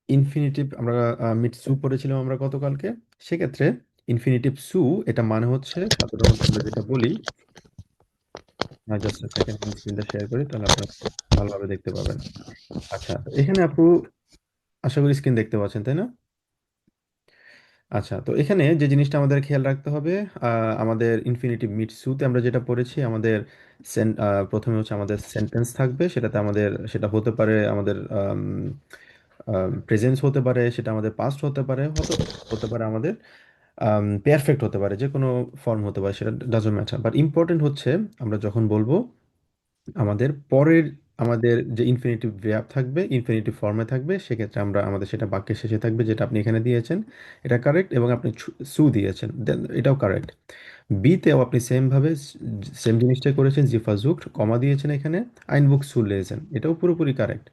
Infinitive আমরা meet সু পড়েছিলাম আমরা গতকালকে। সেক্ষেত্রে ইনফিনিটিভ সু এটা মানে হচ্ছে সাধারণত আমরা যেটা বলি, জাস্ট সেকেন্ড আমি স্ক্রিনটা শেয়ার করি তাহলে আপনারা ভালোভাবে দেখতে পাবেন। আচ্ছা, তো এখানে আপু আশা করি স্ক্রিন দেখতে পাচ্ছেন, তাই না? আচ্ছা, তো এখানে যে জিনিসটা আমাদের খেয়াল রাখতে হবে, আমাদের ইনফিনিটিভ মিট সুতে আমরা যেটা পড়েছি, আমাদের প্রথমে হচ্ছে আমাদের সেন্টেন্স থাকবে, সেটাতে আমাদের সেটা হতে পারে আমাদের প্রেজেন্স হতে পারে, সেটা আমাদের পাস্ট হতে পারে, হতে হতে পারে আমাদের পারফেক্ট হতে পারে, যে কোনো ফর্ম হতে পারে, সেটা ডাজন্ট ম্যাটার। বাট ইম্পর্টেন্ট হচ্ছে আমরা যখন বলবো আমাদের পরের আমাদের যে ইনফিনিটিভ ভার্ব থাকবে ইনফিনিটিভ ফর্মে থাকবে, সেক্ষেত্রে আমরা আমাদের সেটা বাক্যের শেষে থাকবে, যেটা আপনি এখানে দিয়েছেন এটা কারেক্ট, এবং আপনি সু দিয়েছেন দেন এটাও কারেক্ট। বিতেও আপনি সেম ভাবে সেম জিনিসটাই করেছেন, জি ভার্সুcht কমা দিয়েছেন এখানে, আইন বুক সু লেজেন, এটাও পুরোপুরি কারেক্ট।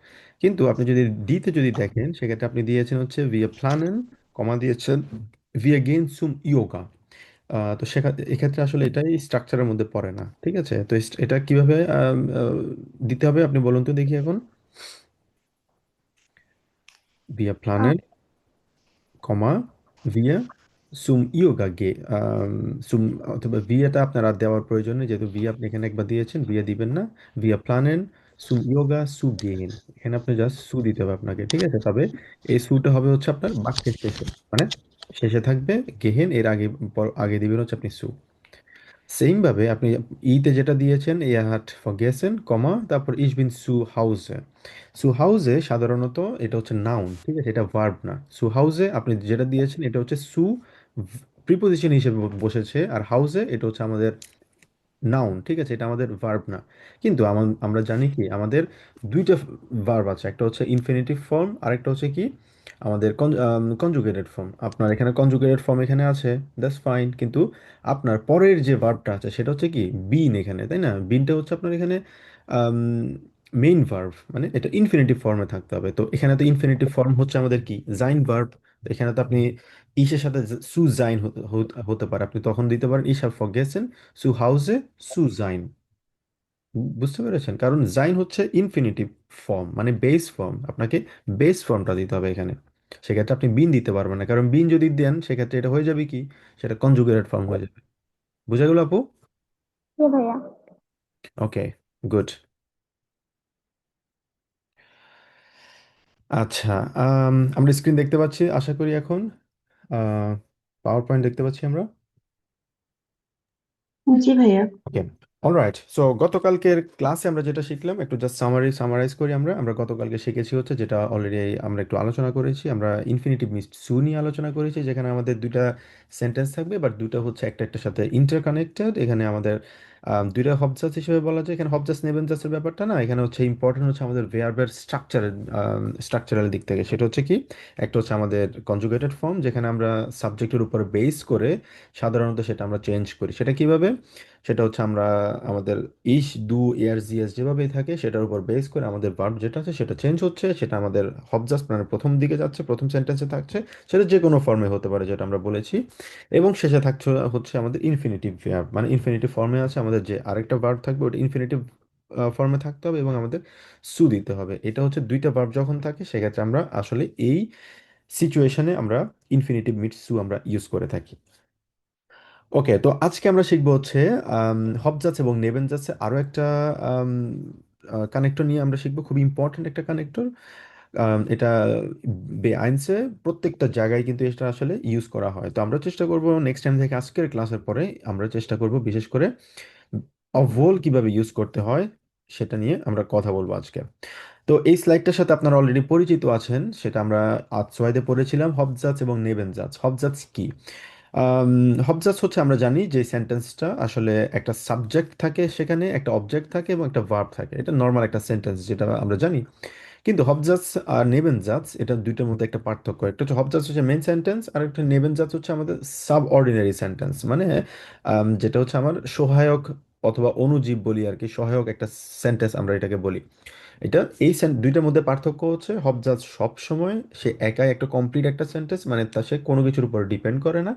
কিন্তু আপনি যদি ডিতে যদি দেখেন, সেক্ষেত্রে আপনি দিয়েছেন হচ্ছে ভিয়া প্ল্যানেন, কমা দিয়েছেন ভিয়া গেন সুম ইয়োগা। তো এক্ষেত্রে আসলে এটাই স্ট্রাকচারের মধ্যে পড়ে না, ঠিক আছে? তো এটা কিভাবে দিতে হবে আপনি বলুন তো দেখি এখন। ভিয়া আহ, প্ল্যানেট, কমা, ভিয়া সুম ইয়োগা গে, সুম, অথবা ভিয়াটা আপনার আর দেওয়ার প্রয়োজন নেই, যেহেতু ভিয়া আপনি এখানে একবার দিয়েছেন, ভিয়া দিবেন না। ভিয়া প্ল্যানেন সুম ইয়োগা সু গেন, এখানে আপনি জাস্ট সু দিতে হবে আপনাকে, ঠিক আছে? তবে এই সুটা হবে হচ্ছে আপনার বাক্যের শেষে, মানে শেষে থাকবে গেহেন, এর আগে আগে দিবেন হচ্ছে আপনি সু। সেম ভাবে আপনি ইতে যেটা দিয়েছেন, এ হাট গেসেন, কমা, তারপর ইস বিন সু হাউসে। সু হাউসে সাধারণত এটা হচ্ছে নাউন, ঠিক আছে? এটা ভার্ব না। সু হাউসে আপনি যেটা দিয়েছেন এটা হচ্ছে সু প্রিপোজিশন হিসেবে বসেছে, আর হাউসে এটা হচ্ছে আমাদের নাউন, ঠিক আছে? এটা আমাদের ভার্ব না। কিন্তু আমরা জানি কি আমাদের দুইটা ভার্ব আছে, একটা হচ্ছে ইনফিনিটিভ ফর্ম, আরেকটা হচ্ছে কি আমাদের কনজুগেটেড ফর্ম। আপনার এখানে কনজুগেটেড ফর্ম এখানে আছে, দ্যাটস ফাইন, কিন্তু আপনার পরের যে ভার্বটা আছে সেটা হচ্ছে কি বিন এখানে, তাই না? বিনটা হচ্ছে আপনার এখানে মেইন ভার্ব, মানে এটা ইনফিনিটিভ ফর্মে থাকতে হবে। তো এখানে তো ইনফিনিটিভ ফর্ম হচ্ছে আমাদের কি জাইন ভার্ব। এখানে তো আপনি ইসের সাথে সু জাইন হতে পারে, আপনি তখন দিতে পারেন ইস হ্যাভ ফরগেসেন সু হাউসে সু জাইন। বুঝতে পেরেছেন? কারণ জাইন হচ্ছে ইনফিনিটিভ ফর্ম, মানে বেস ফর্ম, আপনাকে বেস ফর্মটা দিতে হবে এখানে। সেক্ষেত্রে আপনি বিন দিতে পারবেন না, কারণ বিন যদি দেন সেক্ষেত্রে এটা হয়ে যাবে কি, সেটা কনজুগেটেড ফর্ম হয়ে যাবে। বুঝা গেল আপু? জি ভাইয়া। ওকে, গুড। আচ্ছা, আমরা স্ক্রিন দেখতে পাচ্ছি আশা করি এখন। পাওয়ার পয়েন্ট দেখতে পাচ্ছি আমরা। জি ভাইয়া। ওকে, অলরাইট। সো গতকালকের ক্লাসে আমরা যেটা শিখলাম একটু জাস্ট সামারাইজ করি। আমরা গতকালকে শিখেছি হচ্ছে, যেটা অলরেডি আমরা একটু আলোচনা করেছি, আমরা ইনফিনিটিভ মিক্সড সু নিয়ে আলোচনা করেছি, যেখানে আমাদের দুইটা সেন্টেন্স থাকবে, বাট দুইটা হচ্ছে একটা একটার সাথে ইন্টারকানেক্টেড। এখানে আমাদের দুইটা হবজাস হিসেবে বলা যায়। এখানে হবজাস নেবেনজাসের ব্যাপারটা না, এখানে হচ্ছে ইম্পর্টেন্ট হচ্ছে আমাদের ভেয়ারবের স্ট্রাকচারাল দিক থেকে। সেটা হচ্ছে কি, একটা হচ্ছে আমাদের কনজুগেটেড ফর্ম, যেখানে আমরা সাবজেক্টের উপর বেস করে সাধারণত সেটা আমরা চেঞ্জ করি। সেটা কিভাবে? সেটা হচ্ছে আমরা আমাদের ইস ডু এয়ার জিএস যেভাবেই থাকে সেটার উপর বেস করে আমাদের ভার্ব যেটা আছে সেটা চেঞ্জ হচ্ছে, সেটা আমাদের হবজাস্ট মানে প্রথম দিকে যাচ্ছে, প্রথম সেন্টেন্সে থাকছে, সেটা যে কোনো ফর্মে হতে পারে যেটা আমরা বলেছি। এবং শেষে থাকছে হচ্ছে আমাদের ইনফিনিটিভ ভার্ব, মানে ইনফিনিটিভ ফর্মে আছে আমাদের যে আরেকটা ভার্ব থাকবে ওটা ইনফিনিটিভ ফর্মে থাকতে হবে, এবং আমাদের সু দিতে হবে। এটা হচ্ছে দুইটা ভার্ব যখন থাকে সেক্ষেত্রে আমরা আসলে এই সিচুয়েশনে আমরা ইনফিনিটিভ মিট সু আমরা ইউজ করে থাকি। ওকে, তো আজকে আমরা শিখবো হচ্ছে হবজাস এবং নেবেনজাসে আরো একটা কানেক্টর নিয়ে আমরা শিখবো, খুব ইম্পর্ট্যান্ট একটা কানেক্টর। এটা বেআইনসে প্রত্যেকটা জায়গায় কিন্তু এটা আসলে ইউজ করা হয়। তো আমরা চেষ্টা করব নেক্সট টাইম থেকে, আজকের ক্লাসের পরে আমরা চেষ্টা করব বিশেষ করে অভোল কিভাবে ইউজ করতে হয় সেটা নিয়ে আমরা কথা বলবো আজকে। তো এই স্লাইডটার সাথে আপনারা অলরেডি পরিচিত আছেন, সেটা আমরা আজ সোয়াইদে পড়েছিলাম, হবজাস এবং নেবেনজাস। হবজাস কি? আম, হবজাস হচ্ছে আমরা জানি যে সেন্টেন্সটা আসলে একটা সাবজেক্ট থাকে, সেখানে একটা অবজেক্ট থাকে এবং একটা ভার্ব থাকে, এটা নর্মাল একটা সেন্টেন্স যেটা আমরা জানি। কিন্তু হবজাস আর নেবেনজাস এটা দুইটার মধ্যে একটা পার্থক্য। একটা হচ্ছে হবজাস হচ্ছে মেইন সেন্টেন্স, আর একটা নেবেনজাস হচ্ছে আমাদের সাব অর্ডিনারি সেন্টেন্স, মানে যেটা হচ্ছে আমার সহায়ক অথবা অনুজীব বলি আর কি, সহায়ক একটা সেন্টেন্স আমরা এটাকে বলি। এটা এই দুইটার মধ্যে পার্থক্য হচ্ছে হবজাজ সব সময় সে একাই একটা কমপ্লিট একটা সেন্টেন্স, মানে তা সে কোনো কিছুর উপর ডিপেন্ড করে না।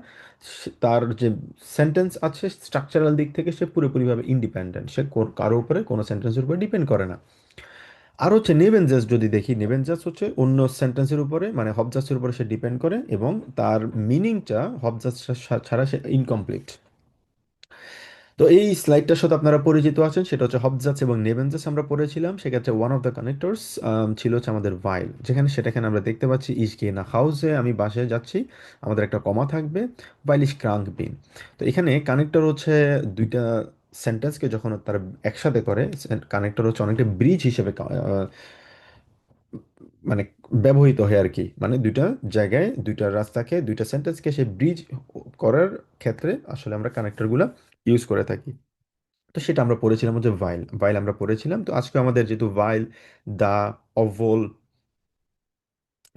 তার যে সেন্টেন্স আছে স্ট্রাকচারাল দিক থেকে সে পুরোপুরিভাবে ইন্ডিপেন্ডেন্ট, সে কারো উপরে কোনো সেন্টেন্সের উপর ডিপেন্ড করে না। আর হচ্ছে নেভেনজাস, যদি দেখি নেভেনজাস হচ্ছে অন্য সেন্টেন্সের উপরে মানে হবজাসের উপরে সে ডিপেন্ড করে এবং তার মিনিংটা হবজাস ছাড়া সে ইনকমপ্লিট। তো এই স্লাইডটার সাথে আপনারা পরিচিত আছেন, সেটা হচ্ছে হবজাস এবং নেভেনজাস আমরা পড়েছিলাম। সেক্ষেত্রে ওয়ান অফ দ্য কানেক্টরস ছিল হচ্ছে আমাদের ভাইল, যেখানে সেটাখানে আমরা দেখতে পাচ্ছি ইস গে না হাউসে, আমি বাসায় যাচ্ছি, আমাদের একটা কমা থাকবে, ভাইল ইস ক্রাঙ্ক বিন। তো এখানে কানেক্টর হচ্ছে দুইটা সেন্টেন্সকে যখন তারা একসাথে করে, কানেক্টর হচ্ছে অনেকটা ব্রিজ হিসেবে মানে ব্যবহৃত হয় আর কি, মানে দুইটা জায়গায় দুইটা রাস্তাকে দুইটা সেন্টেন্সকে সে ব্রিজ করার ক্ষেত্রে আসলে আমরা কানেক্টরগুলো ইউজ করে থাকি। তো সেটা আমরা পড়েছিলাম হচ্ছে ভাইল, ভাইল আমরা পড়েছিলাম। তো আজকে আমাদের যেহেতু ভাইল, দা, অভল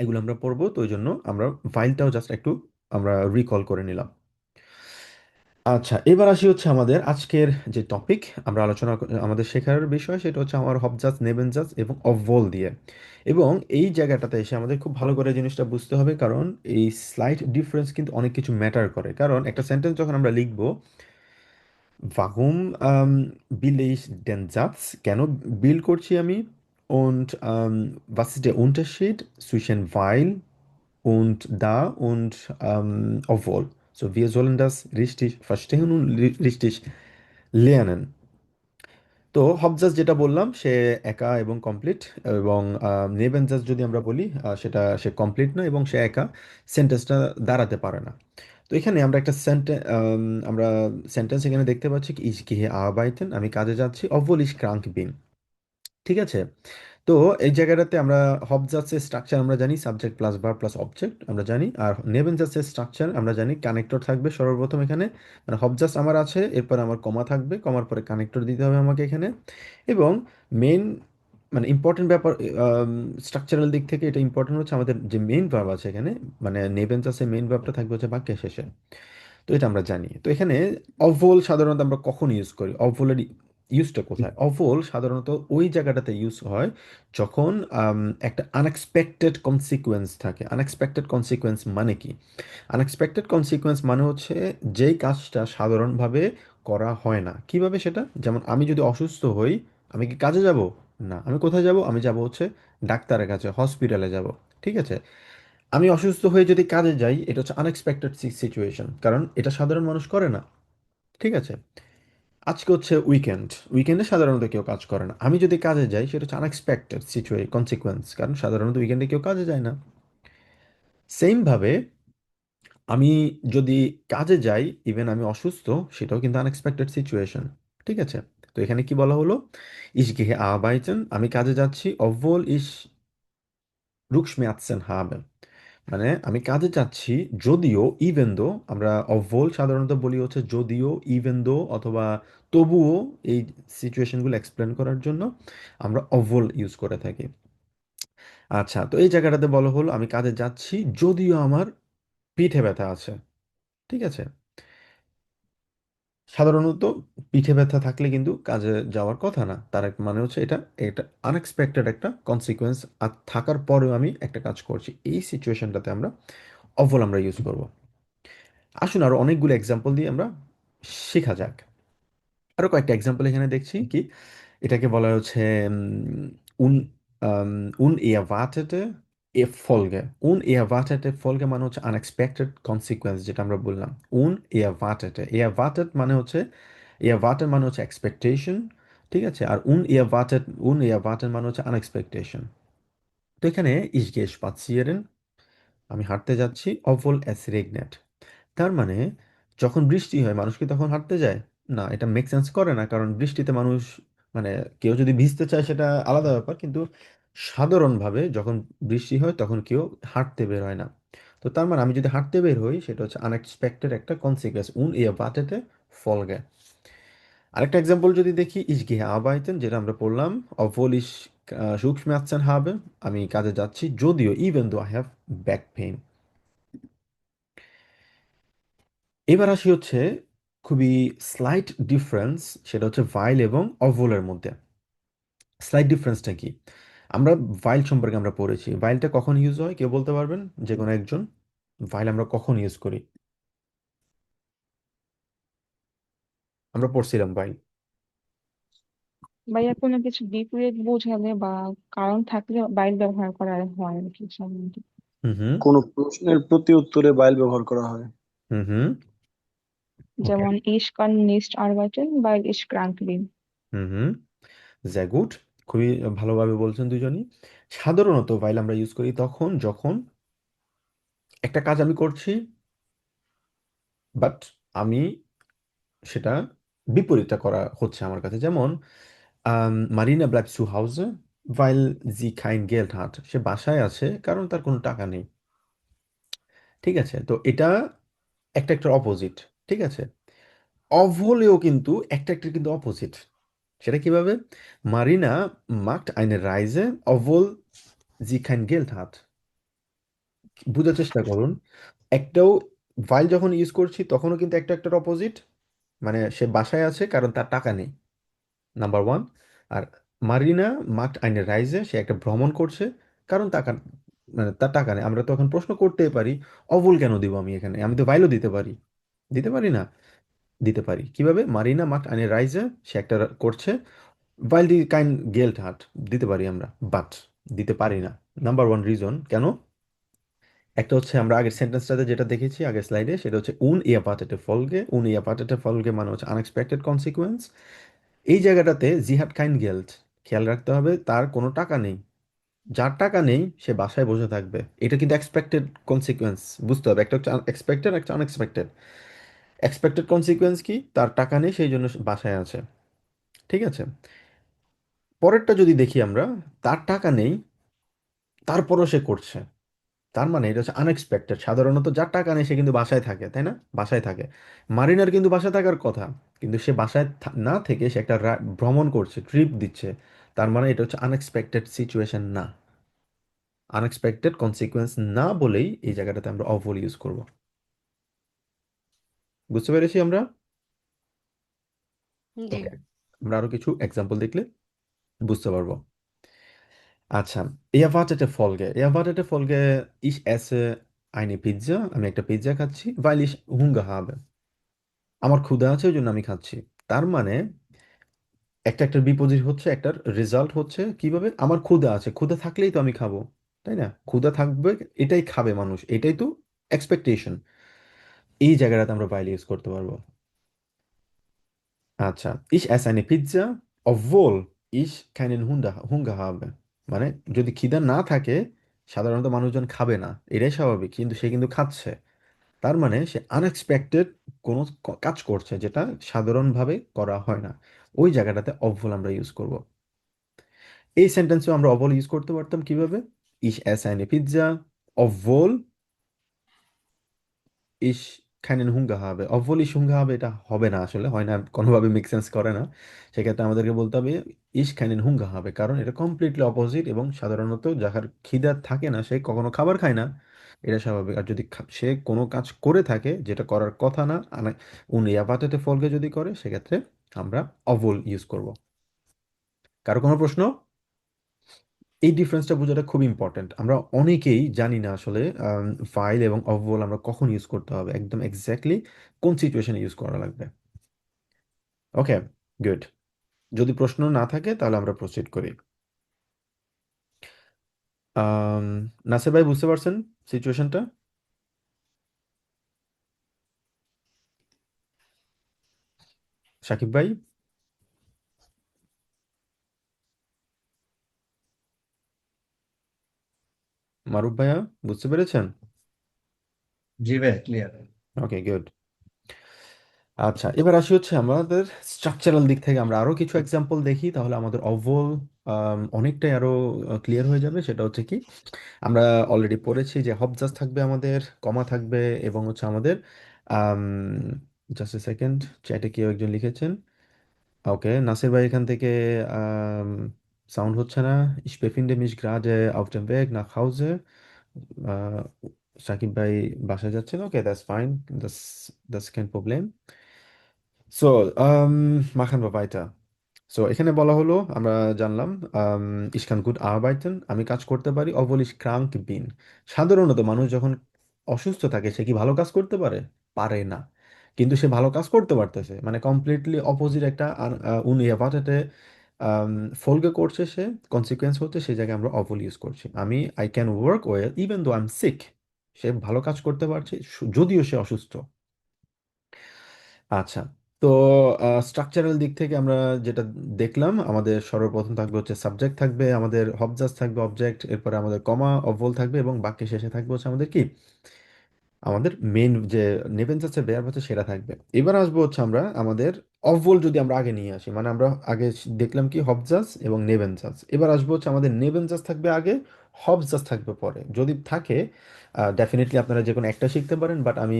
এগুলো আমরা পড়বো, তো ওই জন্য আমরা ভাইলটাও জাস্ট একটু আমরা রিকল করে নিলাম। আচ্ছা, এবার আসি হচ্ছে আমাদের আজকের যে টপিক আমরা আমাদের শেখার বিষয়, সেটা হচ্ছে আমার হবজাস, নেবেনজাস এবং অভ্বল দিয়ে। এবং এই জায়গাটাতে এসে আমাদের খুব ভালো করে জিনিসটা বুঝতে হবে, কারণ এই স্লাইট ডিফারেন্স কিন্তু অনেক কিছু ম্যাটার করে। কারণ একটা সেন্টেন্স যখন আমরা লিখবো, warum will ich den Satz, কেন বিল করছি আমি, und was ist der Unterschied zwischen weil und da und obwohl. So, wir sollen das richtig verstehen und richtig lernen. তো হবজাস যেটা বললাম সে একা এবং কমপ্লিট, এবং নেবেনজাস যদি আমরা বলি সেটা সে কমপ্লিট না এবং সে একা সেন্টেন্সটা দাঁড়াতে পারে না। তো এখানে আমরা একটা আমরা সেন্টেন্স এখানে দেখতে পাচ্ছি কি ইস গেহে আরবাইতেন, আমি কাজে যাচ্ছি, অবল ইস ক্রাঙ্ক বিন। ঠিক আছে। তো এই জায়গাটাতে আমরা হবজাসের স্ট্রাকচার আমরা জানি, subject plus verb plus object আমরা জানি। আর নেভেনজাসের স্ট্রাকচার আমরা জানি, কানেক্টর থাকবে সর্বপ্রথম এখানে, মানে হবজাস আমার আছে, এরপর আমার কমা থাকবে, কমার পরে কানেক্টর দিতে হবে আমাকে এখানে। এবং মেইন মানে ইম্পর্টেন্ট ব্যাপার, স্ট্রাকচারাল দিক থেকে এটা ইম্পর্টেন্ট হচ্ছে আমাদের যে মেইন ভার্ব আছে এখানে, মানে নেভেনজাসের মেইন ভার্বটা থাকবে হচ্ছে বাক্যের শেষে। তো এটা আমরা জানি। তো এখানে অভ্বল সাধারণত আমরা কখন ইউজ করি, অভ্বলের ইউজটা কোথায়? অভ্বল সাধারণত ওই জায়গাটাতে ইউজ হয় যখন একটা আনএক্সপেক্টেড কনসিকুয়েন্স থাকে। আনএক্সপেক্টেড কনসিকুয়েন্স মানে কি? আনএক্সপেক্টেড কনসিকুয়েন্স মানে হচ্ছে যেই কাজটা সাধারণভাবে করা হয় না। কিভাবে সেটা? যেমন আমি যদি অসুস্থ হই, আমি কি কাজে যাব? না। আমি কোথায় যাব? আমি যাব হচ্ছে ডাক্তারের কাছে, হসপিটালে যাব। ঠিক আছে। আমি অসুস্থ হয়ে যদি কাজে যাই, এটা হচ্ছে আনএক্সপেক্টেড সিচুয়েশন, কারণ এটা সাধারণ মানুষ করে না। ঠিক আছে। আজকে হচ্ছে উইকেন্ড, উইকেন্ডে সাধারণত কেউ কাজ করে না। আমি যদি কাজে যাই, সেটা হচ্ছে আনএক্সপেক্টেড কনসিকুয়েন্স, কারণ সাধারণত উইকেন্ডে কেউ কাজে যায় না। সেম ভাবে আমি যদি কাজে যাই, ইভেন আমি অসুস্থ, সেটাও কিন্তু আনএক্সপেক্টেড সিচুয়েশন। ঠিক আছে। তো এখানে কি বলা হলো, ইস গেহে আরবাইটেন, আমি কাজে যাচ্ছি, অবwohl ich Rückschmerzen habe, মানে আমি কাজে যাচ্ছি যদিও, ইভেন দো, আমরা অভ্যল সাধারণত বলি হচ্ছে যদিও, ইভেন দো অথবা তবুও। এই সিচুয়েশনগুলো এক্সপ্লেন করার জন্য আমরা অভ্যল ইউজ করে থাকি। আচ্ছা, তো এই জায়গাটাতে বলা হলো আমি কাজে যাচ্ছি যদিও আমার পিঠে ব্যথা আছে। ঠিক আছে। সাধারণত পিঠে ব্যথা থাকলে কিন্তু কাজে যাওয়ার কথা না, তার মানে হচ্ছে এটা এটা আনএক্সপেক্টেড একটা কনসিকোয়েন্স আর থাকার পরেও আমি একটা কাজ করছি, এই সিচুয়েশনটাতে আমরা অভ্যল আমরা ইউজ করব। আসুন আরো অনেকগুলো এক্সাম্পল দিয়ে আমরা শেখা যাক। আরো কয়েকটা এক্সাম্পল এখানে দেখছি কি, এটাকে বলা হচ্ছে উন unerwartete Folge। unerwartete Folge মানে হচ্ছে আনএক্সপেক্টেড কনসিকোয়েন্স, যেটা আমরা বললাম unerwartete। erwartet মানে হচ্ছে, erwartet মানে হচ্ছে এক্সপেকটেশন। ঠিক আছে। আর unerwartet মানে হচ্ছে আনএক্সপেকটেশন। তো এখানে ich gehe spazieren, আমি হাঁটতে যাচ্ছি, obwohl es regnet। তার মানে যখন বৃষ্টি হয় মানুষ কি তখন হাঁটতে যায়? না, এটা মেক সেন্স করে না, কারণ বৃষ্টিতে মানুষ, মানে কেউ যদি ভিজতে চায় সেটা আলাদা ব্যাপার, কিন্তু সাধারণভাবে যখন বৃষ্টি হয় তখন কেউ হাঁটতে বের হয় না। তো তার মানে আমি যদি হাঁটতে বের হই, সেটা হচ্ছে আনএক্সপেক্টেড একটা কনসিকুয়েন্স, unerwartete Folge। আরেকটা এক্সাম্পল যদি দেখি, ich gehe arbeiten, যেটা আমরা পড়লাম, obwohl ich Rückenschmerzen habe, আমি কাজে যাচ্ছি যদিও, even though I have back pain। এবার আসি হচ্ছে খুবই স্লাইট ডিফারেন্স, সেটা হচ্ছে ভাইল এবং অভোলের মধ্যে। স্লাইট ডিফারেন্সটা কি? আমরা ভাইল সম্পর্কে আমরা পড়েছি, ভাইলটা কখন ইউজ হয় কেউ বলতে পারবেন? যে কোনো একজন, ভাইল আমরা কখন ইউজ করি? আমরা পড়ছিলাম ভাইল। ভাইয়া কোনো কিছু বিপরীত বোঝালে বা কারণ থাকলে বাইর ব্যবহার করা হয় আর কি সাধারণত। হুম হুম। কোনো প্রশ্নের প্রতি উত্তরে বাইল ব্যবহার করা হয়। হুম হুম। ওকে। যেমন ich kann nicht arbeiten weil ich krank bin। হুম হুম। sehr gut। খুবই ভালোভাবে বলছেন দুজনই। সাধারণত ভাইল আমরা ইউজ করি তখন যখন একটা কাজ আমি করছি, বাট আমি সেটা বিপরীতটা করা হচ্ছে আমার কাছে। যেমন Marina bleibt zu Hause weil sie kein Geld hat। সে বাসায় আছে কারণ তার কোনো টাকা নেই। ঠিক আছে, তো এটা একটা একটা অপোজিট। ঠিক আছে, অভ হলেও কিন্তু একটা একটা কিন্তু অপোজিট। সেটা কিভাবে? Marina macht eine Reise obwohl sie kein Geld hat। বোঝার চেষ্টা করুন, একটাও ভাইল যখন ইউজ করছি তখনও কিন্তু একটা একটার অপোজিট। মানে সে বাসায় আছে কারণ তার টাকা নেই, নাম্বার ওয়ান। আর মারিনা মার্কড আইনের রাইজে সে একটা ভ্রমণ করছে কারণ টাকা, মানে তার টাকা নেই। আমরা তো এখন প্রশ্ন করতেই পারি অবুল কেন দিব আমি এখানে, আমি তো ভাইলও দিতে পারি। দিতে পারি না? দিতে পারি। কিভাবে? মারিনা মার্কড আইনের রাইজে সে একটা করছে, ভাইল দি কাইন গেল্ট হাট দিতে পারি আমরা, বাট দিতে পারি না। নাম্বার ওয়ান রিজন কেন? একটা হচ্ছে আমরা আগের সেন্টেন্সটাতে যেটা দেখেছি আগের স্লাইডে, সেটা হচ্ছে উন ইয়াপাটেটে ফলগে মানে হচ্ছে আনএক্সপেক্টেড কনসিকুয়েন্স। এই জায়গাটাতে জিহাদ কাইন গেল্ট, খেয়াল রাখতে হবে তার কোনো টাকা নেই। যার টাকা নেই সে বাসায় বসে থাকবে, এটা কিন্তু এক্সপেক্টেড কনসিকুয়েন্স। বুঝতে হবে, একটা হচ্ছে এক্সপেক্টেড, একটা আনএক্সপেক্টেড। এক্সপেক্টেড কনসিকুয়েন্স কি? তার টাকা নেই সেই জন্য সে বাসায় আছে। ঠিক আছে, পরেরটা যদি দেখি আমরা, তার টাকা নেই তারপরও সে করছে, তার মানে এটা হচ্ছে আনএক্সপেক্টেড। সাধারণত যার টাকা নেই সে কিন্তু বাসায় থাকে, তাই না? বাসায় থাকে। মারিনার কিন্তু বাসায় থাকার কথা, কিন্তু সে বাসায় না থেকে সে একটা ভ্রমণ করছে, ট্রিপ দিচ্ছে। তার মানে এটা হচ্ছে আনএক্সপেক্টেড সিচুয়েশন না, আনএক্সপেক্টেড কনসিকুয়েন্স না বলেই এই জায়গাটাতে আমরা অফল ইউজ করব। বুঝতে পেরেছি আমরা? জি। ওকে, আমরা আরো কিছু এক্সাম্পল দেখলে বুঝতে পারবো। আচ্ছা, এয়ারওয়ার্টেটে ফলগে ich esse eine Pizza। আমি একটা পিৎজা খাচ্ছি weil ich Hunger habe। আমার ক্ষুধা আছে ওই জন্য আমি খাচ্ছি। তার মানে একটা একটার বিপরীত হচ্ছে, একটার রেজাল্ট হচ্ছে কিভাবে? আমার ক্ষুধা আছে, ক্ষুধা থাকলেই তো আমি খাবো, তাই না? ক্ষুধা থাকবে, এটাই খাবে মানুষ, এটাই তো এক্সপেকটেশন। এই জায়গাটাতে আমরা বাইলে ইউজ করতে পারবো। আচ্ছা, ich esse eine Pizza obwohl ich keinen Hunger habe। মানে যদি খিদা না থাকে সাধারণত মানুষজন খাবে না, এটাই স্বাভাবিক, কিন্তু সে কিন্তু খাচ্ছে। তার মানে সে আনএক্সপেক্টেড কোনো কাজ করছে যেটা সাধারণভাবে করা হয় না। ওই জায়গাটাতে অভ্যল আমরা ইউজ করব। এই সেন্টেন্সেও আমরা অভ্যল ইউজ করতে পারতাম কিভাবে? Ich esse eine Pizza obwohl ich keinen Hunger habe। obwohl ich Hunger habe এটা হবে না, আসলে হয় না, কোনোভাবে মেক সেন্স করে না। সেক্ষেত্রে আমাদেরকে বলতে হবে ich keinen Hunger habe, কারণ এটা কমপ্লিটলি অপোজিট এবং সাধারণত যার খিদা থাকে না সে কখনো খাবার খায় না, এটা স্বাভাবিক। আর যদি সে কোনো কাজ করে থাকে যেটা করার কথা না, উনি ফলকে যদি করে সেক্ষেত্রে আমরা অভল ইউজ করব। কারো কোনো প্রশ্ন? এই ডিফারেন্সটা বোঝাটা খুব ইম্পর্ট্যান্ট। আমরা অনেকেই জানি না আসলে ফাইল এবং অবল আমরা কখন ইউজ করতে হবে, একদম এক্স্যাক্টলি কোন সিচুয়েশনে ইউজ করা লাগবে। ওকে, গুড। যদি প্রশ্ন না থাকে তাহলে আমরা প্রসিড করি। আম, নাসির ভাই বুঝতে পারছেন সিচুয়েশনটা? সাকিব ভাই, মারুফ ভাইয়া, বুঝতে পেরেছেন? জি ভাই, ক্লিয়ার। ওকে, গুড। আচ্ছা, এবার আসি হচ্ছে আমাদের স্ট্রাকচারাল দিক থেকে আমরা আরো কিছু এক্সাম্পল দেখি, তাহলে আমাদের ওভারঅল অনেকটাই আরো ক্লিয়ার হয়ে যাবে। সেটা হচ্ছে কি, আমরা অলরেডি পড়েছি যে হবজাস থাকবে আমাদের, কমা থাকবে, এবং হচ্ছে আমাদের জাস্ট এ সেকেন্ড, চ্যাটে কেউ একজন লিখেছেন। ওকে, নাসির ভাই এখান থেকে সাউন্ড হচ্ছে না। Ich befinde mich gerade auf dem Weg nach Hause। আহ, সাকিব ভাই বাসায় যাচ্ছেন, okay, that's fine, that's kein Problem। So machen wir weiter। So এখানে বলা হলো, আমরা জানলাম ich kann gut arbeiten, আমি কাজ করতে পারি, obwohl ich krank bin। সাধারণত মানুষ যখন অসুস্থ থাকে সে কি ভালো কাজ করতে পারে? পারে না। কিন্তু সে ভালো কাজ করতে পারতেছে, মানে কমপ্লিটলি অপোজিট একটা। উনি আপাততে ফোলকে করছে সে, কনসিকুয়েন্স হচ্ছে সেই জায়গায় আমরা অফল ইউজ করছি। I can work well even though I am sick. সে ভালো কাজ করতে পারছে যদিও সে অসুস্থ। আচ্ছা, তো স্ট্রাকচারাল দিক থেকে আমরা যেটা দেখলাম, আমাদের সর্বপ্রথম থাকবে হচ্ছে সাবজেক্ট, থাকবে আমাদের হবজাস, থাকবে অবজেক্ট, এরপরে আমাদের কমা অবল থাকবে, এবং বাক্যের শেষে থাকবে হচ্ছে আমাদের কি, আমাদের মেইন যে নেভেনজাসের verb হচ্ছে সেটা থাকবে। এবার আসবো হচ্ছে আমরা আমাদের অবল যদি আমরা আগে নিয়ে আসি, মানে আমরা আগে দেখলাম কি হবজাস এবং নেভেনজাস, এবার আসবো হচ্ছে আমাদের নেভেনজাস থাকবে আগে, হবজাস থাকবে পরে। যদি থাকে ডেফিনেটলি আপনারা যে কোনো একটা শিখতে পারেন, বাট আমি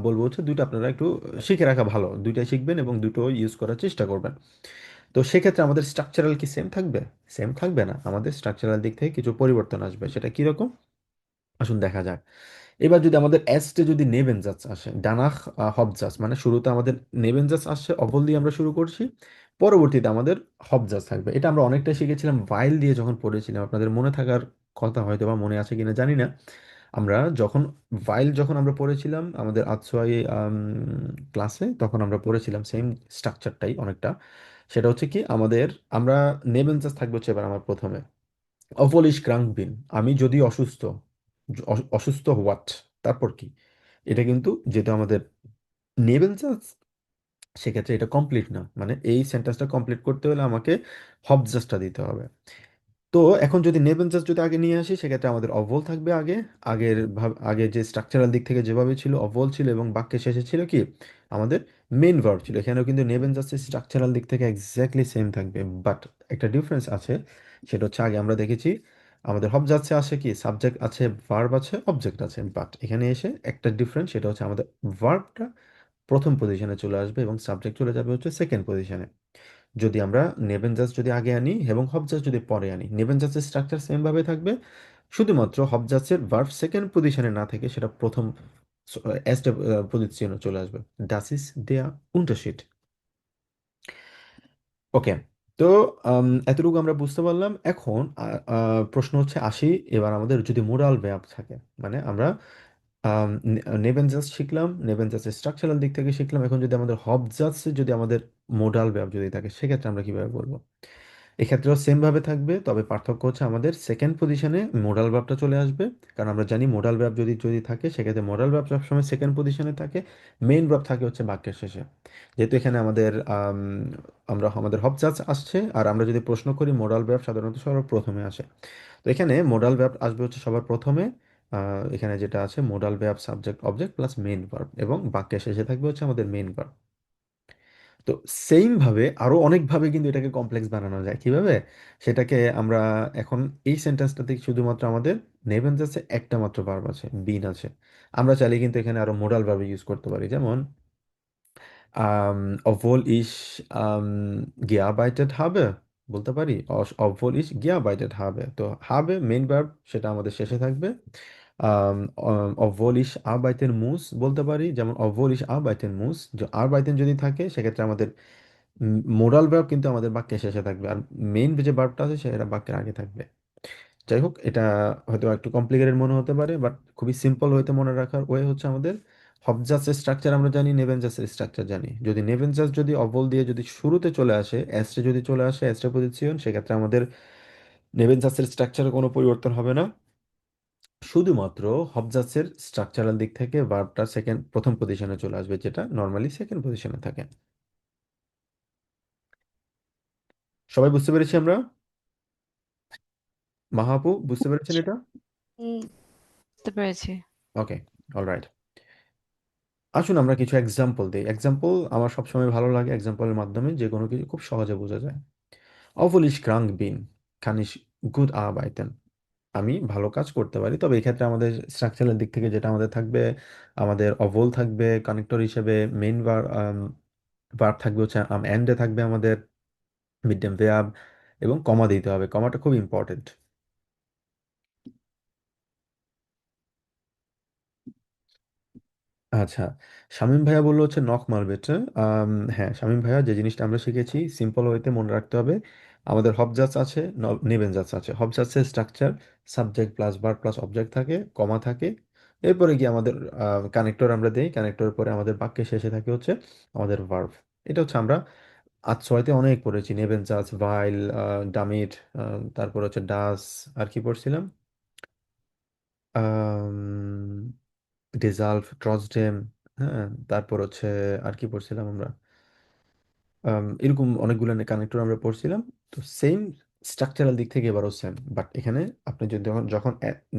বলবো হচ্ছে দুইটা আপনারা একটু শিখে রাখা ভালো, দুইটাই শিখবেন এবং দুটো ইউজ করার চেষ্টা করবেন। তো সেক্ষেত্রে আমাদের স্ট্রাকচারাল কি সেম থাকবে? সেম থাকবে না, আমাদের স্ট্রাকচারাল দিক থেকে কিছু পরিবর্তন আসবে। সেটা কিরকম আসুন দেখা যাক। এবার যদি আমাদের এস্টে যদি নেবেনজাস আসে, ডানাখ হবজাস, মানে শুরুতে আমাদের নেবেনজাস আসছে, অবল দিয়ে আমরা শুরু করছি, পরবর্তীতে আমাদের হবজাস থাকবে। এটা আমরা অনেকটা শিখেছিলাম ভাইল দিয়ে যখন পড়েছিলাম, আপনাদের মনে থাকার কথা, হয়তো বা মনে আছে কিনা জানি না। আমরা যখন ভাইল যখন আমরা পড়েছিলাম আমাদের আতসোয়াই ক্লাসে, তখন আমরা পড়েছিলাম সেম স্ট্রাকচারটাই অনেকটা। সেটা হচ্ছে কি আমাদের, আমরা নেবেনজাস থাকবে হচ্ছে এবার আমার প্রথমে, অবলিশ ক্রাঙ্কবিন, আমি যদি অসুস্থ, অসুস্থ হোয়াট, তারপর কি, এটা কিন্তু যেটা আমাদের নেবেল জাজ, সেক্ষেত্রে এটা কমপ্লিট না, মানে এই সেন্টেন্সটা কমপ্লিট করতে হলে আমাকে হবজাসটা দিতে হবে। তো এখন যদি নেবেন জাস্ট যদি আগে নিয়ে আসি, সেক্ষেত্রে আমাদের অভল থাকবে আগে। আগে যে স্ট্রাকচারাল দিক থেকে যেভাবে ছিল অভল ছিল, এবং বাক্যের শেষে ছিল কি আমাদের মেইন ভার্ব ছিল। এখানেও কিন্তু নেবেন জাস্টের স্ট্রাকচারাল দিক থেকে এক্স্যাক্টলি সেম থাকবে, বাট একটা ডিফারেন্স আছে। সেটা হচ্ছে আগে আমরা দেখেছি আমাদের হবজাসে আছে কি সাবজেক্ট আছে, ভার্ব আছে, অবজেক্ট আছে, বাট এখানে এসে একটা ডিফারেন্স, সেটা হচ্ছে আমাদের ভার্বটা প্রথম পজিশনে চলে আসবে এবং সাবজেক্ট চলে যাবে হচ্ছে সেকেন্ড পজিশনে। যদি আমরা নেবেন জাস্ট যদি আগে আনি এবং হব জাস্ট যদি পরে আনি, নেবেন জাস্টের স্ট্রাকচার সেম ভাবে থাকবে, শুধুমাত্র হব জাস্টের ভার্ব সেকেন্ড পজিশনে না থেকে সেটা প্রথম এস্টে পজিশনে চলে আসবে। ডাস ইস দেয়া উন্টারশিট। ওকে, তো এতটুকু আমরা বুঝতে পারলাম। এখন প্রশ্ন হচ্ছে আসি, এবার আমাদের যদি মোরাল ভ্যাব থাকে, মানে আমরা নেবেন জাস্ট শিখলাম, নেবেন জাস্টের স্ট্রাকচারাল দিক থেকে শিখলাম, এখন যদি আমাদের হব জাস্ট যদি আমাদের মোডাল ভ্যাব যদি থাকে, সেক্ষেত্রে আমরা কিভাবে বলবো? এক্ষেত্রেও সেম ভাবে থাকবে, তবে পার্থক্য হচ্ছে আমাদের সেকেন্ড পজিশনে মোডাল ভার্বটা চলে আসবে। কারণ আমরা জানি মোডাল ভার্ব যদি যদি থাকে, সেক্ষেত্রে মোডাল ভার্ব সবসময় সেকেন্ড পজিশনে থাকে, মেইন ভার্ব থাকে হচ্ছে বাক্যের শেষে। যেহেতু এখানে আমাদের আমাদের হবজাজ আসছে, আর আমরা যদি প্রশ্ন করি মোডাল ভার্ব সাধারণত সবার প্রথমে আসে। তো এখানে মোডাল ভার্ব আসবে হচ্ছে সবার প্রথমে। এখানে যেটা আছে modal verb subject object plus main verb, এবং বাক্যের শেষে থাকবে হচ্ছে আমাদের মেইন ভার্ব। তো সেইম ভাবে আরো অনেকভাবে কিন্তু এটাকে কমপ্লেক্স বানানো যায়। কিভাবে? সেটাকে আমরা এখন এই সেন্টেন্সটাতে শুধুমাত্র আমাদের নেভেন্স আছে, একটা মাত্র ভার্ব আছে, বিন আছে। আমরা চাইলে কিন্তু এখানে আরো মোডাল ভার্ব ইউজ করতে পারি, যেমন obwohl ich gearbeitet habe, বলতে পারি obwohl ich gearbeitet habe। তো habe মেইন ভার্ব, সেটা আমাদের শেষে থাকবে। obwohl ich arbeiten muss বলতে পারি, যেমন obwohl ich arbeiten muss, যে arbeiten যদি থাকে সেক্ষেত্রে আমাদের মোরাল ভার্ব কিন্তু আমাদের বাক্যের শেষে থাকবে, আর মেইন যে ভার্বটা আছে সেটা বাক্যের আগে থাকবে। যাই হোক, এটা হয়তো একটু কমপ্লিকেটেড মনে হতে পারে, বাট খুবই সিম্পল হইতে মনে রাখার ওয়ে হচ্ছে আমাদের হবজাসের স্ট্রাকচার আমরা জানি, নেভেনজাসের স্ট্রাকচার জানি। যদি নেভেনজাস যদি অবল দিয়ে যদি শুরুতে চলে আসে, এসটে যদি চলে আসে, এসটে পজিশন, সেক্ষেত্রে আমাদের নেভেনজাসের স্ট্রাকচারে কোনো পরিবর্তন হবে না। শুধুমাত্র হবজাসের স্ট্রাকচারাল দিক থেকে ভার্বটা প্রথম পজিশনে চলে আসবে, যেটা নর্মালি সেকেন্ড পজিশনে থাকে। সবাই বুঝতে পেরেছি আমরা? মাহাপু বুঝতে পেরেছেন এটা? হুম, বুঝতে পেরেছি। ওকে, অলরাইট। আসুন আমরা কিছু এক্সাম্পল দিই। এক্সাম্পল আমার সবসময় ভালো লাগে, এক্সাম্পলের মাধ্যমে যে কোনো কিছু খুব সহজে বোঝা যায়। Obwohl ich krank bin, kann ich gut arbeiten। আমি ভালো কাজ করতে পারি, তবে এক্ষেত্রে আমাদের স্ট্রাকচারের দিক থেকে যেটা আমাদের থাকবে, আমাদের অভল থাকবে কানেক্টর হিসেবে, মেইন ভার্ব থাকবে হচ্ছে এন্ডে থাকবে আমাদের মিড ভার্ব, এবং কমা দিতে হবে, কমাটা খুব ইম্পর্টেন্ট। আচ্ছা, শামীম ভাইয়া বললো হচ্ছে নখ মারবেটা। হ্যাঁ শামীম ভাইয়া, যে জিনিসটা আমরা শিখেছি সিম্পল ওয়েতে মনে রাখতে হবে, আমাদের হবজাস আছে, নেবেনজাস আছে। হবজাসের structure subject plus verb plus object থাকে, কমা থাকে, এরপরে কি আমাদের কানেক্টর আমরা দেই, কানেক্টরের পরে আমাদের বাক্যের শেষে থাকে হচ্ছে আমাদের ভার্ব। এটা হচ্ছে আমরা আচ্ছয়তে অনেক পড়েছি, নেবেনজাস, ভাইল, ডামিট, তারপর হচ্ছে ডাস, আর কি পড়ছিলাম, ডিজালভ, ট্রসডেম, হ্যাঁ, তারপর হচ্ছে আর কি পড়ছিলাম আমরা, এরকম অনেকগুলো কানেক্টর আমরা পড়ছিলাম। তো সেম স্ট্রাকচারাল দিক থেকে এবারও সেম, বাট এখানে আপনি যদি যখন যখন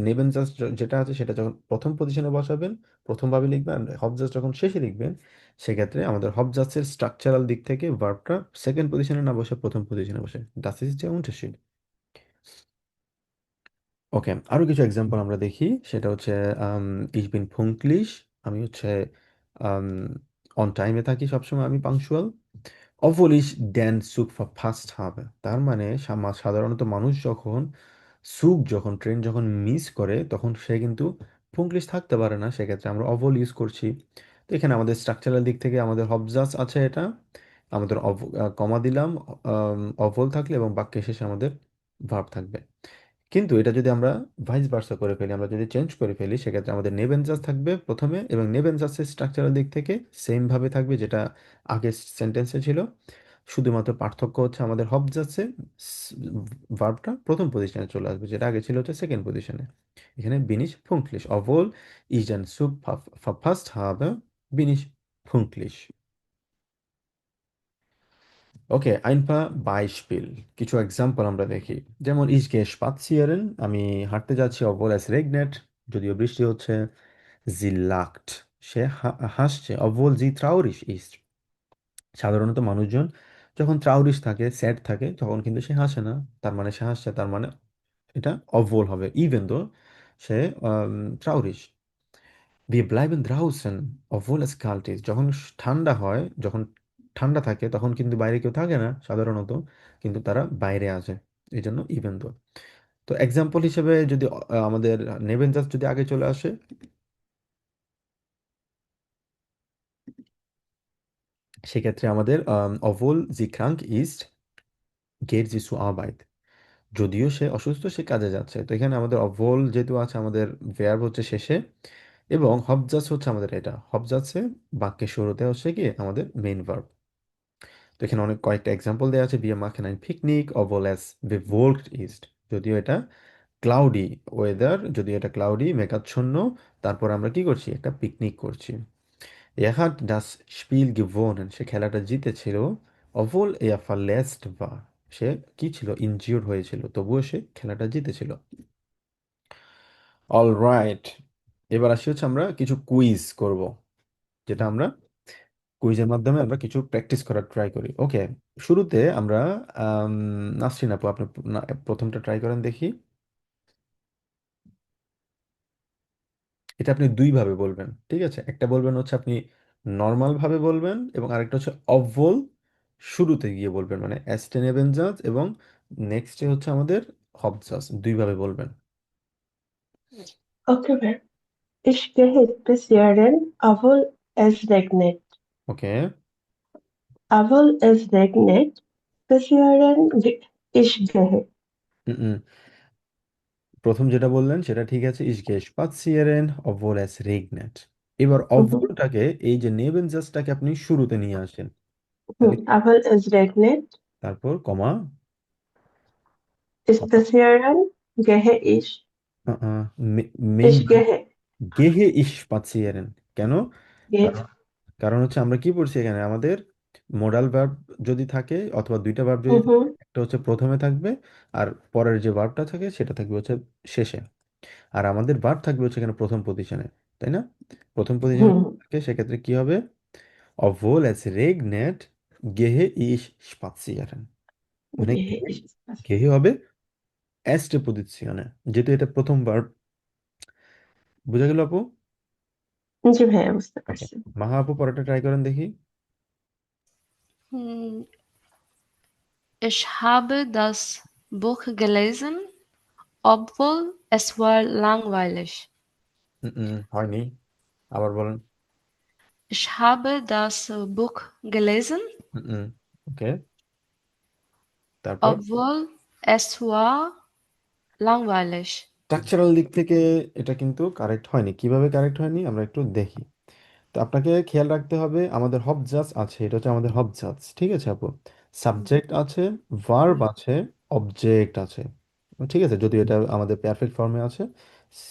নেবেন জাস্ট যেটা আছে সেটা যখন প্রথম পজিশনে বসাবেন, প্রথমভাবে লিখবেন, হব জাস্ট যখন শেষে লিখবেন, সেক্ষেত্রে আমাদের হব জাস্টের স্ট্রাকচারাল দিক থেকে ভার্বটা সেকেন্ড পজিশনে না বসে প্রথম পজিশনে বসে। Das is the unterschied। ওকে, আরো কিছু এক্সাম্পল আমরা দেখি। সেটা হচ্ছে ich bin pünktlich, আমি হচ্ছে অন টাইমে থাকি সবসময়, আমি punctual. obwohl ich den Zug verpasst habe, তার মানে সাধারণত মানুষ যখন যখন ট্রেন যখন মিস করে তখন সে কিন্তু পুংলিশ থাকতে পারে না, সেক্ষেত্রে আমরা অভল ইউজ করছি। তো এখানে আমাদের স্ট্রাকচারাল দিক থেকে আমাদের হবজাস আছে, এটা আমাদের কমা দিলাম অভল থাকলে, এবং বাক্যের শেষে আমাদের ভার্ব থাকবে। কিন্তু এটা যদি আমরা ভাইস ভার্সা করে ফেলি, আমরা যদি চেঞ্জ করে ফেলি, সেক্ষেত্রে আমাদের নেবেনজাস থাকবে প্রথমে, এবং নেবেনজাসের স্ট্রাকচারাল দিক থেকে সেম ভাবে থাকবে যেটা আগের সেন্টেন্সে ছিল। শুধুমাত্র পার্থক্য হচ্ছে আমাদের হবজাসে ভার্বটা প্রথম পজিশনে চলে আসবে, যেটা আগে ছিল হচ্ছে সেকেন্ড পজিশনে। এখানে বিনিশ পুংক্লিশ, অভল ich den Zug verpasst habe, bin ich pünktlich। ওকে, ein paar Beispiel, কিছু এক্সাম্পল আমরা দেখি। যেমন ich gehe spazieren, আমি হাঁটতে যাচ্ছি, obwohl es regnet, যদিও বৃষ্টি হচ্ছে। sie lacht, সে হাসছে, obwohl sie traurig ist। সাধারণত মানুষজন যখন ট্রাউরিশ থাকে, স্যাড থাকে, তখন কিন্তু সে হাসে না, তার মানে সে হাসছে, তার মানে এটা obwohl হবে, ইভেন দো সে ট্রাউরিশ। Wir bleiben draußen, obwohl es kalt ist, যখন ঠান্ডা হয়, যখন ঠান্ডা থাকে তখন কিন্তু বাইরে কেউ থাকে না সাধারণত, কিন্তু তারা বাইরে আসে, এই জন্য ইভেন দো। তো এক্সাম্পল হিসেবে যদি আমাদের নেবেন জাস্ট যদি আগে চলে আসে, সেক্ষেত্রে আমাদের obwohl sie krank ist, geht sie zur Arbeit, যদিও সে অসুস্থ সে কাজে যাচ্ছে। তো এখানে আমাদের obwohl যেহেতু আছে, আমাদের verb হচ্ছে শেষে, এবং হবজাস হচ্ছে আমাদের, এটা হবজাসে বাক্যের শুরুতে হচ্ছে কি আমাদের মেইন ভার্ব। তো এখানে অনেক কয়েকটা এক্সাম্পল দেওয়া আছে। Wir machen ein Picknick, obwohl es bewölkt ist, যদিও এটা ক্লাউডি ওয়েদার, যদি এটা ক্লাউডি মেঘাচ্ছন্ন, তারপর আমরা কি করছি, একটা পিকনিক করছি। Er hat das Spiel gewonnen, সে খেলাটা জিতেছিল, obwohl er verletzt war, সে কি ছিল, ইনজিওর্ড হয়েছিল, তবুও সে খেলাটা জিতেছিল। অলরাইট, এবার আসি হচ্ছে আমরা কিছু কুইজ করব, যেটা আমরা কুইজের মাধ্যমে আমরা কিছু প্র্যাকটিস করার ট্রাই করি। ওকে, শুরুতে আমরা আম, নাসরিন আপু, আপনি প্রথমটা ট্রাই করেন দেখি। এটা আপনি দুইভাবে বলবেন, ঠিক আছে? একটা বলবেন হচ্ছে আপনি নর্মাল ভাবে বলবেন, এবং আরেকটা হচ্ছে অভ্বল শুরুতে গিয়ে বলবেন, মানে অ্যাস্টেনেবেনজাজ এবং নেক্সটে হচ্ছে আমাদের হবজাজ, দুইভাবে বলবেন। Okay, ma'am. Ich gehe spazieren, obwohl es regnet. ওকে, Obwohl es regnet, spazieren ich gehe. প্রথম যেটা বললেন সেটা ঠিক আছে, ich gehe spazieren, obwohl es regnet। এবার Mhm. অভ্যলটাকে, এই যে নেবেনজাজটাকে আপনি শুরুতে নিয়ে আসেন, তাহলে Obwohl es regnet, তারপর কমা, কমা, spazieren gehe ich. Main Ich gehe. গেহে ইস spazieren, কেন? Gehe. কারণ কারণ হচ্ছে আমরা কি পড়ছি এখানে, আমাদের মোডাল ভার্ব যদি থাকে অথবা দুইটা ভার্ব যদি থাকে, Mhm. একটা হচ্ছে প্রথমে থাকবে, আর পরের যে ভার্বটা থাকে সেটা থাকবে হচ্ছে শেষে। আর আমাদের ভার্ব থাকবে হচ্ছে এখানে প্রথম পজিশনে, তাই না? প্রথম পজিশনে Mhm. থাকে, সেক্ষেত্রে কি হবে, obwohl es regnet, gehe ich spazieren, মানে Gehe ich গেহে spazieren. হবে এস্টে পজিশনে, যেহেতু এটা প্রথম ভার্ব। বুঝা গেল আপু? জি ভাইয়া বুঝতে ওকে, পারছি। মাহা আপু পরেরটা ট্রাই করেন দেখি। Hm, Ich habe das Buch gelesen, obwohl es war langweilig. হয়নি, আবার বলেন। Ich habe das Buch gelesen, ওকে, তারপর obwohl es war langweilig. Structural দিক থেকে এটা কিন্তু কারেক্ট হয়নি। কিভাবে কারেক্ট হয়নি আমরা একটু দেখি। তো আপনাকে খেয়াল রাখতে হবে আমাদের হবজাস আছে, এটা হচ্ছে আমাদের হবজাস, ঠিক আছে আপু? সাবজেক্ট আছে, ভার্ব আছে, অবজেক্ট আছে, ঠিক আছে? যদি এটা আমাদের পারফেক্ট ফর্মে আছে,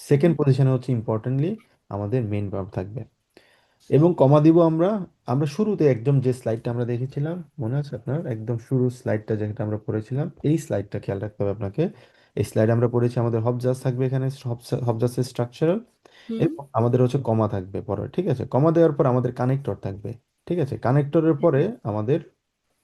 সেকেন্ড পজিশনে হচ্ছে ইম্পর্টেন্টলি আমাদের মেইন ভার্ব থাকবে। এবং কমা দিব আমরা। আমরা শুরুতে একদম যে স্লাইডটা আমরা দেখেছিলাম, মনে আছে আপনার? একদম শুরুর স্লাইডটা যেটা আমরা পড়েছিলাম, এই স্লাইডটা খেয়াল রাখতে হবে আপনাকে। এই স্লাইডে আমরা পড়েছি আমাদের হবজাস থাকবে এখানে, হবজাসের স্ট্রাকচারাল, হুম এবং আমাদের হচ্ছে কমা থাকবে পরে, ঠিক আছে? কমা দেওয়ার পর আমাদের কানেক্টর থাকবে, ঠিক আছে? কানেক্টরের পরে আমাদের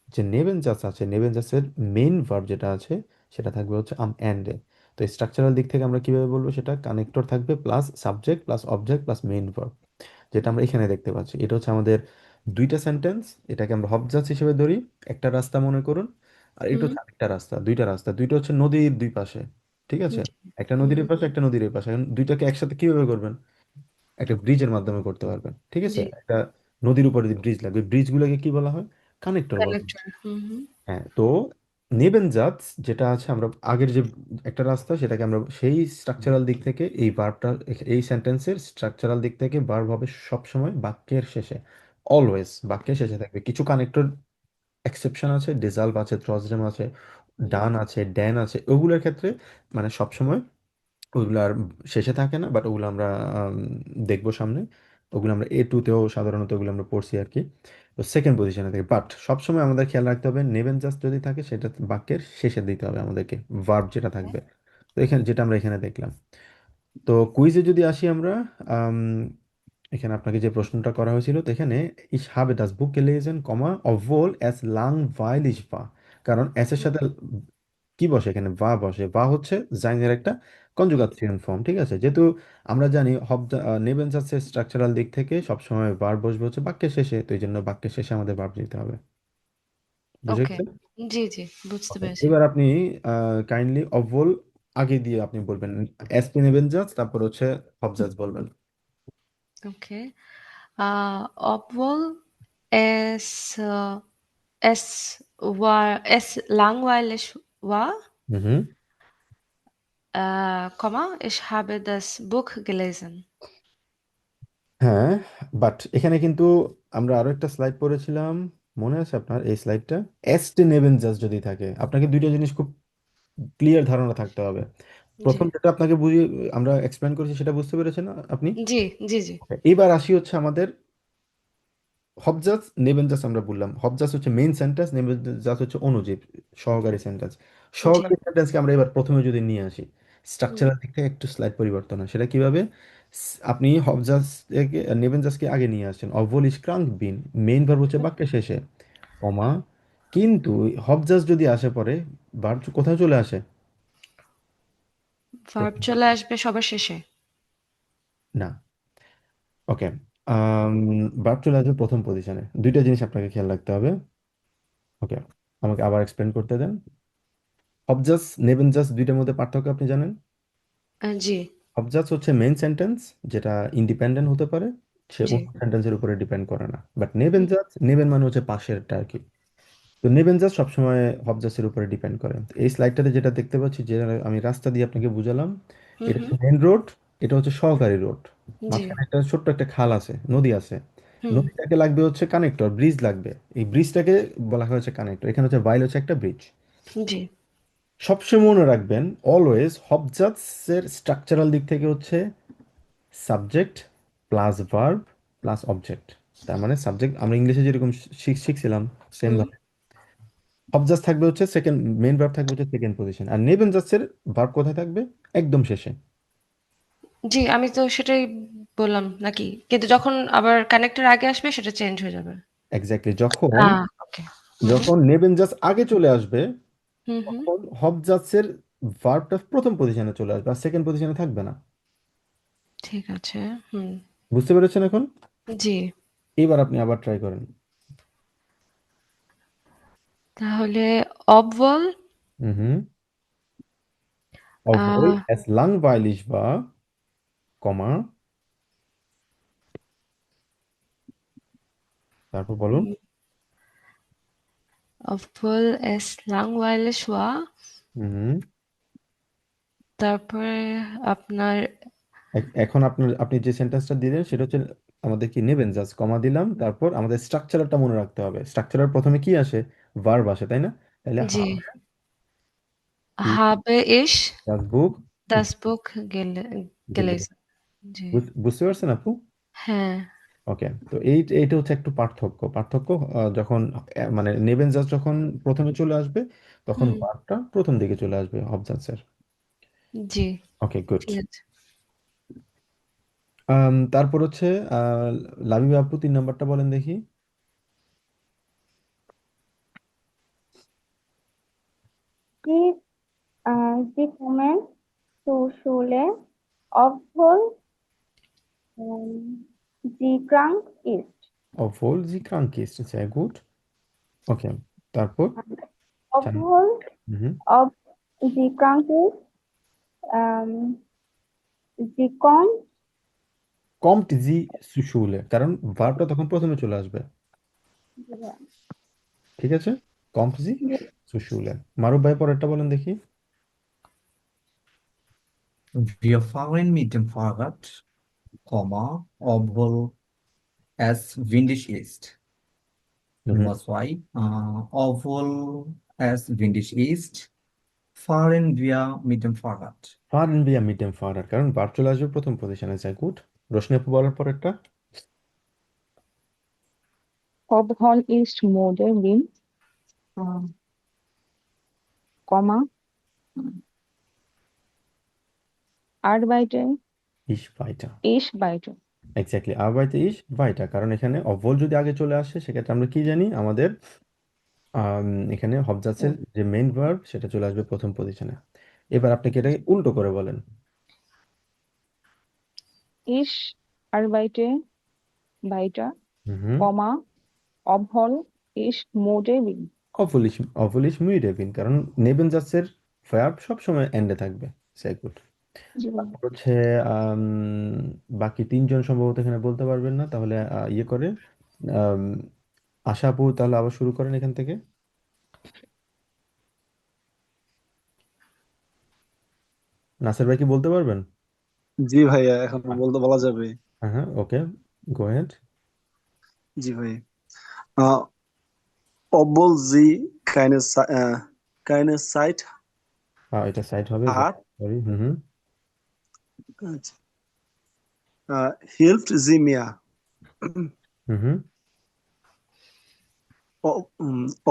যে নেবেন জাস আছে, নেবেন জাসের মেইন ভার্ব যেটা আছে সেটা থাকবে হচ্ছে এন্ডে। তো স্ট্রাকচারাল দিক থেকে আমরা কিভাবে বলবো, সেটা কানেক্টর থাকবে plus subject plus object plus main verb, যেটা আমরা এখানে দেখতে পাচ্ছি। এটা হচ্ছে আমাদের দুইটা সেন্টেন্স, এটাকে আমরা হবজাস হিসেবে ধরি, একটা রাস্তা মনে করুন। আর এটা হুম হচ্ছে আরেকটা রাস্তা, দুইটা রাস্তা, দুইটা হচ্ছে নদীর দুই পাশে, ঠিক আছে? জি একটা হুম নদীর এই পাশে, একটা নদীর এই পাশে। এখন দুইটাকে একসাথে কিভাবে করবেন? একটা ব্রিজের মাধ্যমে করতে পারবেন, ঠিক আছে? জি একটা নদীর উপরে যে ব্রিজ লাগবে, ব্রিজগুলোকে কি বলা হয়? কানেক্টর বলা হয়। কানেক্টর হুম হ্যাঁ, তো নেবেনজাত যেটা আছে, আমরা আগের যে একটা রাস্তা, সেটাকে আমরা সেই স্ট্রাকচারাল দিক থেকে এই ভার্বটা, এই সেন্টেন্সের স্ট্রাকচারাল দিক থেকে ভার্ব হবে সবসময় বাক্যের শেষে, অলওয়েজ বাক্যের শেষে থাকবে। কিছু কানেক্টর এক্সেপশন আছে, ডিজালভ আছে, ট্রসডেম আছে, ডান আছে, ড্যান আছে, ওগুলোর ক্ষেত্রে মানে সবসময় ওগুলো আর শেষে থাকে না, বাট ওগুলো আমরা আম, দেখবো সামনে। ওগুলো আমরা A2-তেও সাধারণত ওগুলো আমরা পড়ছি আর কি। তো সেকেন্ড পজিশনে থাকে, বাট সবসময় আমাদের খেয়াল রাখতে হবে নেবেন জাস্ট যদি থাকে সেটা বাক্যের শেষে দিতে হবে আমাদেরকে, ভার্ব যেটা থাকবে। তো এখানে যেটা আমরা এখানে দেখলাম। তো কুইজে যদি আসি আমরা, আম, এখানে আপনাকে যে প্রশ্নটা করা হয়েছিল, তো এখানে ich habe das Buch gelesen, obwohl es langweilig war। কারণ এস এর সাথে কি বসে এখানে? va বসে। va হচ্ছে জাইনের একটা কনজুগেশন ফর্ম, ঠিক আছে? যেহেতু আমরা জানি নেবেনসাসের স্ট্রাকচারাল দিক থেকে সবসময় ভার্ব বসবে হচ্ছে বাক্যের শেষে, তো এই জন্য বাক্যের শেষে আমাদের ভার্ব দিতে হবে। বুঝে ওকে গেছেন? জি জি বুঝতে Okay, পেরেছি এবার আপনি কাইন্ডলি অভ্যল আগে দিয়ে আপনি বলবেন, এসপি নেবেনজাস, তারপর হচ্ছে হবজাস বলবেন। ওকে obwohl es es langweilig war, হুম। ich habe das Buch gelesen. হ্যাঁ, বাট এখানে কিন্তু আমরা আরো একটা স্লাইড পড়েছিলাম, মনে আছে আপনার এই স্লাইডটা? এসটি নেবেনজাস যদি থাকে, আপনাকে দুইটা জিনিস খুব ক্লিয়ার ধারণা থাকতে হবে। জি প্রথম যেটা আপনাকে বুঝিয়ে আমরা এক্সপ্লেন করেছি সেটা বুঝতে পেরেছেন আপনি? জি জি জি এবার আসি হচ্ছে আমাদের হবজাস নেবেনজাস। আমরা বললাম হবজাস হচ্ছে মেইন সেন্টেন্স, নেবেনজাস হচ্ছে অনুজীব, সহকারী সেন্টেন্স। জি সহকারী সেন্টেন্সকে আমরা এবার প্রথমে যদি নিয়ে আসি, হুম স্ট্রাকচারাল দিক থেকে একটু স্লাইড পরিবর্তন হয়, সেটা কিভাবে? আপনি হবজাস নেবেনজাসকে আগে নিয়ে আসছেন, অবল ইসক্রাঙ্ক বিন, মেইন ভার্ব হচ্ছে বাক্যের শেষে, কমা, কিন্তু হবজাস যদি আসে পরে, ভার্ব কোথায় চলে আসে? ভার্ব চলে আসবে সবার শেষে না। ওকে, ভার্ব চলে আসবে প্রথম পজিশনে। দুইটা জিনিস আপনাকে খেয়াল রাখতে হবে। ওকে, আমাকে আবার এক্সপ্লেন করতে দেন। হবজাস নেবেনজাস দুইটার মধ্যে পার্থক্য আপনি জানেন? জি হবজাস হচ্ছে মেইন সেন্টেন্স, যেটা ইন্ডিপেন্ডেন্ট হতে পারে, সে জি অন্য সেন্টেন্সের উপরে ডিপেন্ড করে না। বাট নেবেনজাস, নেবেন মানে হচ্ছে পাশেরটা আর কি। তো নেবেনজাস সবসময় হবজাসের উপরে ডিপেন্ড করে। তো এই স্লাইডটাতে যেটা দেখতে পাচ্ছি, যে আমি রাস্তা দিয়ে আপনাকে বুঝালাম, হুম এটা হুম হচ্ছে মেইন রোড, এটা হচ্ছে সহকারী রোড। জি মাঝখানে একটা ছোট্ট একটা খাল আছে, নদী আছে। হুম নদীটাকে লাগবে হচ্ছে কানেক্টর, ব্রিজ লাগবে। এই ব্রিজটাকে বলা হয়েছে কানেক্টর। এখানে হচ্ছে বাইল হচ্ছে একটা ব্রিজ। জি সবসময় মনে রাখবেন, অলওয়েজ হবজাসের স্ট্রাকচারাল দিক থেকে হচ্ছে subject plus verb plus object. তার মানে সাবজেক্ট আমরা ইংলিশে যেরকম শিখছিলাম, সেম হুম ভাবে হবজাস থাকবে হচ্ছে সেকেন্ড, মেইন ভার্ব থাকবে হচ্ছে সেকেন্ড পজিশন, আর নেবেন জাস্টের ভার্ব কোথায় থাকবে? একদম শেষে। জি আমি তো সেটাই বললাম নাকি কিন্তু যখন আবার কানেক্টর আগে আসবে সেটা চেঞ্জ হয়ে যাবে এক্স্যাক্টলি, যখন ওকে যখন নেবেন জাস্ট আগে চলে আসবে, হুম হুম তখন হবজাসের ভার্বটা প্রথম পজিশনে চলে আসবে, আর সেকেন্ড পজিশনে থাকবে না। ঠিক আছে হুম বুঝতে পেরেছেন এখন? জি এবার আপনি আবার ট্রাই করেন। তাহলে obwohl হুম। Obwohl আহ es langweilig war, কমা, তারপর বলুন। obwohl es langweilig war হুম। তারপরে আপনার এখন আপনি যে সেন্টেন্সটা দিলেন সেটা হচ্ছে আমাদের কি নেবেন, জাস্ট কমা দিলাম, তারপর আমাদের স্ট্রাকচারটা মনে রাখতে হবে। স্ট্রাকচারের প্রথমে কি আসে? ভার্ব আসে, তাই না? তাহলে জি, হাব ich habe ich das Buch das Buch gelesen। gelesen। জি, বুঝতে পারছেন আপু? হ্যাঁ, ওকে, তো এইটা হচ্ছে একটু পার্থক্য যখন মানে নেবেন জাস্ট যখন প্রথমে চলে আসবে, তখন হুম, ভার্বটা প্রথম দিকে চলে আসবে অবজান্সের। জি, ওকে, গুড। ঠিক আছে। তারপর হচ্ছে লাবিব আপু 3 নাম্বারটা বলেন দেখি। Die, die kommen zur Schule, obwohl sie krank ist. Obwohl sie krank ist, sehr gut. Okay, তারপর চার। Obwohl হুম। ob sie krank ist, ähm, sie kommt, Kommt sie zur Schule, কারণ ভার্বটা তখন প্রথমে চলে আসবে। ঠিক আছে, kommt sie zur Schule। মারুফ ভাই পরেরটা বলেন দেখি। Wir fahren mit dem Fahrrad, obwohl es windig ist. হুম। Nummer zwei, obwohl es windig ist, fahren wir mit dem Fahrrad. fahren wir mit dem Fahrrad, কারণ ভার্ব চলে আসবে প্রথম পজিশনে, sehr gut। রোশনি আপু বলার পরেরটা। Obwohl ist Modell, Komma, Arbeite ich weiter। ich weiter। Exactly, arbeite ich weiter, কারণ এখানে obwohl যদি আগে চলে আসে সেক্ষেত্রে আমরা কি জানি, আমাদের এখানে হবজাসের যে মেইন ভার্ব সেটা চলে আসবে প্রথম পজিশনে। এবার আপনি কি এটাকে উল্টো করে বলেন। Ich arbeite weiter, হুম। obwohl ich Modell bin। obwohl ich müde bin, কারণ নেবেন জাসের ভার্ব সবসময় এন্ডে থাকবে, sehr gut। জি, তারপর হচ্ছে আম, বাকি 3জন সম্ভবত এখানে বলতে পারবেন না, তাহলে ইয়ে করে আম, আশা আপু তাহলে আবার শুরু করেন এখান থেকে। নাসের ভাই কি বলতে পারবেন? জি ভাইয়া, এখন বলা যাবে। হ্যাঁ হ্যাঁ, ওকে, গো হেড। জি ভাই, আহ, obwohl sie keine Zeit এটা সাইড হবে, hat, সরি। হুম হুম। hilft sie mir. হুম হুম।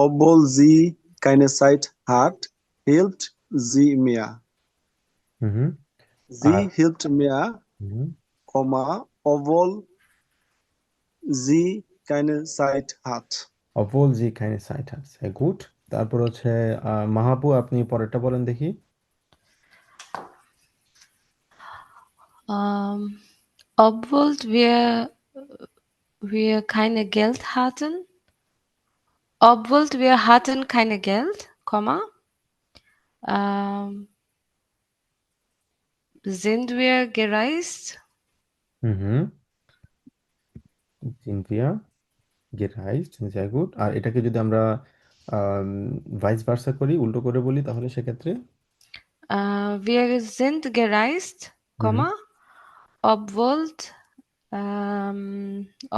Obwohl sie keine Zeit hat, hilft sie mir. হুম হুম। Sie আর hilft mir, হুম, obwohl sie keine Zeit hat. obwohl sie keine Zeit hat, sehr gut। তারপর হচ্ছে মাহাপু আপনি পরেরটা বলেন দেখি। Obwohl wir keine Geld hatten, obwohl wir hatten keine Geld, ähm, sind wir gereist। হুম হুম। sind wir gereist, sehr gut। আর এটাকে যদি আমরা vice versa করি, উল্টো করে বলি, তাহলে সেক্ষেত্রে Wir sind gereist, হুম হুম। obwohl,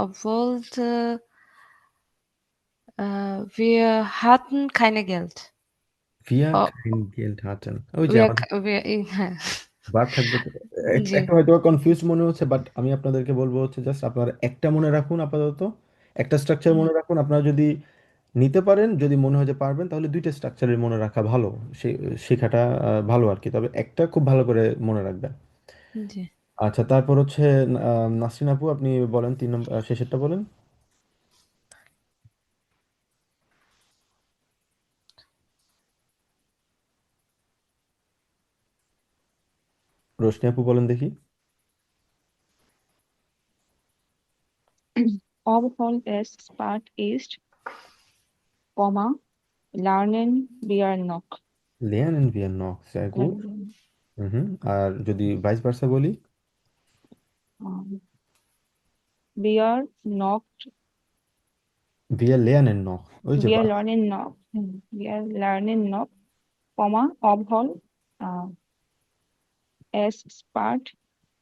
obwohl wir hatten keine Geld। wir O kein Geld hatten, ওই যে wir, আমাদের হ্যাঁ, বার থাকবে তো। জি, একটু হয়তো কনফিউজ মনে হচ্ছে, বাট আমি আপনাদেরকে বলবো হচ্ছে জাস্ট আপনারা একটা মনে রাখুন আপাতত, একটা স্ট্রাকচার মনে রাখুন। আপনারা যদি নিতে পারেন, যদি মনে হয় যে পারবেন, তাহলে 2টা স্ট্রাকচারের মনে রাখা ভালো, শেখাটা ভালো আর কি, তবে একটা খুব ভালো করে মনে রাখবেন। জি। আচ্ছা, তারপর হচ্ছে নাসরিন আপু আপনি বলেন 3 নম্বর শেষেরটা বলেন। রোশনি আপু বলেন দেখি। Obwohl es spät ist, lernen wir noch। lernen wir noch, sehr gut। হুম। আর যদি ভাইস ভার্সা বলি, Wir noch, wir lernen noch, ওই যে wir lernen noch, wir lernen noch, obwohl es spät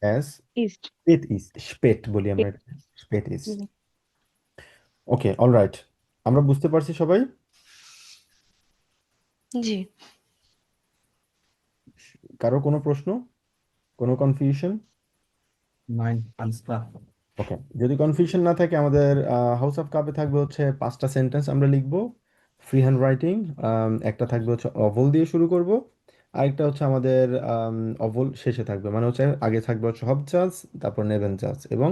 as east. Spate east, spate বলি আমরা এটা, spate east. ওকে, alright, আমরা বুঝতে পারছি সবাই। জি। কারো কোনো প্রশ্ন, কোনো কনফিউশন? Nein, alles klar. ওকে, যদি কনফিউশন না থাকে, আমাদের হাউস অফ কাপে থাকবে হচ্ছে 5টা সেন্টেন্স আমরা লিখবো, ফ্রি হ্যান্ড রাইটিং। একটা থাকবে হচ্ছে অভল দিয়ে শুরু করব, আরেকটা হচ্ছে আমাদের অভল শেষে থাকবে, মানে হচ্ছে আগে থাকবে হচ্ছে হবজাজ, তারপর নেবেনজাজ, এবং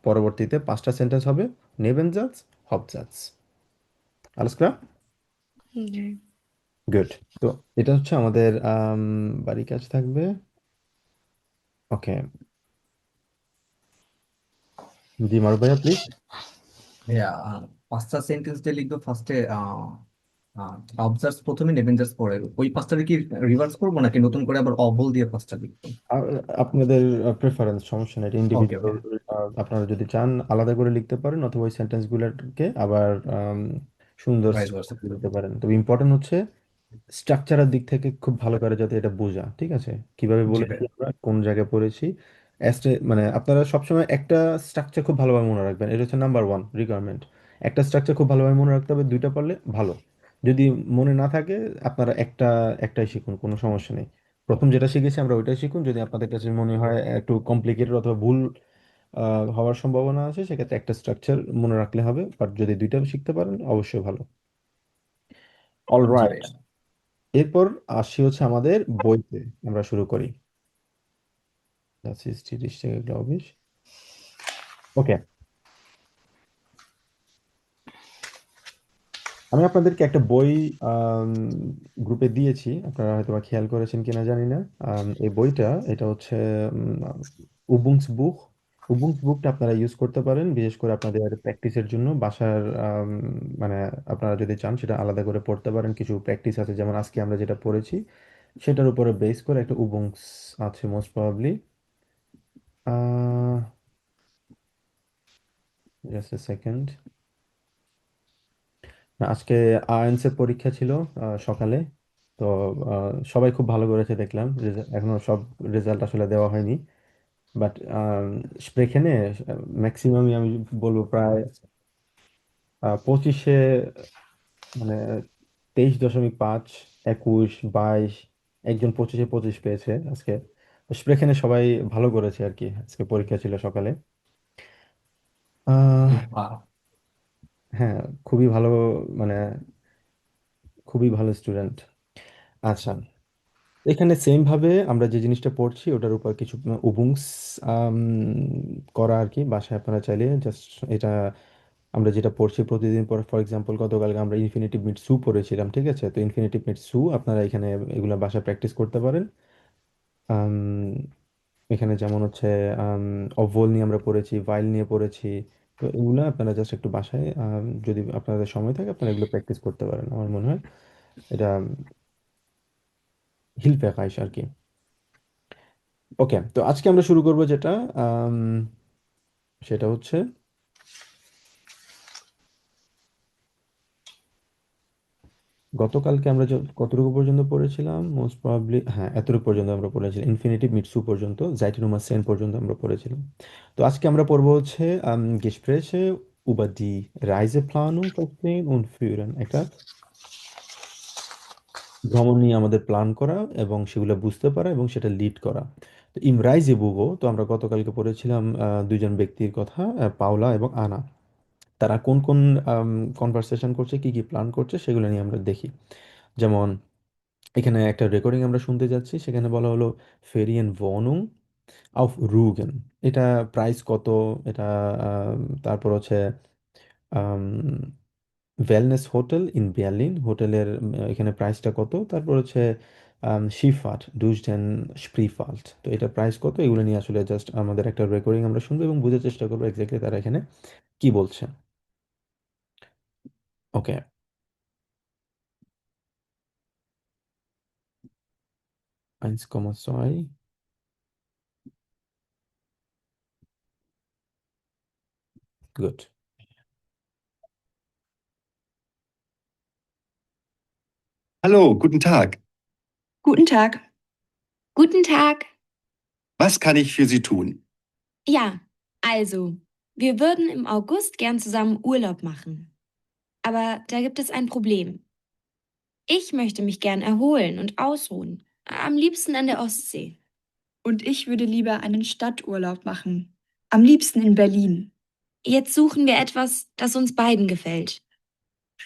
পরবর্তীতে 5টা সেন্টেন্স হবে নেবেনজাজ, হবজাজ। আলোচ klar? জি। গুড। তো এটা হচ্ছে আমাদের বাড়ি কাজ থাকবে। ওকে, জি মারুফ ভাইয়া প্লিজ। হ্যাঁ, পাঁচটা সেন্টেন্স দিয়ে লিখবো। ফার্স্টে অবজার্ভস প্রথমে, নেভেঞ্জার্স পরে। ওই পাঁচটাকে কি রিভার্স করবো নাকি নতুন করে আবার অবল দিয়ে পাঁচটা লিখবো? আপনাদের প্রেফারেন্স, সমস্যা নেই, এটা ওকে, ইন্ডিভিজুয়াল। ওকে, আপনারা যদি চান আলাদা করে লিখতে পারেন, অথবা ওই সেন্টেন্সগুলোকে আবার সুন্দর ভাইস structure ভার্সা। করে লিখতে পারেন। তবে ইম্পর্টেন্ট হচ্ছে স্ট্রাকচারের দিক থেকে খুব ভালো করে যাতে এটা বোঝা, ঠিক আছে, কিভাবে জি বলেছি ভাই। আমরা, কোন জায়গায় পড়েছি। মানে আপনারা সবসময় একটা স্ট্রাকচার খুব ভালোভাবে মনে রাখবেন, এটা হচ্ছে নাম্বার ওয়ান রিকোয়ারমেন্ট। একটা স্ট্রাকচার খুব ভালোভাবে মনে রাখতে হবে, দুইটা পারলে ভালো। যদি মনে না থাকে, আপনারা একটাই শিখুন, কোনো সমস্যা নেই। প্রথম যেটা শিখেছি আমরা ওইটাই শিখুন। যদি আপনাদের কাছে মনে হয় একটু কমপ্লিকেটেড অথবা ভুল হওয়ার সম্ভাবনা আছে, সেক্ষেত্রে একটা স্ট্রাকচার মনে রাখলে হবে, বাট যদি দুইটা শিখতে পারেন অবশ্যই ভালো। জি অলরাইট, ভাইয়া। এরপর আসি হচ্ছে আমাদের বইতে, আমরা শুরু করি। Das ist die richtige, glaube ich. ওকে, আমি আপনাদেরকে একটা বই গ্রুপে দিয়েছি, আপনারা হয়তো বা খেয়াল করেছেন কিনা জানি না। এই বইটা, এটা হচ্ছে উবুংস বুক। উবুংস বুকটা আপনারা ইউজ করতে পারেন, বিশেষ করে আপনাদের প্র্যাকটিসের জন্য বাসার, মানে আপনারা যদি চান সেটা আলাদা করে পড়তে পারেন। কিছু প্র্যাকটিস আছে, যেমন আজকে আমরা যেটা পড়েছি সেটার উপরে বেস করে একটা উবুংস আছে most probably. Just a second. না, আজকে আইএলটিএস এর পরীক্ষা ছিল সকালে। তো সবাই খুব ভালো করেছে দেখলাম। এখনো সব রেজাল্ট আসলে দেওয়া হয়নি, বাট স্প্রেখেনে ম্যাক্সিমামই আমি বলবো প্রায় 25-এ, মানে 23.5, 21, 22, একজন 25-এ 25 পেয়েছে আজকে। স্প্রেখেনে সবাই ভালো করেছে আর কি, আজকে পরীক্ষা ছিল সকালে। আহ, আহ, হ্যাঁ, খুবই ভালো, মানে খুবই ভালো স্টুডেন্ট। আচ্ছা, এখানে সেম ভাবে আমরা যে জিনিসটা পড়ছি ওটার উপর কিছু উবুংস করা আর কি, বাসায় আপনারা চাইলে জাস্ট এটা, আমরা যেটা পড়ছি প্রতিদিন পর, ফর এক্সাম্পল গতকালকে আমরা ইনফিনিটিভ মিট সু পড়েছিলাম, ঠিক আছে, তো ইনফিনিটিভ মিট সু আপনারা এখানে এগুলো বাসায় প্র্যাকটিস করতে পারেন। আম, এখানে যেমন হচ্ছে অভ্বল নিয়ে আমরা পড়েছি, ভাইল নিয়ে পড়েছি। তো এগুলো আপনারা জাস্ট একটু বাসায়, যদি আপনাদের সময় থাকে, আপনারা এগুলো প্র্যাকটিস করতে পারেন। আমার মনে হয় এটা হিলফেকাইশ আর কি। ওকে, তো আজকে আমরা শুরু করব যেটা, আম, সেটা হচ্ছে গতকালকে আমরা কতটুকু পর্যন্ত পড়েছিলাম, মোস্ট প্রবাবলি হ্যাঁ এতটুকু পর্যন্ত আমরা পড়েছিলাম, ইনফিনিটিভ মিটসু পর্যন্ত, জাইটিনোমা সেন পর্যন্ত আমরা পড়েছিলাম। তো আজকে আমরা পড়বো হচ্ছে Gespräche über die Reiseplanung verstehen und führen, একটা ভ্রমণ নিয়ে আমাদের প্ল্যান করা এবং সেগুলো বুঝতে পারা এবং সেটা লিড করা। তো ইম রাইজে বুগো, তো আমরা গতকালকে পড়েছিলাম দুইজন ব্যক্তির কথা, পাওলা এবং আনা। তারা কোন কোন কনভারসেশন করছে, কি কি প্ল্যান করছে, সেগুলো নিয়ে আমরা দেখি। যেমন এখানে একটা রেকর্ডিং আমরা শুনতে যাচ্ছি, সেখানে বলা হলো ফেরিয়েন ভনুং অফ রুগেন। এটা প্রাইস কত, এটা তারপর হচ্ছে ওয়েলনেস হোটেল ইন বার্লিন, হোটেলের এখানে প্রাইসটা কত, তারপর হচ্ছে শিফার্ট ডুজডেন স্প্রিফাল্ট, তো এটা প্রাইস কত, এগুলো নিয়ে আসলে জাস্ট আমাদের একটা রেকর্ডিং আমরা শুনবো এবং বোঝার চেষ্টা করবো এক্স্যাক্টলি তারা এখানে কি বলছে। ওকে, 1,2, good. Hallo, guten Tag. Guten Tag. Guten Tag. Was kann ich für Sie tun? Ja, also, wir würden im August gern zusammen Urlaub machen. Aber da gibt es ein Problem. Ich möchte mich gern erholen und ausruhen. Am liebsten an der Ostsee. Und ich würde lieber einen Stadturlaub machen. Am liebsten in Berlin. Jetzt suchen wir etwas, das uns beiden gefällt.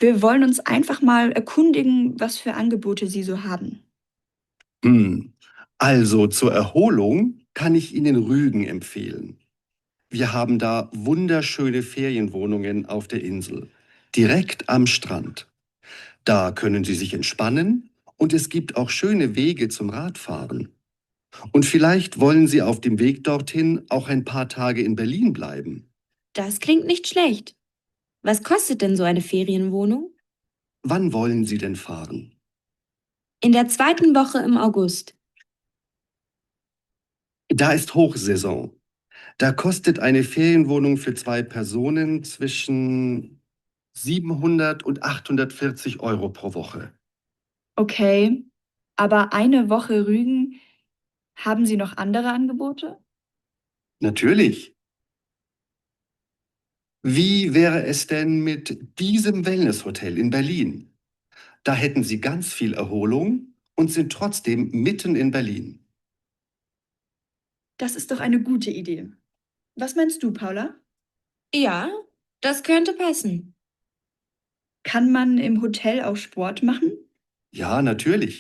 Wir wollen uns einfach mal erkundigen, was für Angebote Sie so haben. Also zur Erholung kann ich Ihnen Rügen empfehlen. Wir haben da wunderschöne Ferienwohnungen auf der Insel, direkt am Strand. Da können Sie sich entspannen und es gibt auch schöne Wege zum Radfahren. Und vielleicht wollen Sie auf dem Weg dorthin auch ein paar Tage in Berlin bleiben. Das klingt nicht schlecht. Was kostet denn so eine Ferienwohnung? Wann wollen Sie denn fahren? In der zweiten Woche im August. Da ist Hochsaison. Da kostet eine Ferienwohnung für 2 Personen zwischen 700 und 840 Euro pro Woche. Okay, aber eine Woche Rügen, haben Sie noch andere Angebote? Natürlich. Wie wäre es denn mit diesem Wellnesshotel in Berlin? Da hätten Sie ganz viel Erholung und sind trotzdem mitten in Berlin. Das ist doch eine gute Idee. Was meinst du, Paula? Ja, das könnte passen. Kann man im Hotel auch Sport machen? Ja, natürlich.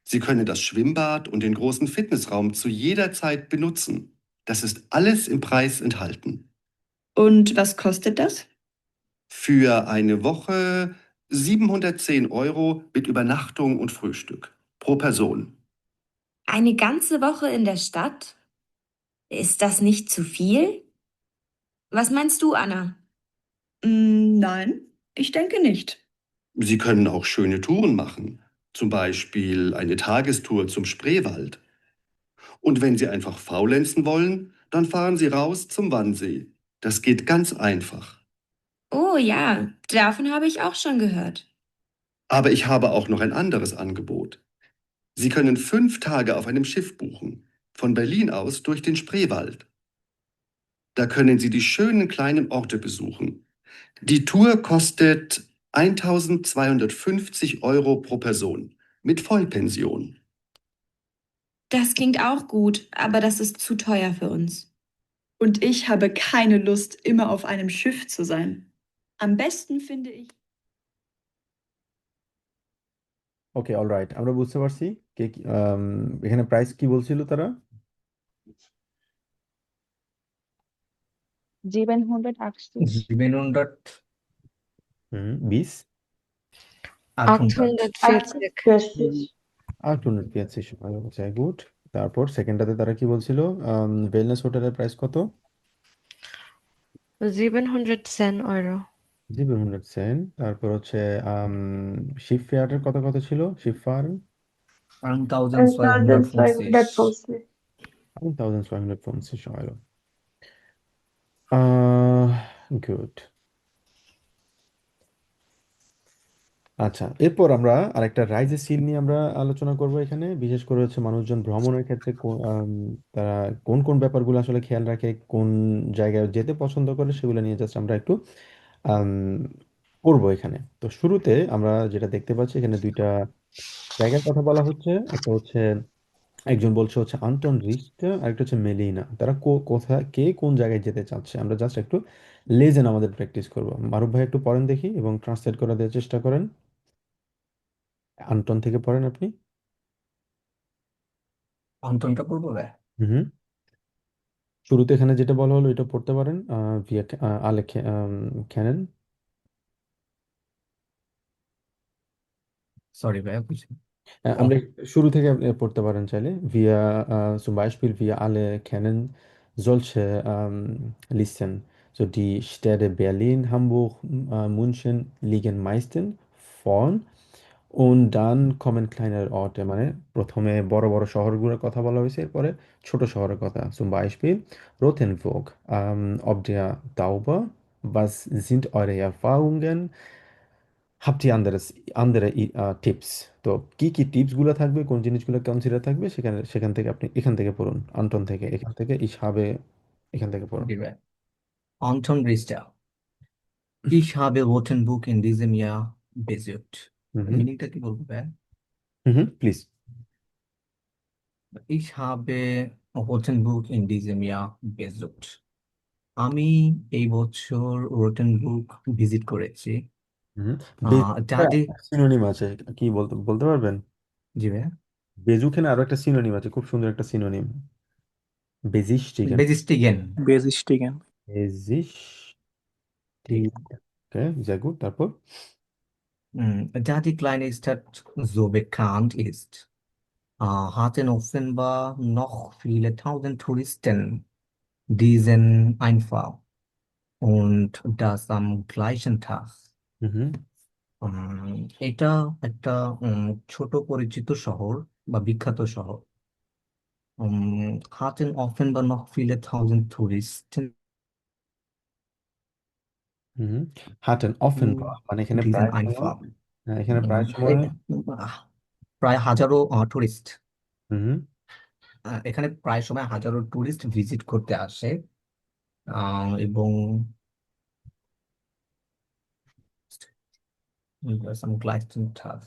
Sie können das Schwimmbad und den großen Fitnessraum zu jeder Zeit benutzen. Das ist alles im Preis enthalten. Und was kostet das? Für eine Woche 710 Euro mit Übernachtung und Frühstück pro Person. Eine ganze Woche in der Stadt? Ist das nicht zu viel? Was meinst du, Anna? Nein, ich denke nicht. Sie können auch schöne Touren machen, zum Beispiel eine Tagestour zum Spreewald. Und wenn Sie einfach faulenzen wollen, dann fahren Sie raus zum Wannsee. Das geht ganz einfach. Oh ja, davon habe ich auch schon gehört. Aber ich habe auch noch ein anderes Angebot. Sie können 5 Tage auf einem Schiff buchen, von Berlin aus durch den Spreewald. Da können Sie die schönen kleinen Orte besuchen. Die Tour kostet 1250 Euro pro Person mit Vollpension. Das klingt auch gut, aber das ist zu teuer für uns. Und ich habe keine Lust, immer auf einem Schiff zu sein. Am besten finde ich. Okay, alright, আমরা বুঝতে পারছি এখানে price কি বলছিল তারা? 780. 700, হুম, 20, 800. 840. 840. 840 Euro, sehr gut. তারপর সেকেন্ডটাতে তারা কি বলছিল? ওয়েলনেস হোটেলের প্রাইস কত? 710 Euro. 710। তারপর হচ্ছে শিপ ফেয়ারের কত কত ছিল? Ship fare 1250. 1250. 1250 Euro. গুড। আচ্ছা, এরপর আমরা আরেকটা রাইজের সিল নিয়ে আমরা আলোচনা করব এখানে। বিশেষ করে হচ্ছে মানুষজন ভ্রমণের ক্ষেত্রে তারা কোন কোন ব্যাপারগুলো আসলে খেয়াল রাখে, কোন জায়গায় যেতে পছন্দ করে, সেগুলো নিয়ে জাস্ট আমরা একটু আম, করবো এখানে। তো শুরুতে আমরা যেটা দেখতে পাচ্ছি এখানে দুইটা জায়গার কথা বলা হচ্ছে। একটা হচ্ছে, একজন বলছে হচ্ছে আন্টন রিস্টা, আরেকটা হচ্ছে মেলিনা। তারা কোথায়, কে কোন জায়গায় যেতে চাচ্ছে, আমরা জাস্ট একটু লেজেন আমাদের প্র্যাকটিস করবো। মারুফ ভাই একটু পড়েন দেখি এবং ট্রান্সলেট করে দেওয়ার চেষ্টা করেন। আন্টন থেকে পড়েন আপনি। আন্তনটা পড়বো ভাই? হুম, শুরুতে এখানে যেটা বলা হলো এটা পড়তে পারেন। ভিয়া আলে ক্যানেন। সরি ভাই, বুঝি। আমরা শুরু থেকে পড়তে পারেন চাইলে। Wir zum Beispiel wir alle kennen solche Listen. So die Städte Berlin, Hamburg, München liegen meistens vorn und dann kommen kleinere Orte, মানে প্রথমে বড় বড় শহরগুলোর কথা বলা হয়েছে, এরপরে ছোট শহরের কথা। Zum Beispiel Rothenburg, ob der Tauber, was sind eure Erfahrungen? habt ihr andere tips? তো কি কি টিপস গুলো থাকবে, কোন জিনিসগুলো কনসিডার থাকবে, সেখান থেকে আপনি এখান থেকে পড়ুন, আন্টন থেকে, এখান থেকে ইসহাবে, এখান থেকে পড়ুন। জি ভাই। Anton Richter. Ich habe roten Buch in diesem Jahr besucht. হুম মিনিংটা কি বলবো ভাই? হুম, please. Ich habe roten Buch in diesem Jahr besucht. আমি এই বছর রোটেন বুক ভিজিট করেছি। হুম। যাদের সিনোনিম আছে, কি বলতে বলতে পারবেন? জি ভাই, বেজুখেন আরো একটা সিনোনিম আছে, খুব সুন্দর একটা সিনোনিম, বেজিস্টিগেন। বেজিস্টিগেন। Besichtigen. বেজিস্টিগ, ওকে, sehr gut, তারপর? Da die kleine Stadt so bekannt ist, hatten offenbar noch viele tausend Touristen diesen Einfall und das am gleichen Tag. হুম এটা একটা ছোট পরিচিত শহর বা বিখ্যাত শহর। hatten offenbar noch viele tausend Touristen হুম। হাটেন অফেনবার মানে এখানে diesen প্রায় সময়, Einfall. হ্যাঁ, এখানে প্রায় সময়। প্রায় হাজারো টুরিস্ট, হুম এখানে প্রায় সময় হাজারো টুরিস্ট ভিজিট করতে আসে, এবং some gleichen Tag.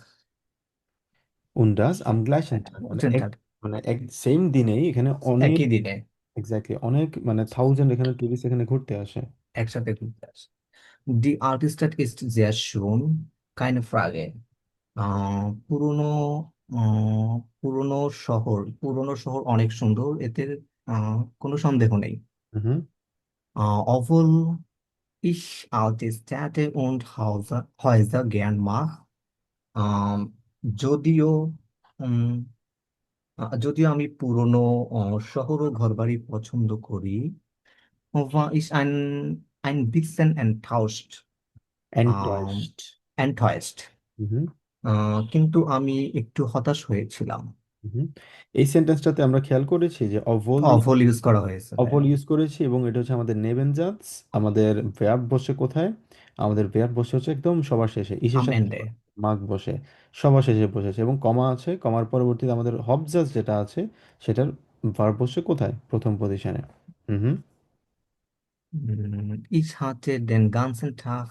und das am gleichen Tag মানে gleichen Tag, মানে এক সেম দিনেই এখানে অনেক, একই দিনে এক্স্যাক্টলি অনেক মানে থাউজেন্ড এখানে টুরিস্ট এখানে ঘুরতে আসে। একসাথে ঘুরতে আসে। Die Artstadt ist sehr schön, keine Frage. পুরনো আহ, পুরনো শহর অনেক সুন্দর, এতে কোনো সন্দেহ নেই। হুম Obwohl ich alte Städte und Häuser gern mag, আম, যদিও উম, যদিও আমি পুরনো শহর ও ঘরবাড়ি পছন্দ করি, war ich ein bisschen আম, enttäuscht। enttäuscht. হুম কিন্তু আমি একটু হতাশ হয়েছিলাম। হুম। এই সেন্টেন্সটাতে আমরা খেয়াল করেছি যে অভল, অভল ইউজ করা হয়েছে অভল ইউজ করেছি, এবং এটা হচ্ছে আমাদের নেবেনজাতস। আমাদের ভ্যাব বসে কোথায়? আমাদের ভ্যাব বসে হচ্ছে একদম সবার শেষে, ইসের আম সাথে এন্ডে। মাগ বসে সবার শেষে বসেছে, এবং কমা আছে, কমার পরবর্তীতে আমাদের হবজাস যেটা আছে সেটার ভার্ব বসে কোথায়? প্রথম পজিশনে। হুম Ich hatte den ganzen Tag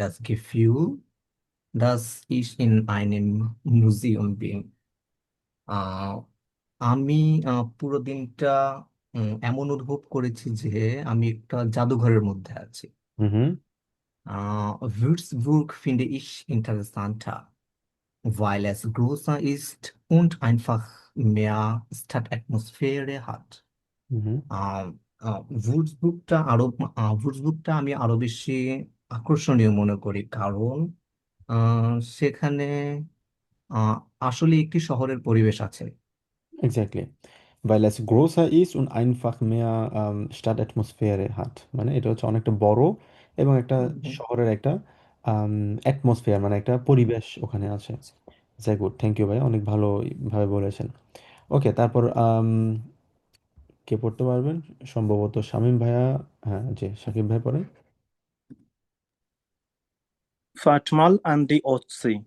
das Gefühl, dass ich in einem Museum bin. আহ, আমি পুরো দিনটা এমন অনুভব করেছি যে আমি একটা জাদুঘরের মধ্যে আছি। হুম Würzburg finde ich interessanter, weil es größer ist und einfach mehr Stadtatmosphäre hat. হুম। আহ, ভুর্জবুকটা আমি আরো বেশি আকর্ষণীয় মনে করি, কারণ সেখানে আহ, আসলে একটি শহরের পরিবেশ আছে। Exactly, weil es größer ist und einfach mehr Stadtatmosphäre hat, মানে এটা হচ্ছে অনেকটা বড় এবং একটা শহরের একটা অ্যাটমসফিয়ার মানে একটা পরিবেশ ওখানে আছে। যাই গুড, থ্যাংক ইউ ভাই, অনেক ভালোভাবে বলেছেন। ওকে, তারপর কে পড়তে পারবেন? সম্ভবত শামীম ভাইয়া, হ্যাঁ জি, সাকিব ভাই পড়েন। Fatmal an die Ostsee,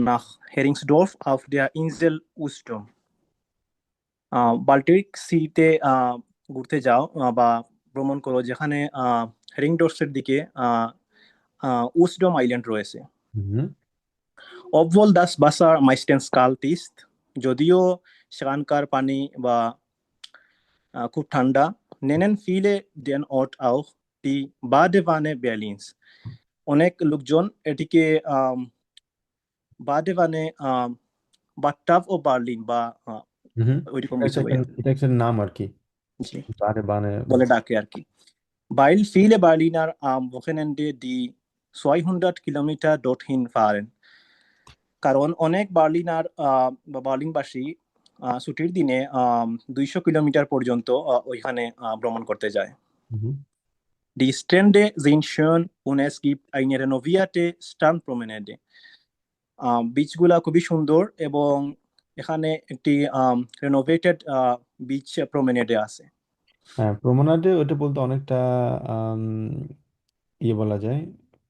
nach Heringsdorf auf der Insel Usedom. Baltic সিতে ঘুরতে যাও বা ভ্রমণ করো, যেখানে হেরিংডর্ফের দিকে উসডম আইল্যান্ড রয়েছে। হুম Obwohl das Wasser meistens kalt ist, যদিও সেখানকার পানি বা খুব ঠান্ডা, nennen viele den Ort auch die Badewanne Berlins. অনেক লোকজন এটিকে বাদেওয়ানে বাথটাব ও বার্লিন বা হুম। ওইরকম এটা কিছু এটা একটা নাম আর কি, জি বারে বানে। বলে ডাকে আর কি। Weil viele Berliner am Wochenende die 200 Kilometer dorthin fahren. কারণ অনেক বার্লিনার বা বার্লিনবাসী ছুটির দিনে 200 কিলোমিটার পর্যন্ত ওইখানে ভ্রমণ করতে যায়। হুম Die Strände sind schön und es gibt eine renovierte Strandpromenade. বিচগুলা খুবই সুন্দর এবং এখানে একটি রেনোভেটেড বিচ প্রমেনেডে আছে। হ্যাঁ, প্রমোনাডে ওটা বলতে অনেকটা আম, ইয়ে বলা যায়,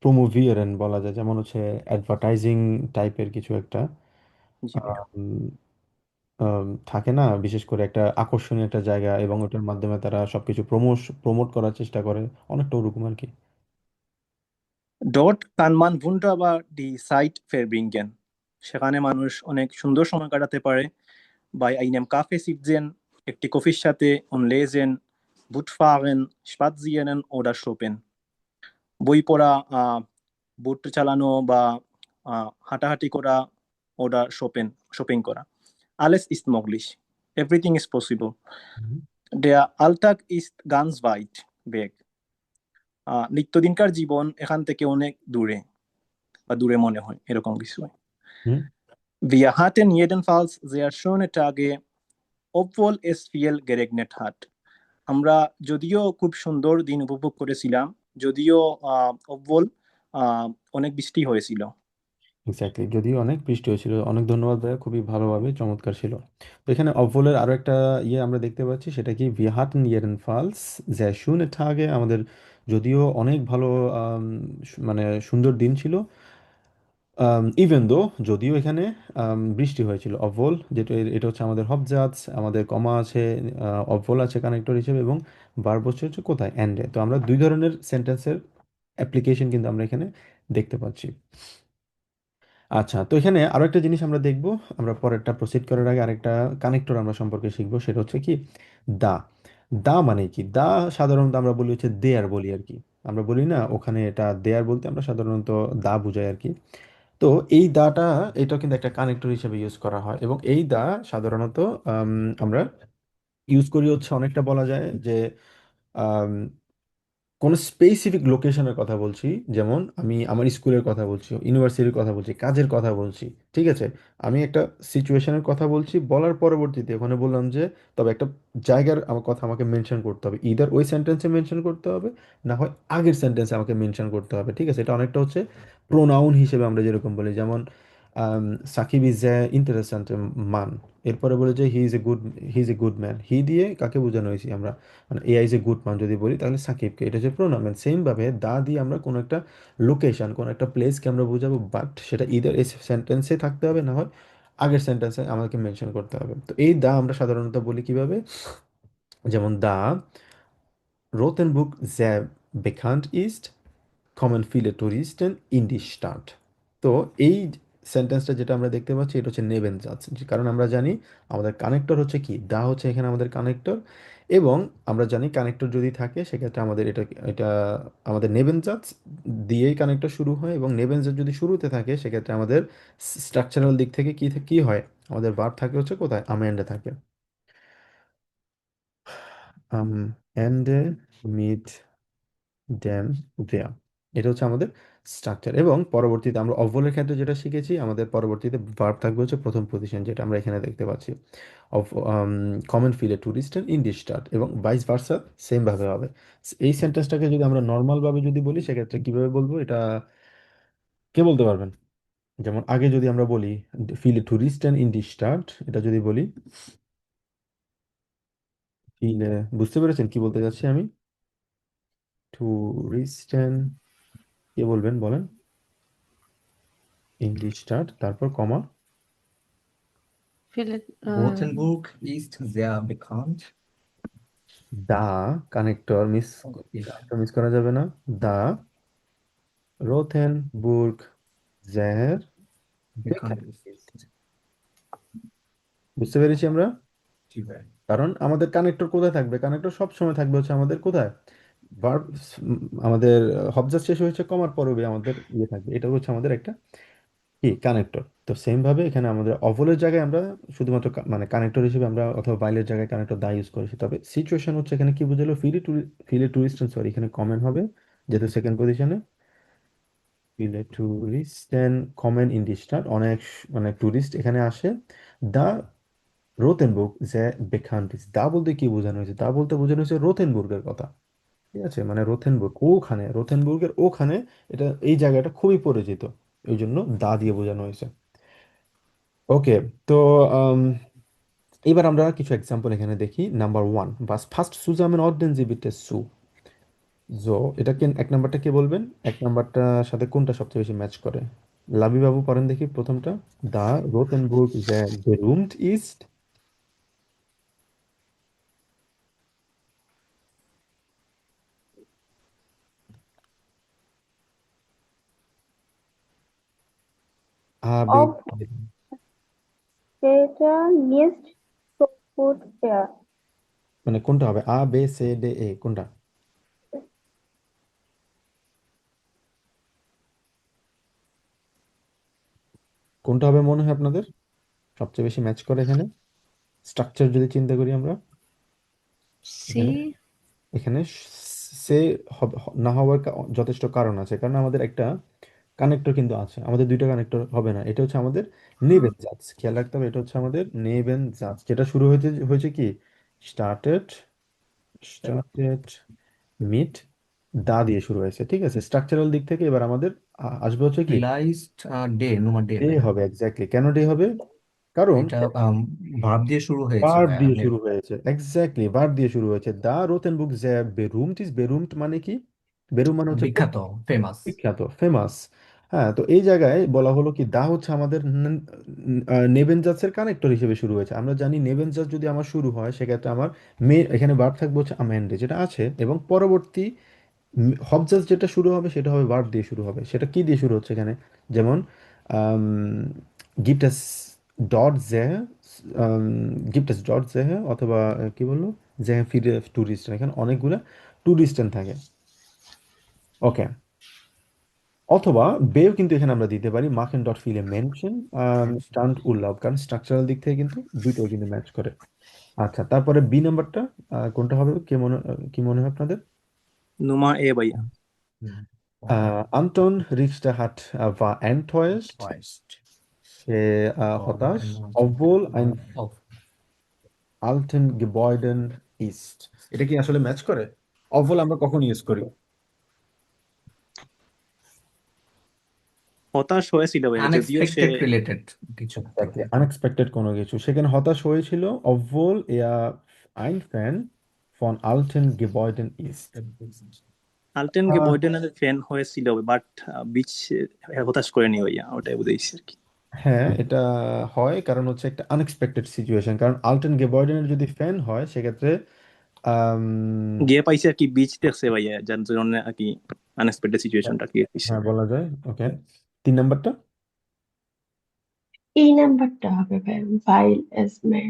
প্রোমোভিয়ারেন বলা যায়, যেমন হচ্ছে অ্যাডভার্টাইজিং টাইপের কিছু একটা জি ভাইয়া। আম, থাকে না, বিশেষ করে একটা আকর্ষণীয় একটা জায়গা এবং ওটার মাধ্যমে তারা সবকিছু প্রমোট করার চেষ্টা করে, অনেকটা ওরকম আর কি। Dort kann man wunderbar die Zeit verbringen. সেখানে মানুষ অনেক সুন্দর সময় কাটাতে পারে। Bei einem Kaffee sitzen, একটি কফির সাথে und lesen, Boot fahren, spazieren oder shoppen. বই পড়া, বোট চালানো বা হাঁটাহাঁটি করা, oder shopping করা। Alles ist möglich. Everything is possible. Hmm. Der Alltag ist ganz weit weg. নিত্যদিনকার জীবন এখান থেকে অনেক দূরে বা দূরে মনে হয়, এরকম কিছু। হুম। Wir hatten jedenfalls sehr schöne Tage, obwohl es viel geregnet hat. আমরা যদিও খুব সুন্দর দিন উপভোগ করেছিলাম, যদিও obwohl অনেক বৃষ্টি হয়েছিল। এক্স্যাক্টলি, যদিও অনেক বৃষ্টি হয়েছিল। অনেক ধন্যবাদ ভাইয়া, খুবই ভালোভাবে চমৎকার ছিল। তো এখানে অবভোলের আরো একটা আমরা দেখতে পাচ্ছি, সেটা কি wir hatten jedenfalls sehr schöne Tage, আমাদের যদিও অনেক ভালো মানে সুন্দর দিন ছিল। ইভেন দো, যদিও এখানে বৃষ্টি হয়েছিল। অবভোল যেটা এটা হচ্ছে আমাদের হবজাত, আমাদের কমা আছে, অবভোল আছে কানেক্টর হিসেবে, এবং ভার্ব হচ্ছে কোথায়, এন্ডে। তো আমরা দুই ধরনের সেন্টেন্সের অ্যাপ্লিকেশন কিন্তু আমরা এখানে দেখতে পাচ্ছি। আচ্ছা, তো এখানে আরো একটা জিনিস আমরা দেখব। আমরা পরেরটা প্রসিড করার আগে আরেকটা কানেক্টর আমরা সম্পর্কে শিখবো, সেটা হচ্ছে কি দা। দা মানে কি? দা সাধারণত আমরা বলি হচ্ছে দেয়ার বলি আর কি। আমরা বলি না ওখানে এটা দেয়ার, বলতে আমরা সাধারণত দা বুঝাই আর কি। তো এই দাটা, এটা কিন্তু একটা কানেক্টর হিসেবে ইউজ করা হয়, এবং এই দা সাধারণত আমরা ইউজ করি হচ্ছে, অনেকটা বলা যায় যে কোনো স্পেসিফিক লোকেশনের কথা বলছি, যেমন আমি আমার স্কুলের কথা বলছি, ইউনিভার্সিটির কথা বলছি, কাজের কথা বলছি, ঠিক আছে। আমি একটা সিচুয়েশনের কথা বলছি, বলার পরবর্তীতে ওখানে বললাম যে তবে একটা জায়গার আমার কথা আমাকে মেনশন করতে হবে, ইদার ওই সেন্টেন্সে মেনশন করতে হবে, না হয় আগের সেন্টেন্সে আমাকে মেনশন করতে হবে, ঠিক আছে। এটা অনেকটা হচ্ছে প্রোনাউন হিসেবে আমরা যেরকম বলি, যেমন সাকিব ইজ এ ইন্টারেস্ট্যান্ট মান, এরপরে বলে যে he is a good man, he দিয়ে কাকে বোঝানো হয়েছি আমরা, মানে এআই ইজ এ গুড মান যদি বলি, তাহলে সাকিবকে, এটা হচ্ছে প্রোনাউন। সেম ভাবে দা দিয়ে আমরা কোনো একটা লোকেশন, কোনো একটা প্লেসকে আমরা বোঝাবো, বাট সেটা ইদার এই সেন্টেন্সে থাকতে হবে, না হয় আগের সেন্টেন্সে আমাকে মেনশন করতে হবে। তো এই দা আমরা সাধারণত বলি কিভাবে, যেমন দা Rothenburg sehr bekannt ist, kommen viele Touristen in die Stadt। তো এই সেন্টেন্সটা যেটা আমরা দেখতে পাচ্ছি, এটা হচ্ছে নেবেন জাজ, কারণ আমরা জানি আমাদের কানেক্টর হচ্ছে কি দা, হচ্ছে এখানে আমাদের কানেক্টর, এবং আমরা জানি কানেক্টর যদি থাকে সেক্ষেত্রে আমাদের এটা এটা আমাদের নেবেন জাজ দিয়েই কানেক্টর শুরু হয়, এবং নেবেন জাজ যদি শুরুতে থাকে সেক্ষেত্রে আমাদের স্ট্রাকচারাল দিক থেকে কি কি হয়, আমাদের ভার্ব থাকে হচ্ছে কোথায়, আম এন্ডে থাকে। আম এন্ডে মিট ড্যাম দেয়া, এটা হচ্ছে আমাদের স্ট্রাকচার। এবং পরবর্তীতে আমরা অভ্যলের ক্ষেত্রে যেটা শিখেছি, আমাদের পরবর্তীতে ভার্ব থাকবে হচ্ছে প্রথম পজিশন, যেটা আমরা এখানে দেখতে পাচ্ছি, of common feel a tourist in the start, এবং ভাইস ভার্সা সেম ভাবে হবে। এই সেন্টেন্সটাকে যদি আমরা নর্মাল ভাবে যদি বলি, সেক্ষেত্রে কিভাবে বলবো, এটা কে বলতে পারবেন? যেমন আগে যদি আমরা বলি feel a tourist in the start, এটা যদি বলি ফিল, বুঝতে পেরেছেন কি বলতে চাচ্ছি আমি? টুরিস্ট, কে বলবেন বলেন? ইন দি স্টার্ট, তারপর কমা, ফিলে Rothenburg ist sehr bekannt. দা কানেক্টর Ist মিস করা যাবে না। দা রোথেনবুর্গ জের bekannt ist. বুঝতে পেরেছি আমরা। জি ভাই। কারণ আমাদের কানেক্টর কোথায় থাকবে? কানেক্টর সব সময় থাকবে হচ্ছে আমাদের কোথায়, ভার্ব, আমাদের হবজাত শেষ হয়েছে কমার পরে আমাদের থাকবে, এটা হচ্ছে আমাদের একটা কি কানেক্টর। তো সেম ভাবে এখানে আমাদের অভলের জায়গায় আমরা শুধুমাত্র মানে কানেক্টর হিসেবে আমরা, অথবা বাইলের জায়গায় কানেক্টর দা ইউজ করেছি। তবে সিচুয়েশন হচ্ছে এখানে কি বুঝালো, ফিলে টুরিস্ট, সরি এখানে কমেন্ট হবে যেহেতু সেকেন্ড পজিশনে, ফিলে টুরিস্ট কমেন ইন দি স্টার, অনেক মানে টুরিস্ট এখানে আসে। দা রোতেনবুর্গ যে বেখান্ট, দা বলতে কি বোঝানো হয়েছে? দা বলতে বোঝানো হয়েছে রোথেনবুর্গের কথা, ঠিক আছে। মানে রোথেনবুর্গ ওখানে, রোথেনবুর্গের ওখানে, এটা এই জায়গাটা খুবই পরিচিত, ওই জন্য দা দিয়ে বোঝানো হয়েছে। ওকে, তো আম, এবার আমরা কিছু এক্সাম্পল এখানে দেখি। নাম্বার ওয়ান, বাস ফার্স্ট সুজামেন অর্ডেন জি বিটে সু, জো, এটাকে এক নাম্বারটা কে বলবেন? এক নাম্বারটার সাথে কোনটা সবচেয়ে বেশি ম্যাচ করে? লাবি বাবু পড়েন দেখি প্রথমটা। দা রোতেনবুর্গ যে berühmt ist. A, B, Of theater missed so good fair. মানে কোনটা হবে? A, B, C, D, A কোনটা? কোনটা হবে মনে হয় আপনাদের সবচেয়ে বেশি ম্যাচ করে এখানে? স্ট্রাকচার যদি চিন্তা করি আমরা, সি। এখানে এখানে সে না হওয়ার যথেষ্ট কারণ আছে, কারণ আমাদের একটা কানেক্টর কিন্তু আছে, আমাদের দুইটা কানেক্টর হবে না। এটা হচ্ছে আমাদের নেবেন জাজ, খেয়াল রাখতে হবে। এটা হচ্ছে আমাদের নেবেন জাজ, যেটা শুরু হয়েছে হয়েছে কি স্টার্টেড স্টার্টেড মিট দা দিয়ে শুরু হয়েছে, ঠিক আছে। স্ট্রাকচারাল দিক থেকে এবার আমাদের আসবে হচ্ছে কি রিলাইজড ডে, নুমা ডে ডে ভাইয়া। হবে। এক্স্যাক্টলি, কেন ডে হবে? কারণ এটা ভার্ব দিয়ে শুরু হয়েছে ভার্ব ভাইয়া, দিয়ে আপনি শুরু হয়েছে, এক্স্যাক্টলি ভার্ব দিয়ে শুরু হয়েছে। দা রোতেনবুক যে বেরুমট ইজ বেরুমট মানে কি? বেরুম মানে হচ্ছে বিখ্যাত, ফেমাস। বিখ্যাত, ফেমাস। হ্যাঁ, তো এই জায়গায় বলা হলো কি দা হচ্ছে আমাদের নেবেনজাসের কানেক্টর হিসেবে শুরু হয়েছে। আমরা জানি নেবেনজাস যদি আমার শুরু হয় সেক্ষেত্রে আমার এখানে ভার্ব থাকবে হচ্ছে আমেন্ডে, যেটা আছে, এবং পরবর্তী হবজাস যেটা শুরু হবে সেটা হবে ভার্ব দিয়ে শুরু হবে। সেটা কি দিয়ে শুরু হচ্ছে এখানে? যেমন গিফট এস ডট জেহ, গিফট এস ডট জেহ, অথবা কি বললো, জেহ ফিরে ট্যুরিস্ট, এখানে অনেকগুলা ট্যুরিস্ট থাকে। ওকে, অথবা বেও কিন্তু এখানে আমরা দিতে পারি মাখন ডট ফিলে মেনশন স্টান্ট উল্লাভ, কারণ স্ট্রাকচারাল দিক থেকে কিন্তু দুইটাই কিন্তু ম্যাচ করে। আচ্ছা, তারপরে বি নাম্বারটা কোনটা হবে? কি মনে হয় আপনাদের? নুমা এ ভাইয়া। Anton Richter war enttäuscht, সে হতাশ, obwohl ein alten Gebäuden ist. এটা কি আসলে ম্যাচ করে? obwohl আমরা কখন ইউজ করি? হতাশ হয়েছিল ভাইয়া, যদিও সে আনএক্সপেক্টেড রিলেটেড কিছু একটা। Exactly, unexpected কোনো কিছু। সেখানে হতাশ হয়েছিল obwohl er ein Fan von alten Gebäuden ist. আলটেনকে বয়ডেনের ফ্যান হয়েছিল, বাট বিচ হতাশ করেনি ভাইয়া, ওটাই বুঝাইছি আর কি। হ্যাঁ, এটা হয় কারণ হচ্ছে একটা আনএক্সপেক্টেড সিচুয়েশন, কারণ আলটেন গেবয়ডেনের যদি ফ্যান হয় সেক্ষেত্রে আম, গিয়ে পাইছে আর কি, বিচ দেখছে ভাইয়া, যার জন্য আর কি আনএক্সপেক্টেড সিচুয়েশনটা ক্রিয়েট হয়েছে। হ্যাঁ বলা যায়। ওকে, তিন নাম্বারটা? এই নাম্বারটা হবে ভাই, ভাইল এস মে।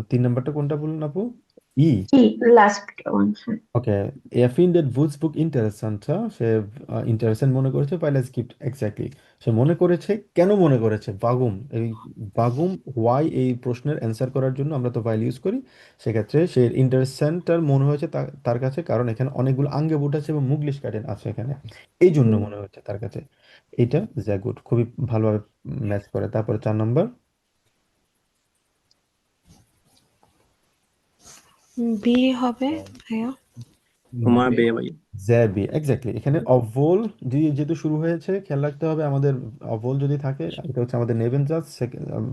তিন নাম্বারটা কোনটা বলুন আপু? ই। ই, লাস্ট ওয়ান। ওকে, er findet Würzburg interessanter, সে ইন্টারেস্টেন্ট মনে করেছে weil es gibt, এক্স্যাক্টলি। সে মনে করেছে, কেন মনে করেছে? বাগুম, এই বাগুম ওয়াই এই প্রশ্নের অ্যান্সার করার জন্য আমরা তো ভাইল ইউজ করি। সেক্ষেত্রে সে ইন্টারেস্টেন্টার মনে হয়েছে তার কাছে, কারণ এখানে অনেকগুলো আঙ্গেবুট আছে এবং মুগলিশ গার্ডেন আছে এখানে, এই জন্য মনে হচ্ছে তার কাছে। এটা যা গুড, খুবই ভালোভাবে ম্যাচ করে। তারপরে চার নাম্বার বি হবে ভাইয়া। নুমা বে ভাইয়া। জ্যাবি, এক্স্যাক্টলি। এখানে অভোল যেহেতু শুরু হয়েছে, খেয়াল রাখতে হবে আমাদের অভোল যদি থাকে, এটা হচ্ছে আমাদের নেবেন জাজ,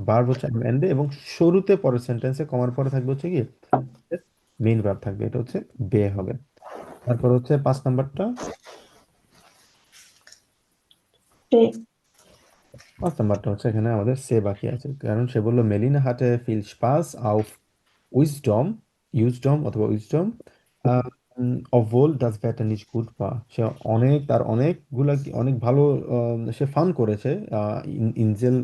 ভার্ব হচ্ছে এন্ডে, এবং শুরুতে পরের সেন্টেন্সে কমার পরে থাকবে হচ্ছে কি মেইন ভার্ব থাকবে, এটা হচ্ছে বে হবে। তারপর হচ্ছে পাঁচ নাম্বারটা। পাঁচ নাম্বারটা হচ্ছে এখানে আমাদের সে বাকি আছে, কারণ সে বললো মেলিনা হাটে ফিল স্পাস আউফ উইজডম, ইউজডম অথবা উইজডম, অবwohl das Wetter nicht gut war. সে তার অনেকগুলা অনেক ভালো সে ফান করেছে ইনজেল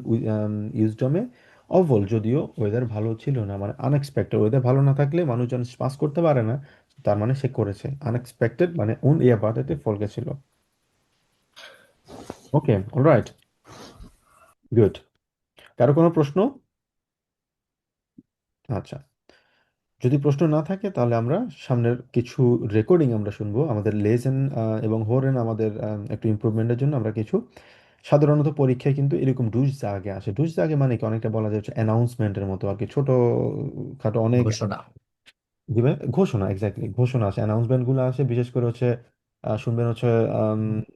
ইউজডমে, অবল যদিও ওয়েদার ভালো ছিল না, মানে আনএক্সপেক্টেড। ওয়েদার ভালো না থাকলে মানুষজন পাস করতে পারে না, তার মানে সে করেছে আনএক্সপেক্টেড, মানে unerwartete ফলকে ছিল। ওকে, অলরাইট, গুড। কারো কোনো প্রশ্ন? আচ্ছা, যদি প্রশ্ন না থাকে তাহলে আমরা সামনের কিছু রেকর্ডিং আমরা শুনবো আমাদের লেসেন এবং হোরেন, আমাদের একটু ইমপ্রুভমেন্টের জন্য আমরা কিছু, সাধারণত পরীক্ষায় কিন্তু এরকম ডুজ জাগে আসে। ডুজ জাগে মানে কি, অনেকটা বলা যায় অ্যানাউন্সমেন্টের মতো আর কি, ছোট খাটো অনেক ঘোষণা। জি ভাই, ঘোষণা, এক্স্যাক্টলি, ঘোষণা আসে, অ্যানাউন্সমেন্ট গুলো আসে। বিশেষ করে হচ্ছে শুনবেন হচ্ছে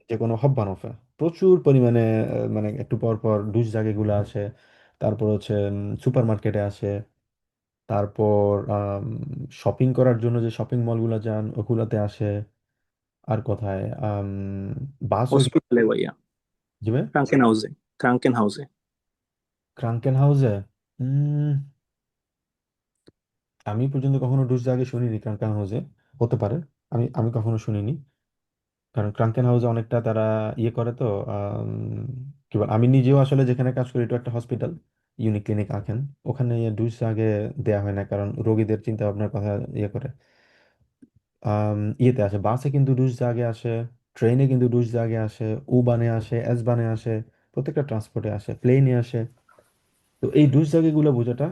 যে কোনো হব্বানফে প্রচুর পরিমাণে মানে একটু পর পর ডুজ জাগে গুলো আসে। তারপর হচ্ছে সুপার মার্কেটে আসে, তারপর শপিং করার জন্য যে শপিং মলগুলো যান ওগুলাতে আসে। আর কোথায় বাসও হসপিটালে ভাইয়া, জি ভাই? ক্রাঙ্কেন হাউসে, ক্রাঙ্কেন হাউসে। ক্রাঙ্কেন হাউসে আমি পর্যন্ত কখনো ডুস আগে শুনিনি ক্রাঙ্কেন হাউসে। হতে পারে, আমি কখনো শুনিনি। কারণ ক্রাঙ্কেন হাউসে অনেকটা তারা ইয়ে করে তো আম, কি বল, আমি নিজেও আসলে যেখানে কাজ করি এটা একটা হসপিটাল, ইউনিক ক্লিনিক আঁকেন। ওখানে ডুস আগে দেয়া হয় না, কারণ রোগীদের চিন্তা ভাবনার কথা ইয়ে করে। ইয়েতে আসে, বাসে কিন্তু ডুস আগে আসে, ট্রেনে কিন্তু ডুস আগে আসে, উ বানে আসে, এস বানে আসে, প্রত্যেকটা ট্রান্সপোর্টে আসে, প্লেনে আসে। তো এই ডুস জায়গাগুলো বোঝাটা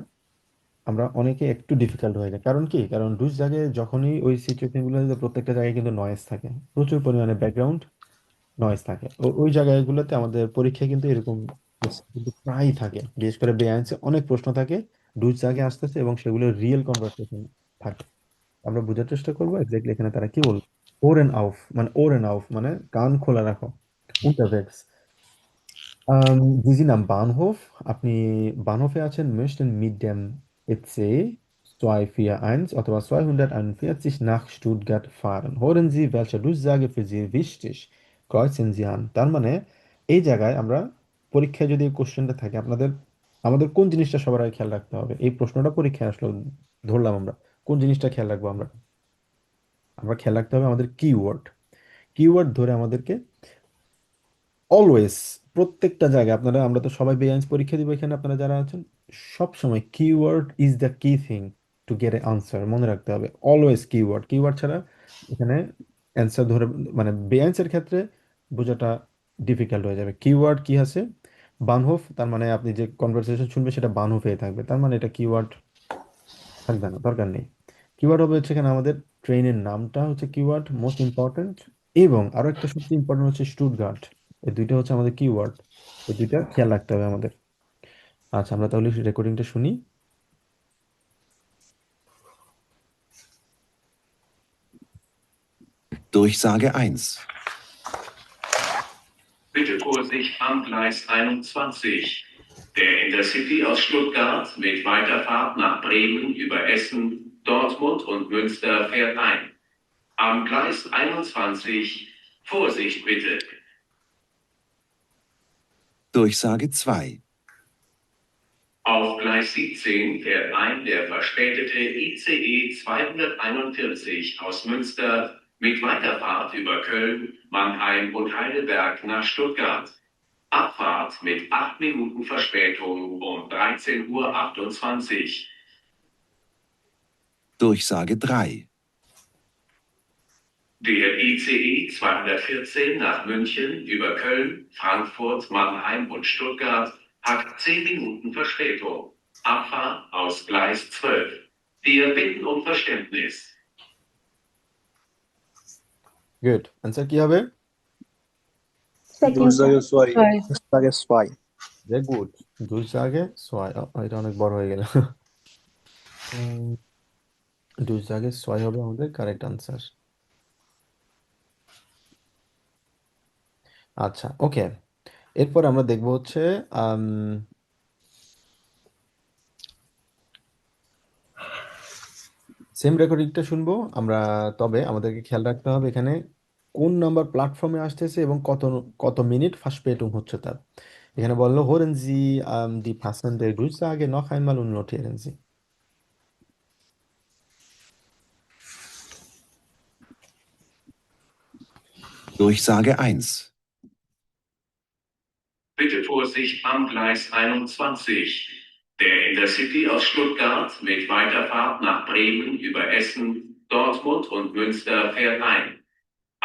আমরা অনেকে একটু ডিফিকাল্ট হয়ে যায়। কারণ কি, কারণ ডুস জায়গায় যখনই ওই সিচুয়েশনগুলোতে প্রত্যেকটা জায়গায় কিন্তু নয়েজ থাকে, প্রচুর পরিমাণে ব্যাকগ্রাউন্ড নয়েজ থাকে। ওই জায়গাগুলোতে আমাদের পরীক্ষায় কিন্তু এরকম প্রশ্ন কিন্তু প্রায়ই থাকে, বিশেষ করে বেআইনসে অনেক প্রশ্ন থাকে ডুস জায়গায় আসতেছে এবং সেগুলো রিয়েল কনভারসেশন থাকে। আমরা বোঝার চেষ্টা করবো এক্স্যাক্টলি এখানে তারা কি বলবো। ওর এন আউফ মানে কান খোলা রাখো, unterwegs. Sie sind am Bahnhof. আপনি বানহফে আছেন, möchten mit dem EC 241 অথবা 241 nach Stuttgart fahren. Hören Sie, welche Durchsage für Sie wichtig? Kreuzen Sie an. তার মানে এই জায়গায় আমরা পরীক্ষায় যদি কোশ্চেনটা থাকে আপনাদের, আমাদের কোন জিনিসটা সবার আগে খেয়াল রাখতে হবে, এই প্রশ্নটা পরীক্ষায় আসলো ধরলাম আমরা, কোন জিনিসটা খেয়াল রাখবো আমরা? আমরা খেয়াল রাখতে হবে আমাদের কিওয়ার্ড। কিওয়ার্ড ধরে আমাদেরকে অলওয়েজ প্রত্যেকটা জায়গায় আপনারা, আমরা তো সবাই বেআইনস পরীক্ষা দিব এখানে, আপনারা যারা আছেন সব সময় কিওয়ার্ড ইজ দ্য কি thing to get A answer, মনে রাখতে হবে অলওয়েজ কিওয়ার্ড। কিওয়ার্ড ছাড়া এখানে অ্যান্সার ধরে, মানে বেআইনসের ক্ষেত্রে বোঝাটা ডিফিকাল্ট হয়ে যাবে। কিওয়ার্ড কি আছে, বানহোফ, তার মানে আপনি যে কনভারসেশন শুনবে সেটা বানহোফে থাকবে, তার মানে এটা কিওয়ার্ড থাকবে না, দরকার নেই। কিওয়ার্ড হবে হচ্ছে এখানে আমাদের ট্রেনের নামটা হচ্ছে কিওয়ার্ড মোস্ট ইম্পর্ট্যান্ট, এবং আরো একটা সবচেয়ে ইম্পর্টেন্ট হচ্ছে স্টুটগার্ট। এই দুইটা হচ্ছে আমাদের কিওয়ার্ড, এই দুইটা খেয়াল রাখতে হবে আমাদের। আচ্ছা, আমরা তাহলে রেকর্ডিংটা শুনি। Durchsage 1. Bitte Vorsicht am Gleis 21. Der Intercity aus Stuttgart mit Weiterfahrt nach Bremen über Essen, Dortmund und Münster fährt ein. Am Gleis 21 Vorsicht bitte. Durchsage 2. Auf Gleis 17 fährt ein der verspätete ICE 241 aus Münster mit Weiterfahrt über Köln, Mannheim und Heidelberg nach Stuttgart. Abfahrt mit 8 Minuten Verspätung um 13:28 Uhr. Durchsage 3. Der ICE 214 nach München über Köln, Frankfurt, Mannheim und Stuttgart hat 10 Minuten Verspätung. Abfahrt aus Gleis 12. Wir bitten um Verständnis. Good, answer কি হবে? Second দুর্জাগে one. সোয়াই। দুর্জাগে সোয়াই। Very good, দুইসাগে ছয়। এটা অনেক বড় হয়ে গেল। দুইসাগে ছয় হবে আমাদের কারেক্ট আনসার। আচ্ছা, ওকে। এরপর আমরা দেখবো হচ্ছে সেম রেকর্ডিংটা শুনবো আমরা। তবে আমাদেরকে খেয়াল রাখতে হবে এখানে কোন নাম্বার প্ল্যাটফর্মে আসতেছে এবং কত কত মিনিট Verspätung হচ্ছে তার। এখানে বললো hören Sie die passende Durchsage noch einmal und notieren Sie. Durchsage 1. Bitte Vorsicht am Gleis 21. Der Intercity aus Stuttgart mit Weiterfahrt nach Bremen über Essen, Dortmund und Münster fährt ein.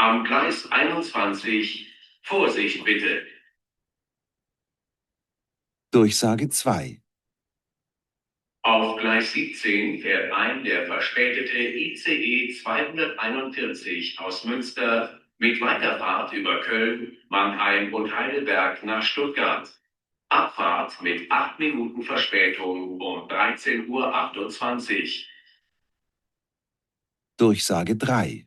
Am Gleis 21 Vorsicht bitte. Durchsage 2. Auf Gleis 17 fährt ein der verspätete ICE 241 aus Münster mit Weiterfahrt über Köln, Mannheim und Heidelberg nach Stuttgart. Abfahrt mit 8 Minuten Verspätung um 13:28 Uhr. Durchsage 3.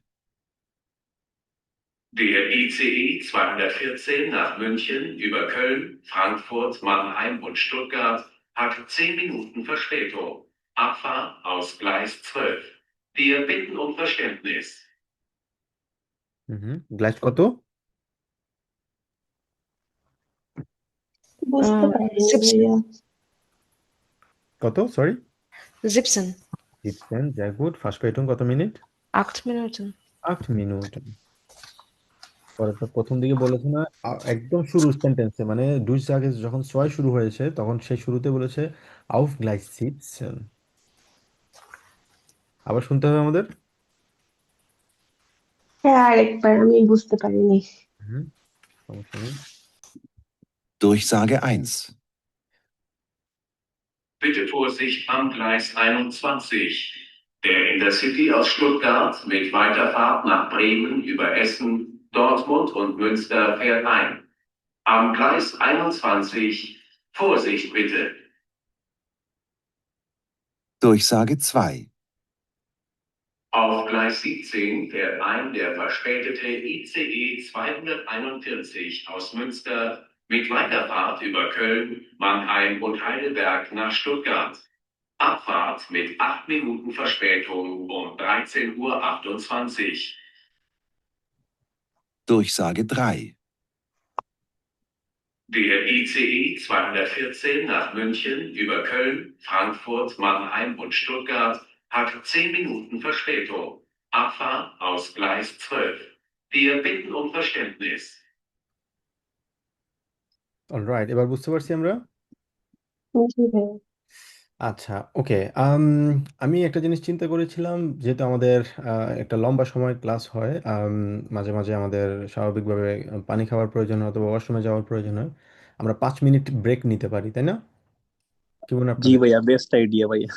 Der ICE 214 nach München über Köln, Frankfurt, Mannheim und Stuttgart hat 10 Minuten Verspätung. Abfahrt aus Gleis 12. Wir bitten um Verständnis. Glass কত? বুঝতে পারিনি 17 ভাইয়া। কত? Sorry, 17 17, sehr gut. Verspätung কত minute? 8 Minuten 8 Minuten. পরেরটা প্রথম দিকে বলেছে না, একদম শুরুর সেন্টেন্সে মানে দুই আগে যখন ছয় শুরু হয়েছে তখন সেই শুরুতে বলেছে auf Gleis 17। আবার শুনতে হবে আমাদের। হ্যাঁ, আরেকবার আমি বুঝতে পারিনি। হুম, সমস্যা নেই। Durchsage 1. Bitte Vorsicht am Gleis 21. Der Intercity aus Stuttgart mit Weiterfahrt nach Bremen über Essen, Dortmund und Münster fährt ein. Am Gleis 21 Vorsicht bitte. Durchsage 2. Auf Gleis 17 fährt ein der verspätete ICE 241 aus Münster mit Weiterfahrt über Köln, Mannheim und Heidelberg nach Stuttgart. Abfahrt mit 8 Minuten Verspätung um 13:28 Uhr. Durchsage 3. Der ICE 214 nach München über Köln, Frankfurt, Mannheim und Stuttgart hat 10 Minuten Verspätung. Abfahrt aus Gleis 12. Wir bitten um Verständnis. Alright, এবার বুঝতে পারছি আমরা। জি ভাইয়া। আচ্ছা, ওকে। আমি একটা জিনিস চিন্তা করেছিলাম, যেহেতু আমাদের একটা লম্বা সময় ক্লাস হয়, মাঝে মাঝে আমাদের স্বাভাবিকভাবে পানি খাওয়ার প্রয়োজন হয় অথবা ওয়াশরুমে যাওয়ার প্রয়োজন হয়, আমরা 5 মিনিট ব্রেক নিতে পারি, তাই না? কি মনে হয় জি আপনাদের? ভাইয়া, বেস্ট আইডিয়া ভাইয়া।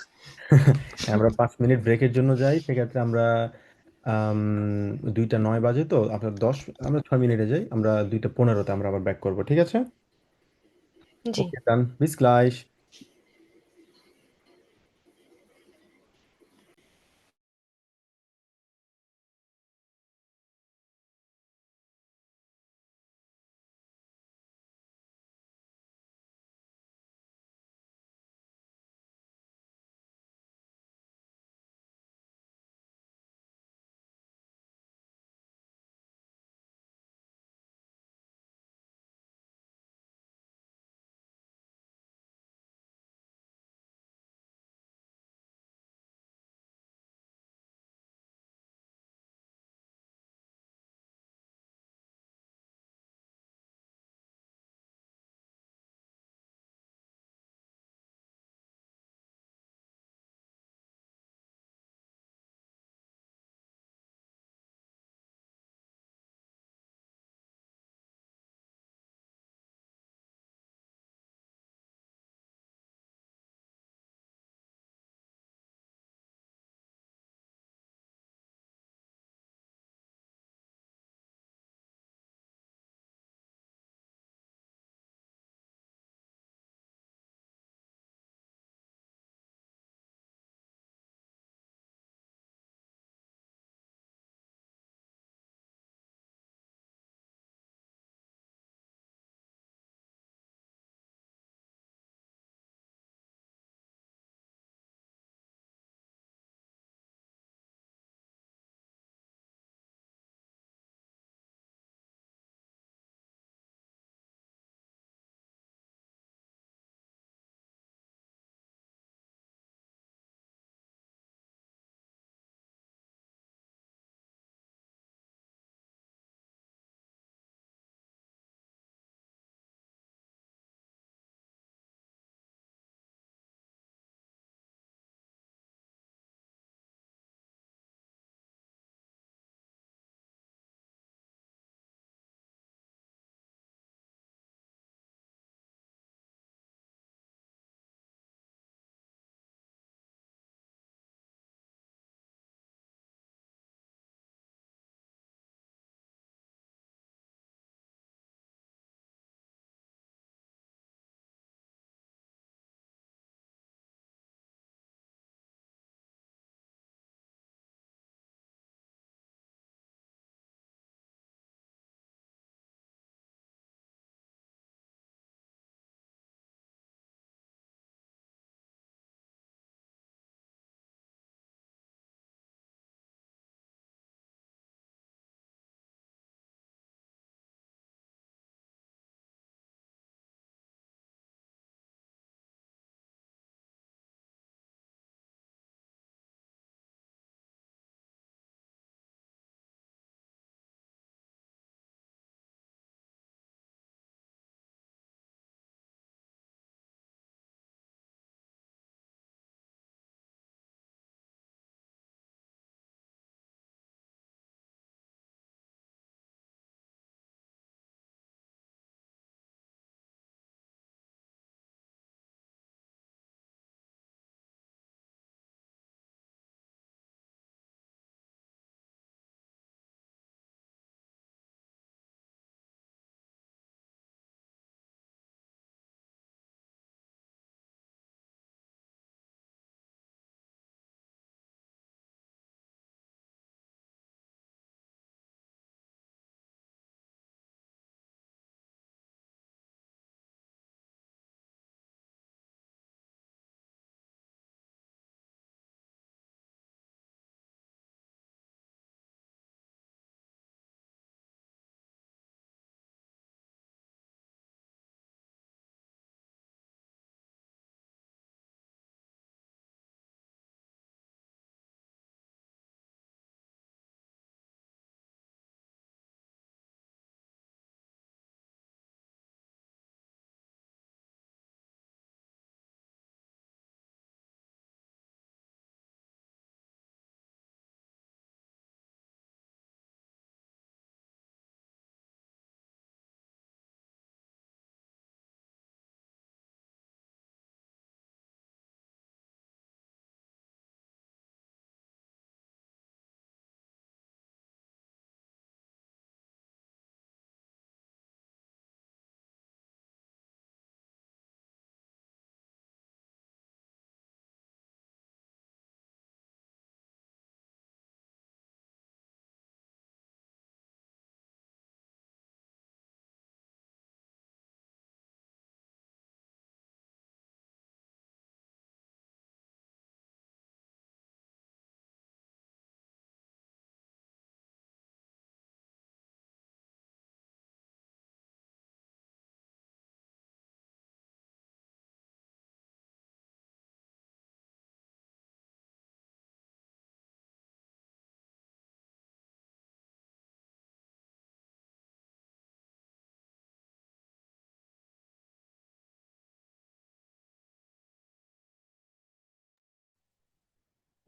আমরা 5 মিনিট ব্রেকের জন্য যাই, সেক্ষেত্রে আমরা 2টা 9 বাজে, তো আপনার আমরা 6 মিনিটে যাই, আমরা 2টা 15-তে আমরা আবার ব্যাক করবো, ঠিক আছে? জি ওকে, ডান, বিস গ্লাইশ।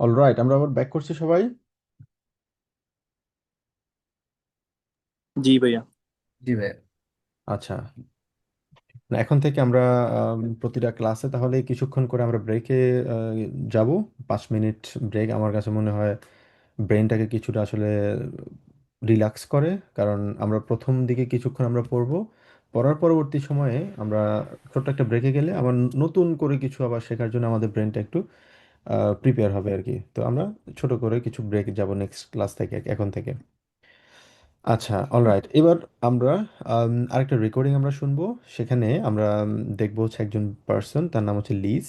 অলরাইট, আমরা আবার ব্যাক করছি সবাই। জি ভাইয়া। জি ভাইয়া। আচ্ছা, না, এখন থেকে আমরা প্রতিটা ক্লাসে তাহলে কিছুক্ষণ করে আমরা ব্রেকে যাব। 5 মিনিট ব্রেক আমার কাছে মনে হয় ব্রেনটাকে কিছুটা আসলে রিল্যাক্স করে, কারণ আমরা প্রথম দিকে কিছুক্ষণ আমরা পড়বো, পড়ার পরবর্তী সময়ে আমরা ছোট্ট একটা ব্রেকে গেলে আবার নতুন করে কিছু আবার শেখার জন্য আমাদের ব্রেনটা একটু প্রিপেয়ার হবে আর কি। তো আমরা ছোট করে কিছু ব্রেক যাব নেক্সট ক্লাস থেকে, এখন থেকে। আচ্ছা, অলরাইট, এবার আমরা আরেকটা রেকর্ডিং আমরা শুনবো। সেখানে আমরা দেখবো হচ্ছে একজন পার্সন, তার নাম হচ্ছে লিজ।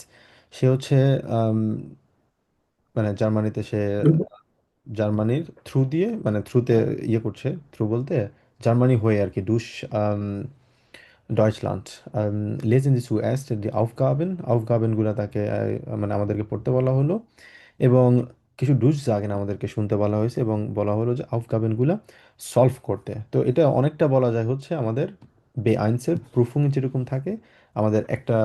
সে হচ্ছে আম, মানে জার্মানিতে সে জার্মানির থ্রু দিয়ে, মানে থ্রুতে ইয়ে করছে, থ্রু বলতে জার্মানি হয়ে আর কি, Deutschland. Lesen Sie zuerst die Aufgabenগুলো তাকে মানে আমাদেরকে পড়তে বলা হলো, এবং কিছু Durchsagen আমাদেরকে শুনতে বলা হয়েছে, এবং বলা হলো যে Aufgabenগুলো সলভ করতে। তো এটা অনেকটা বলা যায় হচ্ছে আমাদের B1-এর প্রুফিং যেরকম থাকে, আমাদের একটা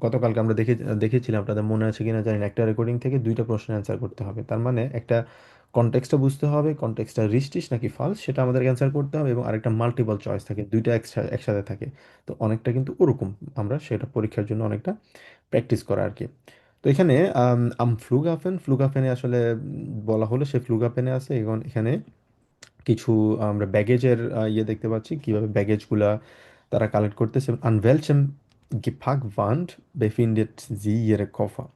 গতকালকে আমরা দেখেছিলাম, আপনাদের মনে আছে কিনা জানি না, একটা রেকর্ডিং থেকে 2টা প্রশ্নের অ্যান্সার করতে হবে। তার মানে একটা কনটেক্সটটা বুঝতে হবে, কনটেক্সটটা রিস্টিস নাকি ফালস সেটা আমাদের অ্যান্সার করতে হবে, এবং আরেকটা মাল্টিপল চয়েস থাকে, 2টা একসাথে থাকে। তো অনেকটা কিন্তু ওরকম আমরা সেটা পরীক্ষার জন্য অনেকটা প্র্যাকটিস করা আর কি। তো এখানে ফ্লুগাফেনে আসলে বলা হলো সে ফ্লুগাফেনে আছে, এবং এখানে কিছু আমরা ব্যাগেজের ইয়ে দেখতে পাচ্ছি, কিভাবে ব্যাগেজগুলা তারা কালেক্ট করতেছে। An welchem Gepäckband befindet sie ihre Koffer?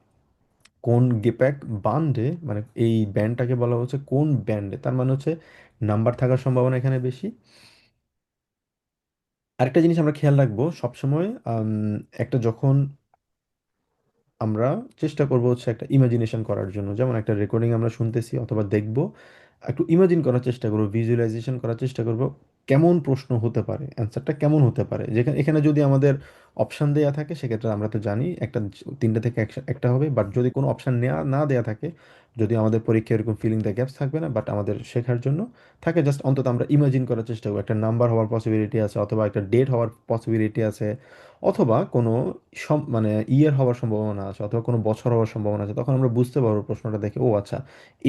কোন গেপ্যাক বান্ডে, মানে এই ব্যান্ডটাকে বলা হচ্ছে কোন ব্যান্ডে, তার মানে হচ্ছে নাম্বার থাকার সম্ভাবনা এখানে বেশি। আরেকটা জিনিস আমরা খেয়াল রাখবো সবসময়, একটা যখন আমরা চেষ্টা করব হচ্ছে একটা ইমাজিনেশন করার জন্য, যেমন একটা রেকর্ডিং আমরা শুনতেছি অথবা দেখব, একটু ইমাজিন করার চেষ্টা করব, ভিজুয়ালাইজেশন করার চেষ্টা করব কেমন প্রশ্ন হতে পারে, অ্যান্সারটা কেমন হতে পারে। যেখানে এখানে যদি আমাদের অপশান দেয়া থাকে সেক্ষেত্রে আমরা তো জানি একটা 3টা থেকে একটা হবে, বাট যদি কোনো অপশান না দেয়া থাকে, যদি আমাদের পরীক্ষায় এরকম ফিলিং দ্য গ্যাপস থাকবে না, বাট আমাদের শেখার জন্য থাকে, জাস্ট অন্তত আমরা ইমাজিন করার চেষ্টা করবো একটা নাম্বার হওয়ার পসিবিলিটি আছে, অথবা একটা ডেট হওয়ার পসিবিলিটি আছে, অথবা কোনো মানে ইয়ের হওয়ার সম্ভাবনা আছে, অথবা কোনো বছর হওয়ার সম্ভাবনা আছে। তখন আমরা বুঝতে পারবো প্রশ্নটা দেখে, ও আচ্ছা,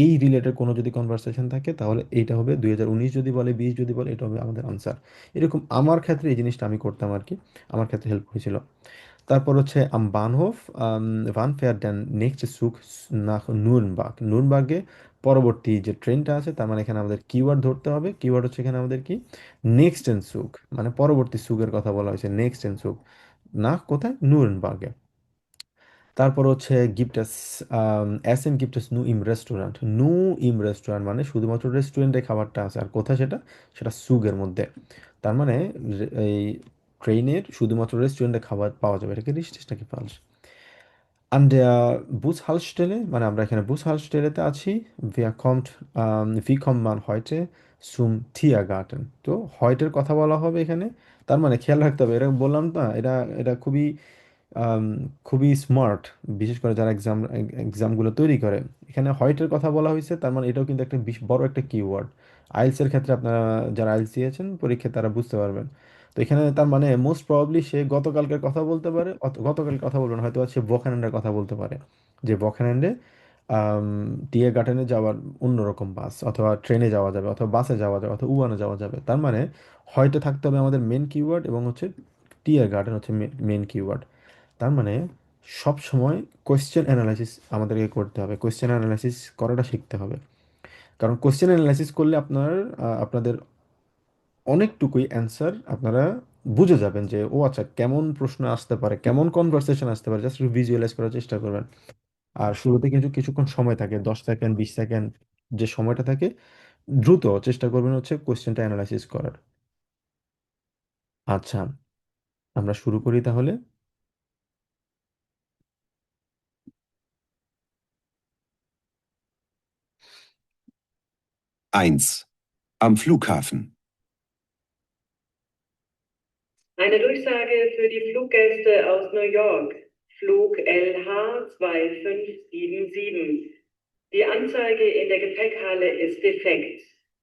এই রিলেটেড কোনো যদি কনভারসেশন থাকে তাহলে এইটা হবে, 2019 যদি বলে, 20 যদি বলে, এটা হবে আমাদের আনসার। এরকম আমার ক্ষেত্রে এই জিনিসটা আমি করতাম আর কি, আমার ক্ষেত্রে হেল্প হয়েছিল। তারপর হচ্ছে আম বানহোফ, wann fährt der nächste Zug nach Nürnberg? নুরনবার্গে পরবর্তী যে ট্রেনটা আছে, তার মানে এখানে আমাদের কিওয়ার্ড ধরতে হবে। কিওয়ার্ড হচ্ছে এখানে আমাদের কি, নেক্সট এন সুক, মানে পরবর্তী সুকের কথা বলা হয়েছে, নেক্সট এন সুক না কোথায়, নুরেনবার্গে। তারপর হচ্ছে গিফটাস, এসেন গিফটাস নু ইম রেস্টুরেন্ট, নু ইম রেস্টুরেন্ট মানে শুধুমাত্র রেস্টুরেন্টে খাবারটা আছে, আর কোথায় সেটা, সেটা সুগের মধ্যে। তার মানে এই ট্রেনের শুধুমাত্র রেস্টুরেন্টে খাবার পাওয়া যাবে, এটা কি রিস্টিস নাকি ফালস? An der Bushaltestelle, মানে আমরা এখানে বুসহালস্টেলেতে আছি। Wie kommt man heute zum Tiergarten? তো হয়টের কথা বলা হবে এখানে। তার মানে খেয়াল রাখতে হবে, এটা বললাম না, এটা এটা আম, খুবই স্মার্ট, বিশেষ করে যারা এক্সামগুলো তৈরি করে। এখানে হয়টের কথা বলা হয়েছে, তার মানে এটাও কিন্তু একটা বড় একটা কিওয়ার্ড। আইএলস এর ক্ষেত্রে আপনারা যারা আইএলস দিয়েছেন পরীক্ষায় তারা বুঝতে পারবেন। তো এখানে তার মানে মোস্ট প্রবাবলি সে গতকালকের কথা বলতে পারে, গতকালকে কথা বলবেন, হয়তো সে বখানান্ডের কথা বলতে পারে, যে বখানান্ডে টিয়ে গার্ডেনে যাওয়ার অন্যরকম বাস, অথবা ট্রেনে যাওয়া যাবে, অথবা বাসে যাওয়া যাবে, অথবা উবানে যাওয়া যাবে। তার মানে হয়তো থাকতে হবে আমাদের মেন কিওয়ার্ড, এবং হচ্ছে টিয়ার গার্ডেন হচ্ছে মেন কিওয়ার্ড। তার মানে সব সময় কোয়েশ্চেন অ্যানালাইসিস আমাদেরকে করতে হবে, কোয়েশ্চেন অ্যানালাইসিস করাটা শিখতে হবে। কারণ কোয়েশ্চেন অ্যানালাইসিস করলে আপনাদের অনেকটুকুই অ্যান্সার আপনারা বুঝে যাবেন, যে ও আচ্ছা কেমন প্রশ্ন আসতে পারে, কেমন কনভারসেশন আসতে পারে, জাস্ট ভিজুয়ালাইজ করার চেষ্টা করবেন। আর শুরুতে কিন্তু কিছুক্ষণ সময় থাকে, 10 সেকেন্ড 20 সেকেন্ড, যে সময়টা থাকে দ্রুত চেষ্টা করবেন হচ্ছে কোয়েশ্চেনটা অ্যানালাইসিস করার। আচ্ছা, আমরা শুরু করি তাহলে। 1. Am Flughafen. Eine Durchsage für die Fluggäste aus New York. Flug LH 2577. Die Anzeige in der Gepäckhalle ist defekt.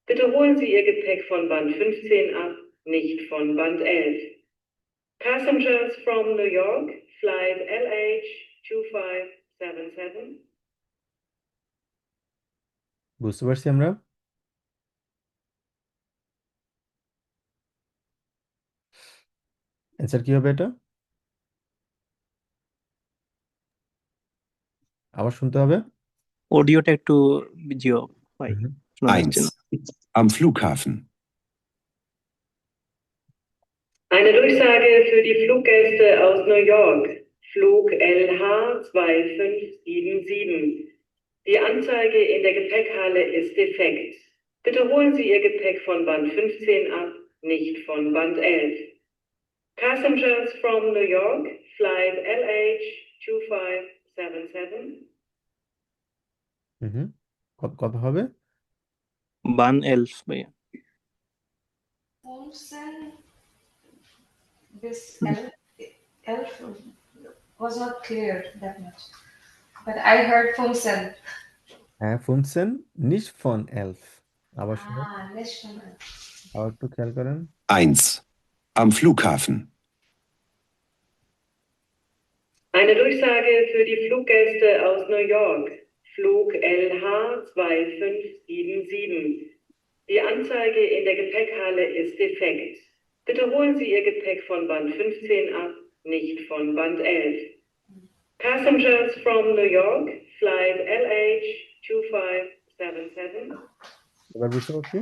Bitte holen Sie Ihr Gepäck von Band 15 ab, nicht von Band 11. Passengers from New York, flight LH 2577. বুঝতে পারছি আমরা? Answer কি হবে এটা? আবার শুনতে হবে। অডিওটা একটু জিও ভাই, Mhm. শোনা যাচ্ছে না। 1. Am Flughafen. Eine Durchsage für die Fluggäste aus New York. Flug LH 2577. Die Anzeige in der Gepäckhalle ist defekt. Bitte holen Sie Ihr Gepäck von Band 15 ab, nicht von Band 11. Passengers from New York, flight LH 2577. কত হবে? বান elf ভাইয়া। This elf was not clear that much. But I heard Fumsen. হ্যাঁ, ফুনসেন nicht von elf. আবার শুনুন, Nicht von elf. আবার একটু খেয়াল করেন। 1. Am Flughafen. Eine Durchsage für die Fluggäste aus New York. Flug LH 2577. Die Anzeige in der Gepäckhalle ist defekt. Bitte holen Sie Ihr Gepäck von Band 15 ab, nicht von Band 11. Passengers from New York, flight LH 2577. এবার বুঝতে পারছি?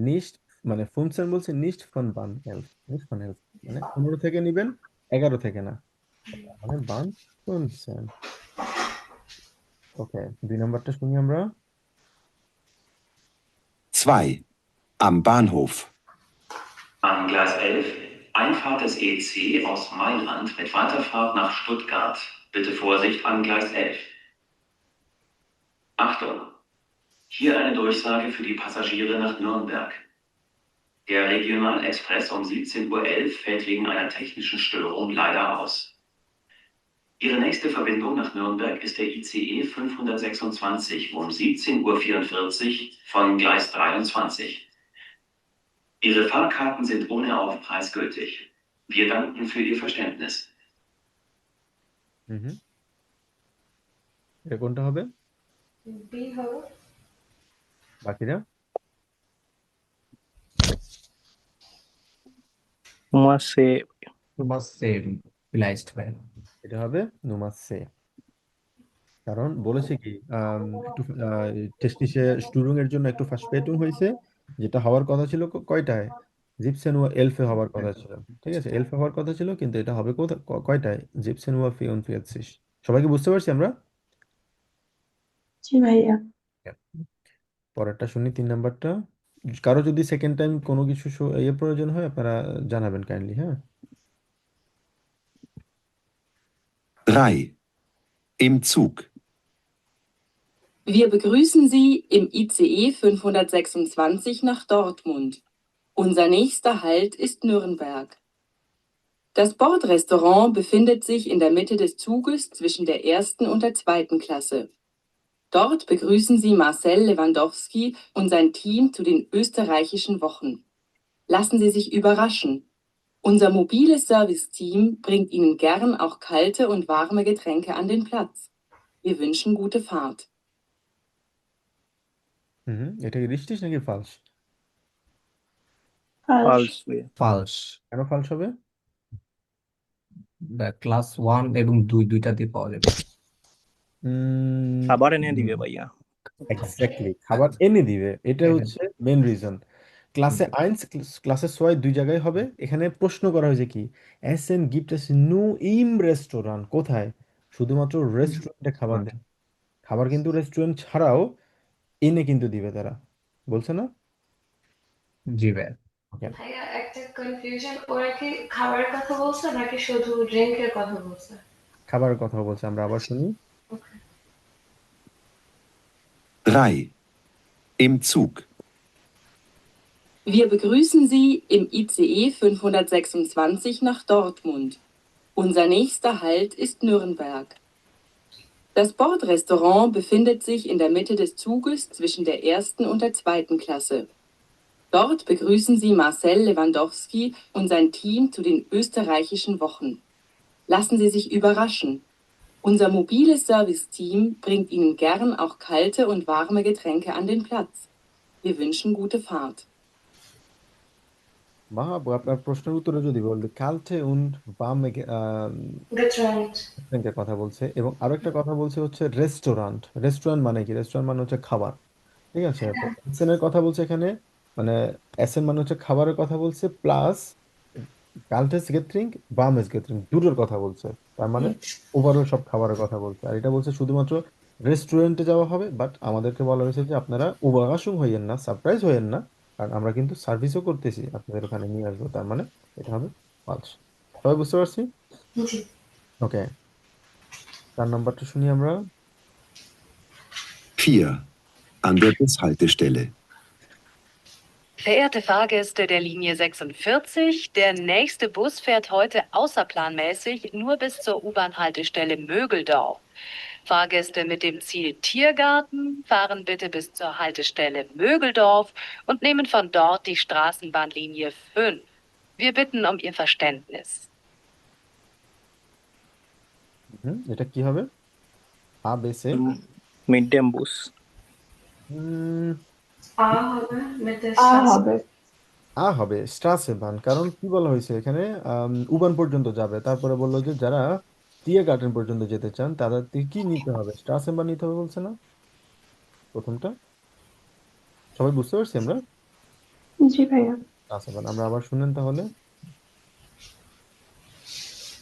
nicht মানে ফুনসেন বলছে nicht von Bahn 11, nicht von 11 মানে 15 থেকে নিবেন, 11 থেকে না, মানে Bahn 15। ওকে, 2 নাম্বারটা শুনি আমরা। 2. Am Bahnhof. An Gleis 11, Einfahrt des EC aus Mailand mit Weiterfahrt nach Stuttgart. Bitte Vorsicht an Gleis 11. Achtung! Hier eine Durchsage für die Passagiere nach Nürnberg. Der Regionalexpress um 17:11 Uhr fällt wegen einer technischen Störung leider aus. Ihre nächste Verbindung nach Nürnberg ist der ICE 526 um 17:44 Uhr von Gleis 23. Ihre Fahrkarten sind ohne Aufpreis gültig. Wir danken für Ihr Verständnis. এটা কোনটা হবে? B হবে। বাকিরা? Nummer C. Nummer C vielleicht werden. এটা হবে Nummer C। কারণ বলেছে কি একটু টেকনিশে স্টুডুং এর জন্য একটু ফার্স্টপেটুং হয়েছে, যেটা হওয়ার কথা ছিল কয়টায়? 17 Uhr 11 হওয়ার কথা ছিল, ঠিক আছে, 11 হওয়ার কথা ছিল, কিন্তু এটা হবে কয়টায়? 17 Uhr 44। সবাইকে বুঝতে পারছি আমরা? জি ভাইয়া। পরেরটা শুনি, 3 নাম্বারটা। কারো যদি সেকেন্ড টাইম কোনো কিছু প্রয়োজন হয় আপনারা জানাবেন কাইন্ডলি, হ্যাঁ। 3. Im Zug. Wir begrüßen Sie im ICE 526 nach Dortmund. Unser nächster Halt ist Nürnberg. Das Bordrestaurant befindet sich in der Mitte des Zuges zwischen der ersten und der zweiten Klasse. Dort begrüßen Sie Marcel Lewandowski und sein Team zu den österreichischen Wochen. Lassen Sie sich überraschen. Unser mobiles Serviceteam bringt Ihnen gern auch kalte und warme Getränke an den Platz. Wir wünschen gute Fahrt. এটা কি richtig নাকি falsch? False. False. কেন falsch হবে? Class 1 এবং 2 দুইটাতে পাওয়া যাবে। খাবার এনে দিবে ভাইয়া। এক্স্যাক্টলি, খাবার এনে দিবে, এটা হচ্ছে মেন রিজন। ক্লাসে 1 ক্লাসে 6 দুই জায়গায় হবে। এখানে প্রশ্ন করা হয়েছে কি, এসেন gift es nur im Restaurant, কোথায়? শুধুমাত্র রেস্টুরেন্টে খাবার দেয়। খাবার কিন্তু রেস্টুরেন্ট ছাড়াও এনে কিন্তু দিবে তারা, বলছে না? জি ভাই। ভাইয়া একটা কনফিউশন, ওরা কি খাবারের কথা বলছে নাকি শুধু ড্রিঙ্কের কথা বলছে? খাবারের কথা বলছে, আমরা আবার শুনি। 3. Im Zug. Wir begrüßen Sie im ICE 526 nach Dortmund. Unser nächster Halt ist Nürnberg. Das Bordrestaurant befindet sich in der Mitte des Zuges zwischen der ersten und der zweiten Klasse. Dort begrüßen Sie Marcel Lewandowski und sein Team zu den österreichischen Wochen. Lassen Sie sich überraschen. Unser mobiles Serviceteam bringt Ihnen gern auch kalte und warme Getränke an den Platz. Wir wünschen gute Fahrt. মাহাবু আপনার প্রশ্নের উত্তরে যদি বলবে কালচে und warme Getränk. রেস্টুরেন্টের কথা বলছে এবং আরো একটা কথা বলছে হচ্ছে রেস্টুরেন্ট। রেস্টুরেন্ট মানে কি? রেস্টুরেন্ট মানে হচ্ছে খাবার, ঠিক আছে? তো এসেন এর কথা বলছে এখানে, মানে এসেন মানে হচ্ছে খাবারের কথা বলছে, প্লাস কালটেস গেট্রিঙ্ক বার্মেস গেট্রিঙ্ক দুটোর কথা বলছে। তার মানে ওভারঅল সব খাবারের কথা বলছে। আর এটা বলছে শুধুমাত্র রেস্টুরেন্টে যাওয়া হবে, বাট আমাদেরকে বলা হয়েছে যে আপনারা উবাগাসুং হইয়েন না, সারপ্রাইজ হইয়েন না, কারণ আমরা কিন্তু সার্ভিসও করতেছি, আপনাদের ওখানে নিয়ে আসবো। তার মানে এটা হবে ফালস। সবাই বুঝতে পারছি? জি। ওকে, 4 নাম্বারটা শুনি আমরা। 4. An der Bushaltestelle. Verehrte Fahrgäste der Linie 46, der nächste Bus fährt heute außerplanmäßig nur bis zur U-Bahn-Haltestelle Mögeldorf. Fahrgäste mit dem Ziel Tiergarten fahren bitte bis zur Haltestelle Mögeldorf und nehmen von dort die Straßenbahnlinie 5. Wir bitten um Ihr Verständnis. এটা কি হবে? আ বেসে mid day bush. আ হবে স্ট্রাসেবান। কারণ কি বলা হয়েছে এখানে, উবান পর্যন্ত যাবে, তারপরে বললো যে যারা টিয়া গার্ডেন পর্যন্ত যেতে চান তাদের কি নিতে হবে? স্ট্রাসেবান নিতে হবে বলছে না প্রথমটা? সবাই বুঝতে পারছি আমরা? জি ভাইয়া। স্ট্রাসেবান আমরা আবার শুনেন তাহলে।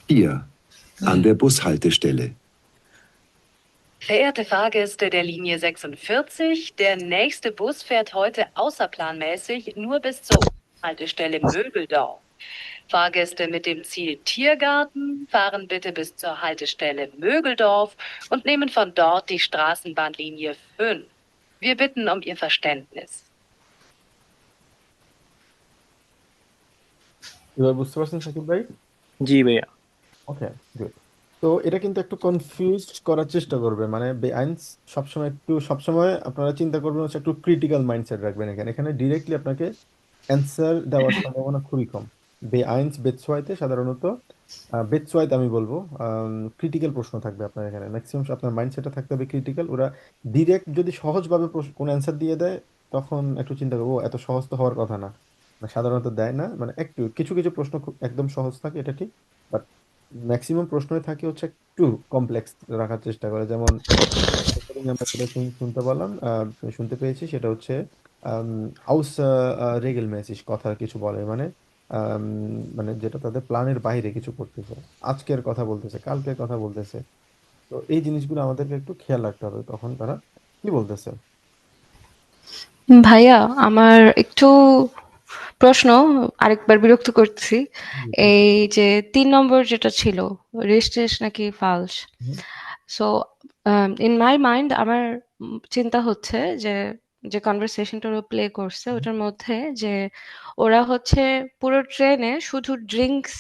4. An der Bushaltestelle. Verehrte Fahrgäste der Linie 46, der nächste Bus fährt heute außerplanmäßig nur bis zur Haltestelle Mögeldorf. Fahrgäste mit dem Ziel Tiergarten fahren bitte bis zur Haltestelle Mögeldorf und nehmen von dort die Straßenbahnlinie 5. Wir bitten um Ihr Verständnis. এবার বুঝতে পারছেন সাকিব ভাই? জি ভাইয়া। ওকে, good. তো এটা কিন্তু একটু confuse করার চেষ্টা করবে, মানে বেআইনস সবসময় আপনারা চিন্তা করবেন হচ্ছে একটু ক্রিটিক্যাল মাইন্ডসেট রাখবেন। এখানে এখানে ডিরেক্টলি আপনাকে অ্যান্সার দেওয়ার সম্ভাবনা খুবই কম। বেআইনস বেতসওয়াইতে সাধারণত বেতসওয়াইতে আমি বলবো ক্রিটিক্যাল প্রশ্ন থাকবে আপনার এখানে, ম্যাক্সিমাম আপনার মাইন্ডসেটটা থাকতে হবে ক্রিটিক্যাল। ওরা ডিরেক্ট যদি সহজভাবে কোনো অ্যান্সার দিয়ে দেয় তখন একটু চিন্তা করবো, এত সহজ তো হওয়ার কথা না। মানে সাধারণত দেয় না, মানে একটু কিছু কিছু প্রশ্ন খুব একদম সহজ থাকে, এটা ঠিক, বাট ম্যাক্সিমাম প্রশ্নই থাকে হচ্ছে একটু কমপ্লেক্স রাখার চেষ্টা করে। যেমন আমরা যেটা শুনতে পারলাম, শুনতে পেয়েছি সেটা হচ্ছে আউস রেগেলমেসিস কথা কিছু বলে, মানে মানে যেটা তাদের প্ল্যানের বাইরে কিছু করতেছে, আজকের কথা বলতেছে, কালকের কথা বলতেছে। তো এই জিনিসগুলো আমাদেরকে একটু খেয়াল রাখতে হবে তখন তারা কি বলতেছে। ভাইয়া আমার একটু প্রশ্ন, আরেকবার বিরক্ত করছি। এই যে 3 নম্বর যেটা ছিল রেস্টেস নাকি ফালস, সো ইন মাই মাইন্ড আমার চিন্তা হচ্ছে যে যে কনভারসেশনটা ওরা প্লে করছে ওটার মধ্যে যে ওরা হচ্ছে পুরো ট্রেনে শুধু ড্রিঙ্কস,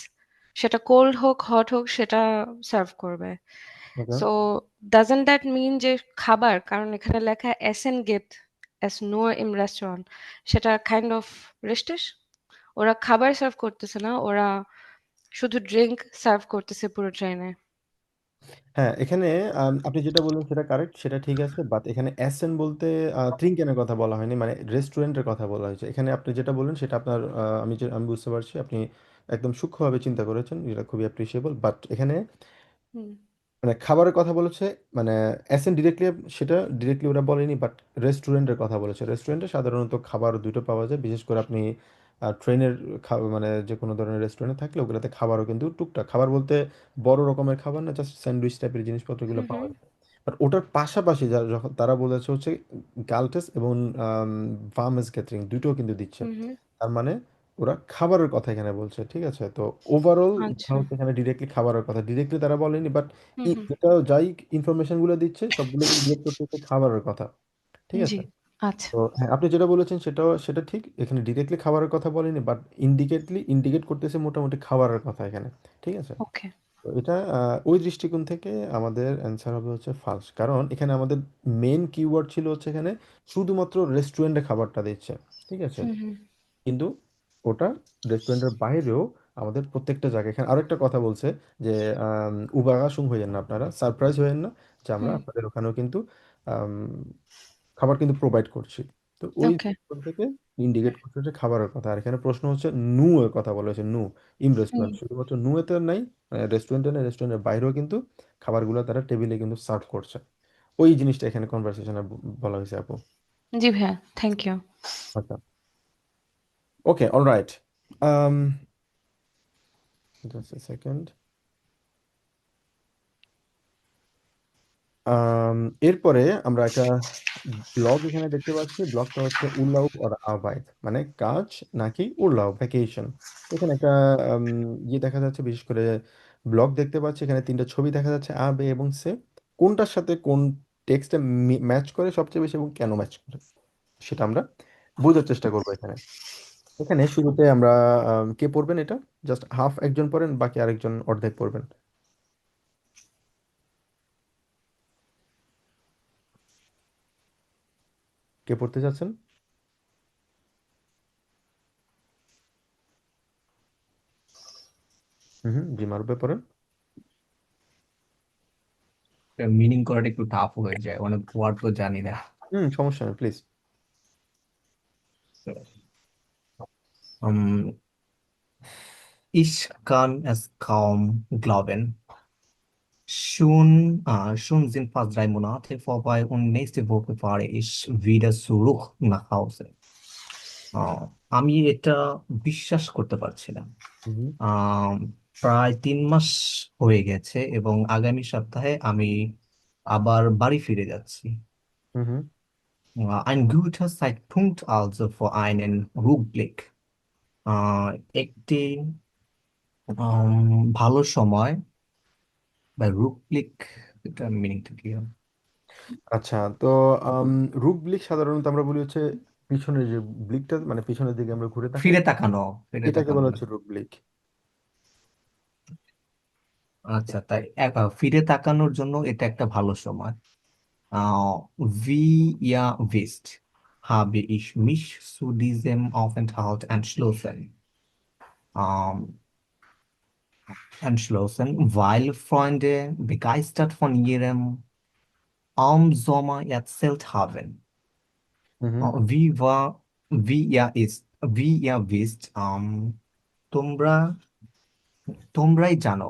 সেটা কোল্ড হোক হট হোক সেটা সার্ভ করবে। সো ডাজন্ট দ্যাট মিন যে খাবার, কারণ এখানে লেখা এসেন গেট এস নো ইম রেস্টুরেন্ট, সেটা কাইন্ড অফ রেস্টেস। ওরা খাবার সার্ভ করতেছে না, ওরা শুধু ড্রিঙ্ক সার্ভ করতেছে পুরো ট্রেনে। হ্যাঁ, এখানে আপনি যেটা বললেন সেটা কারেক্ট, সেটা ঠিক আছে, বাট এখানে অ্যাসেন বলতে ট্রিঙ্কেনের কথা বলা হয়নি, মানে রেস্টুরেন্টের কথা বলা হয়েছে। এখানে আপনি যেটা বললেন সেটা আপনার আমি বুঝতে পারছি, আপনি একদম সূক্ষ্মভাবে চিন্তা করেছেন, যেটা খুবই অ্যাপ্রিসিয়েবল। বাট এখানে মানে খাবারের কথা বলেছে, মানে অ্যাসেন ডিরেক্টলি সেটা ডিরেক্টলি ওরা বলেনি, বাট রেস্টুরেন্টের কথা বলেছে। রেস্টুরেন্টে সাধারণত খাবার দুটো পাওয়া যায়, বিশেষ করে আপনি ট্রেনের মানে যে কোনো ধরনের রেস্টুরেন্টে থাকলে ওগুলোতে খাবারও কিন্তু টুকটাক, খাবার বলতে বড় রকমের খাবার না, জাস্ট স্যান্ডউইচ টাইপের জিনিসপত্রগুলো পাওয়া যায়। বাট ওটার পাশাপাশি যারা যখন তারা বলেছে হচ্ছে গালটেস এবং ভার্মেস ক্যাটারিং দুটোও কিন্তু দিচ্ছে। তার মানে ওরা খাবারের কথা এখানে বলছে, ঠিক আছে? তো ওভারঅল আচ্ছা। হচ্ছে এখানে ডিরেক্টলি খাবারের কথা, ডিরেক্টলি তারা বলেনি, বাট যেটা যাই ইনফরমেশন গুলো দিচ্ছে সবগুলো ডিরেক্ট করতেছে খাবারের কথা, ঠিক জি, আছে? আচ্ছা। তো হ্যাঁ, আপনি যেটা বলেছেন সেটা ঠিক, এখানে ডিরেক্টলি খাবারের কথা বলেনি, বাট ইন্ডিকেট করতেছে মোটামুটি খাবারের কথা এখানে, ঠিক আছে? ওকে। তো এটা ওই দৃষ্টিকোণ থেকে আমাদের অ্যান্সার হবে হচ্ছে ফালস, কারণ এখানে আমাদের মেন কিওয়ার্ড ছিল হচ্ছে এখানে শুধুমাত্র রেস্টুরেন্টে খাবারটা দিচ্ছে, ঠিক আছে? কিন্তু ওটা রেস্টুরেন্টের বাইরেও আমাদের প্রত্যেকটা জায়গায় এখানে আরো একটা কথা বলছে যে উবাগাসুং হইয়েন না, আপনারা সারপ্রাইজ হইয়েন না, যে আমরা হুম। আপনাদের ওখানেও কিন্তু আম, খাবার কিন্তু প্রোভাইড করছি। তো ওই ওকে। দৃষ্টিকোণ থেকে ইন্ডিকেট করছে যে খাবারের কথা। আর এখানে প্রশ্ন হচ্ছে নু এর কথা বলা হয়েছে, নু ইন হুম। রেস্টুরেন্ট, শুধুমাত্র নু এতে নাই, রেস্টুরেন্টে নেই, রেস্টুরেন্টের বাইরেও কিন্তু খাবারগুলো তারা টেবিলে কিন্তু সার্ভ করছে। ওই জিনিসটা এখানে কনভারসেশনে বলা হয়েছে আপু। জি ভাইয়া, থ্যাংক ইউ। আচ্ছা, ওকে, alright. um just a second. এরপরে আমরা একটা ব্লগ এখানে দেখতে পাচ্ছি। ব্লগটা হচ্ছে উর্লাউব আর আরবাইট, মানে কাজ নাকি উর্লাউব, ভ্যাকেশন। এখানে একটা আম, ইয়ে দেখা যাচ্ছে, বিশেষ করে ব্লগ দেখতে পাচ্ছি। এখানে তিনটা ছবি দেখা যাচ্ছে, আ বে এবং সে। কোনটার সাথে কোন টেক্সটটা ম্যাচ করে সবচেয়ে বেশি এবং কেন ম্যাচ করে, সেটা আমরা বোঝার চেষ্টা করবো এখানে। এখানে শুরুতে আমরা কে পড়বেন এটা? জাস্ট হাফ একজন পড়েন, বাকি আরেকজন অর্ধেক পড়বেন। কে পড়তে চাচ্ছেন? হুম, জি, মারুফ পড়েন। মিনিং করাটা একটু টাফ হয়ে যায়, অনেক ওয়ার্ড তো জানি না। সমস্যা নেই, please. Um, Ich kann es kaum glauben. Schon sind fast 3 Monate vorbei und nächste Woche fahre ich wieder zurück nach Hause. আহ, আমি এটা বিশ্বাস করতে পারছি না। হুম আহ, প্রায় 3 মাস হয়ে গেছে এবং আগামী সপ্তাহে আমি আবার বাড়ি ফিরে যাচ্ছি। হুম Ein guter Zeitpunkt also für einen Rückblick. আহ, একটি ভালো সময় বা রূপলিক, এটা মিনিংটা কি হবে? আচ্ছা, তো রুক ব্লিক সাধারণত আমরা বলি হচ্ছে পিছনের যে ব্লিকটা, মানে পিছনের দিকে আমরা ঘুরে তাকাই, ফিরে তাকানো, ফিরে এটাকে তাকানো বলা না। হচ্ছে রুক ব্লিক। আচ্ছা, তাই ফিরে তাকানোর জন্য এটা একটা ভালো সময়। আহ Wie ihr wisst, habe ich mich zu diesem Aufenthalt Ähm, entschlossen, weil Freunde begeistert von ihrem Sommer erzählt haben. হুম Wie war, wie ihr wisst, তোমরা তোমরাই জানো,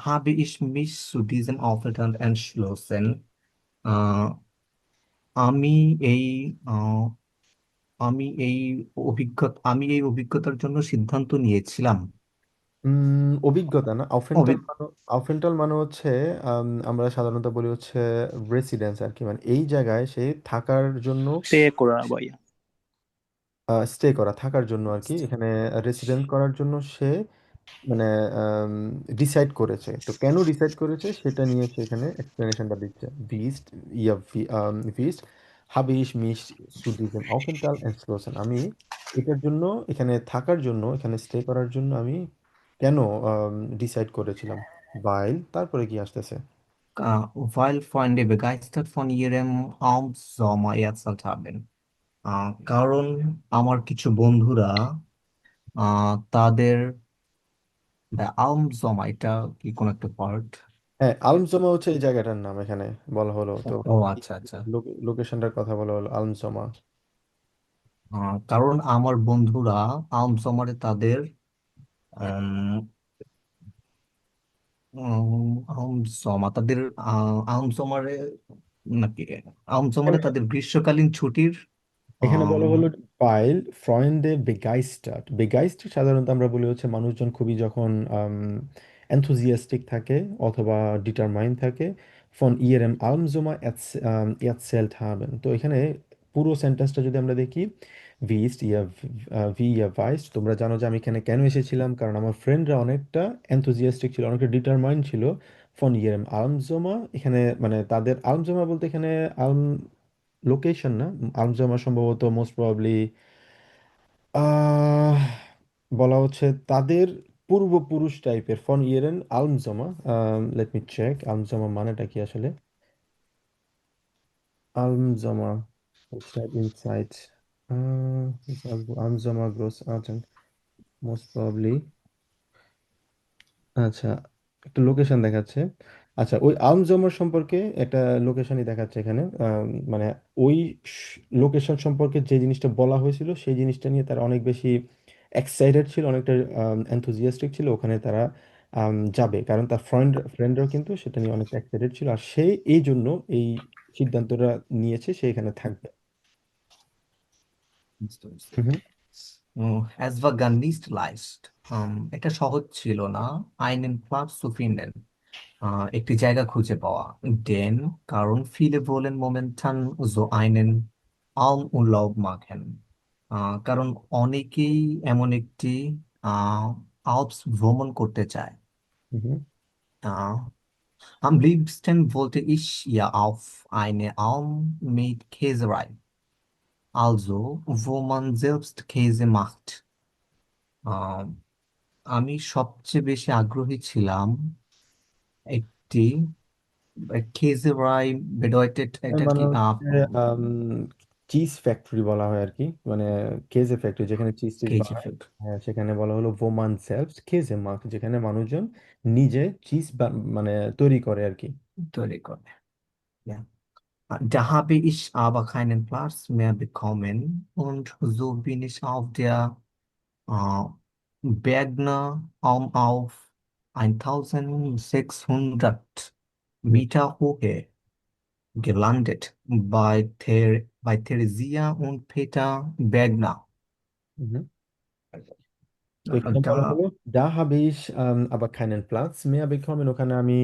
habe ich mich zu diesem Aufenthalt entschlossen. আহ, আমি এই আহ, আমি এই অভিজ্ঞতার জন্য সিদ্ধান্ত নিয়েছিলাম। অভিজ্ঞতা না, আউফেন্টাল অভি- মানে, আউফেন্টাল মানে হচ্ছে আমরা সাধারণত বলি হচ্ছে রেসিডেন্স আর কি, মানে এই জায়গায় সে থাকার জন্য, স্টে করা ভাইয়া। স্টে করা, থাকার জন্য আর কি। এখানে রেসিডেন্ট করার জন্য সে মানে ডিসাইড করেছে। তো কেন ডিসাইড করেছে সেটা নিয়ে সে এখানে এক্সপ্লেনেশনটা দিচ্ছে। ভিস্ট ইয়া ভিস্ট habe ich mich zu diesem Aufenthalt entschlossen, আমি এটার জন্য, এখানে থাকার জন্য, এখানে স্টে করার জন্য আমি কেন ডিসাইড করেছিলাম। বাইল, তারপরে কি আসতেছে? weil Freunde begeistert von ihrem Sommer erzählt haben. কারণ আমার কিছু বন্ধুরা তাদের জমা, এটা কি কোন একটা পার্ট? হ্যাঁ, আলমজমা হচ্ছে এই জায়গাটার নাম, এখানে বলা হলো তো, ও আচ্ছা আচ্ছা। লোকেশনটার কথা বলা হলো আলমজমা। কারণ আমার বন্ধুরা জমারে তাদের উম, জমা তাদের জমারে নাকি জমারে তাদের গ্রীষ্মকালীন ছুটির এখানে বলা আম, হলো পাইল ফ্রয়েন্ডে বেগাইস্টার্ট। বেগাইস্টার্ট সাধারণত আমরা বলি হচ্ছে মানুষজন খুবই যখন এনথুজিয়াস্টিক থাকে অথবা ডিটারমাইন থাকে। ফন ইয়েরেম আলমজোমা এতসেল্ট হাবেন। তো এখানে পুরো সেন্টেন্সটা যদি আমরা দেখি, ভিস্ট ইয়া ভি ইয়া ভাইস্ট, তোমরা জানো যে আমি এখানে কেন এসেছিলাম, কারণ আমার ফ্রেন্ডরা অনেকটা এনথুজিয়াস্টিক ছিল, অনেকটা ডিটারমাইন ছিল। ফন ইয়েরেম আলমজোমা, এখানে মানে তাদের আলমজোমা বলতে এখানে আলম লোকেশন না, আলমজামা সম্ভবত মোস্ট প্রবাবলি আহ বলা হচ্ছে তাদের পূর্বপুরুষ টাইপের। ফন ইয়েরেন আলমজামা, লেট মি চেক আলমজামা মানেটা কি আসলে। আলমজামা, let's type inside আলমজামা গ্রোস আর্জেন্ট। Most probably. আচ্ছা, একটা লোকেশন দেখাচ্ছে। আচ্ছা, ওই আলমজোমার সম্পর্কে একটা লোকেশনই দেখাচ্ছে এখানে। মানে ওই লোকেশন সম্পর্কে যে জিনিসটা বলা হয়েছিল সেই জিনিসটা নিয়ে তারা অনেক বেশি এক্সাইটেড ছিল, অনেকটা এনথুজিয়াস্টিক ছিল। ওখানে তারা যাবে, কারণ তার ফ্রেন্ডরাও কিন্তু সেটা নিয়ে অনেক এক্সাইটেড ছিল, আর সে এই জন্য এই সিদ্ধান্তটা নিয়েছে সে এখানে থাকবে। বুঝতে পারছি। হুম। Es war gar nicht leicht. এটা সহজ ছিল না। Einen Platz zu finden. একটি জায়গা খুঁজে পাওয়া। Denn, কারণ viele wollen momentan so einen Almurlaub machen. কারণ অনেকেই এমন একটি আল্পস ভ্রমণ করতে চায়। হুম। আহ, Am liebsten wollte ich ja auf eine Alm mit Käserei. Also, wo man selbst Käse macht. আহ, আমি সবচেয়ে বেশি আগ্রহী ছিলাম একটি Käserei bedeutet এর এটা মানে কি হচ্ছে চিজ ফ্যাক্টরি বলা হয় আর কি, মানে কেজে ফ্যাক্টরি যেখানে চিজ টিজ কেজি বানায়। ফুড হ্যাঁ, সেখানে বলা হলো ওমান সেলফস কেজে মার্ক, যেখানে মানুষজন নিজে চিজ মানে তৈরি করে আর কি। তৈরি করে। Ja. Da habe ich aber keinen Platz mehr bekommen und so bin ich auf der äh, Bergner Alm auf 1600 হুম। Meter Höhe gelandet bei Theresia und Peter Bergner. হুম। তো এখানে বলা Da হলো দা habe ich aber keinen Platz mehr bekommen, ওখানে আমি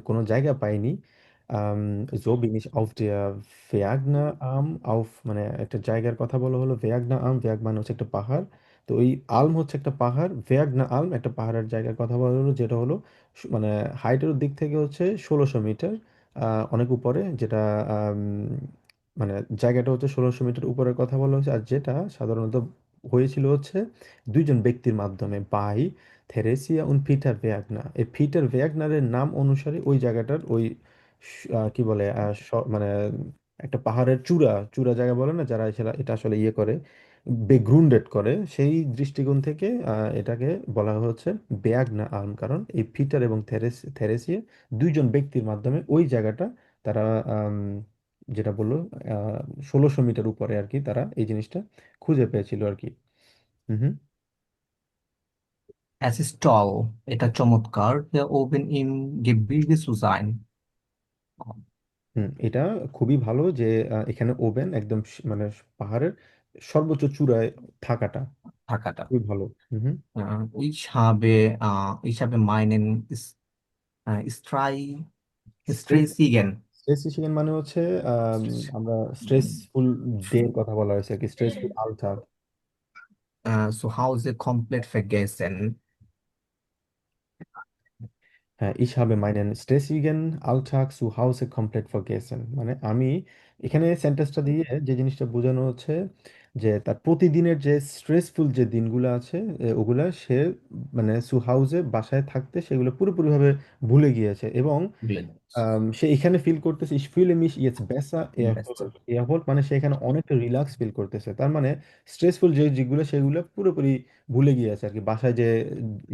কোনো জায়গা পাইনি। আম, so bin ich auf der Vergna Alm auf, মানে একটা জায়গার কথা বলা হলো ভেয়াগনা আম। ভেয়াগ মানে হচ্ছে একটা পাহাড়। তো ওই আলম হচ্ছে একটা পাহাড়, ভেয়াগনা আলম একটা পাহাড়ের জায়গার কথা বলা হলো, যেটা হলো মানে হাইটের দিক থেকে হচ্ছে 1600 মিটার, অনেক উপরে, যেটা আম, মানে জায়গাটা হচ্ছে 1600 মিটার উপরের কথা বলা হয়েছে। আর যেটা সাধারণত হয়েছিল হচ্ছে দুইজন ব্যক্তির মাধ্যমে, বাই থেরেসিয়া উন পিটার ভেয়াগনা। এই পিটার ভেয়াগনারের নাম অনুসারে ওই জায়গাটার ওই কি বলে মানে একটা পাহাড়ের চূড়া চূড়া জায়গা বলে না, যারা এটা আসলে ইয়ে করে, বেগ্রুন্ডেড করে, সেই দৃষ্টিকোণ থেকে এটাকে বলা হচ্ছে বেয়াগনা আলম, কারণ এই পিটার এবং থেরেসিয়া দুইজন ব্যক্তির মাধ্যমে ওই জায়গাটা তারা আম, যেটা বললো 1600 মিটার উপরে আর কি, তারা এই জিনিসটা খুঁজে পেয়েছিল আর কি। হুম। es ist toll, এটা চমৎকার, hier oben im Gebirge zu sein. এটা খুবই ভালো যে এখানে ওভেন একদম মানে পাহাড়ের সর্বোচ্চ চূড়ায় থাকাটা থাকাটা। খুবই ভালো। হুম। Ich habe meinen Strei stress stressigen, stress situation মানে হচ্ছে আমরা স্ট্রেসফুল ডে এর কথা বলা হয়েছে আর কি, স্ট্রেসফুল আলটা। zu Hause komplett vergessen. হ্যাঁ, ich habe meinen stressigen Alltag zu Hause komplett vergessen, মানে আমি এখানে সেন্টেন্সটা দিয়ে যে জিনিসটা বোঝানো হচ্ছে যে তার প্রতিদিনের যে স্ট্রেসফুল যে দিনগুলো আছে ওগুলা সে মানে সু হাউসে বাসায় থাকতে সেগুলো পুরোপুরিভাবে ভুলে গিয়েছে, এবং সে এখানে ফিল করতেছে ich fühle mich jetzt besser Beste. erholt। erholt মানে সে এখানে অনেকটা রিল্যাক্স ফিল করতেছে, তার মানে স্ট্রেসফুল যে যেগুলো সেগুলো পুরোপুরি ভুলে গিয়েছে আর কি, বাসায় যে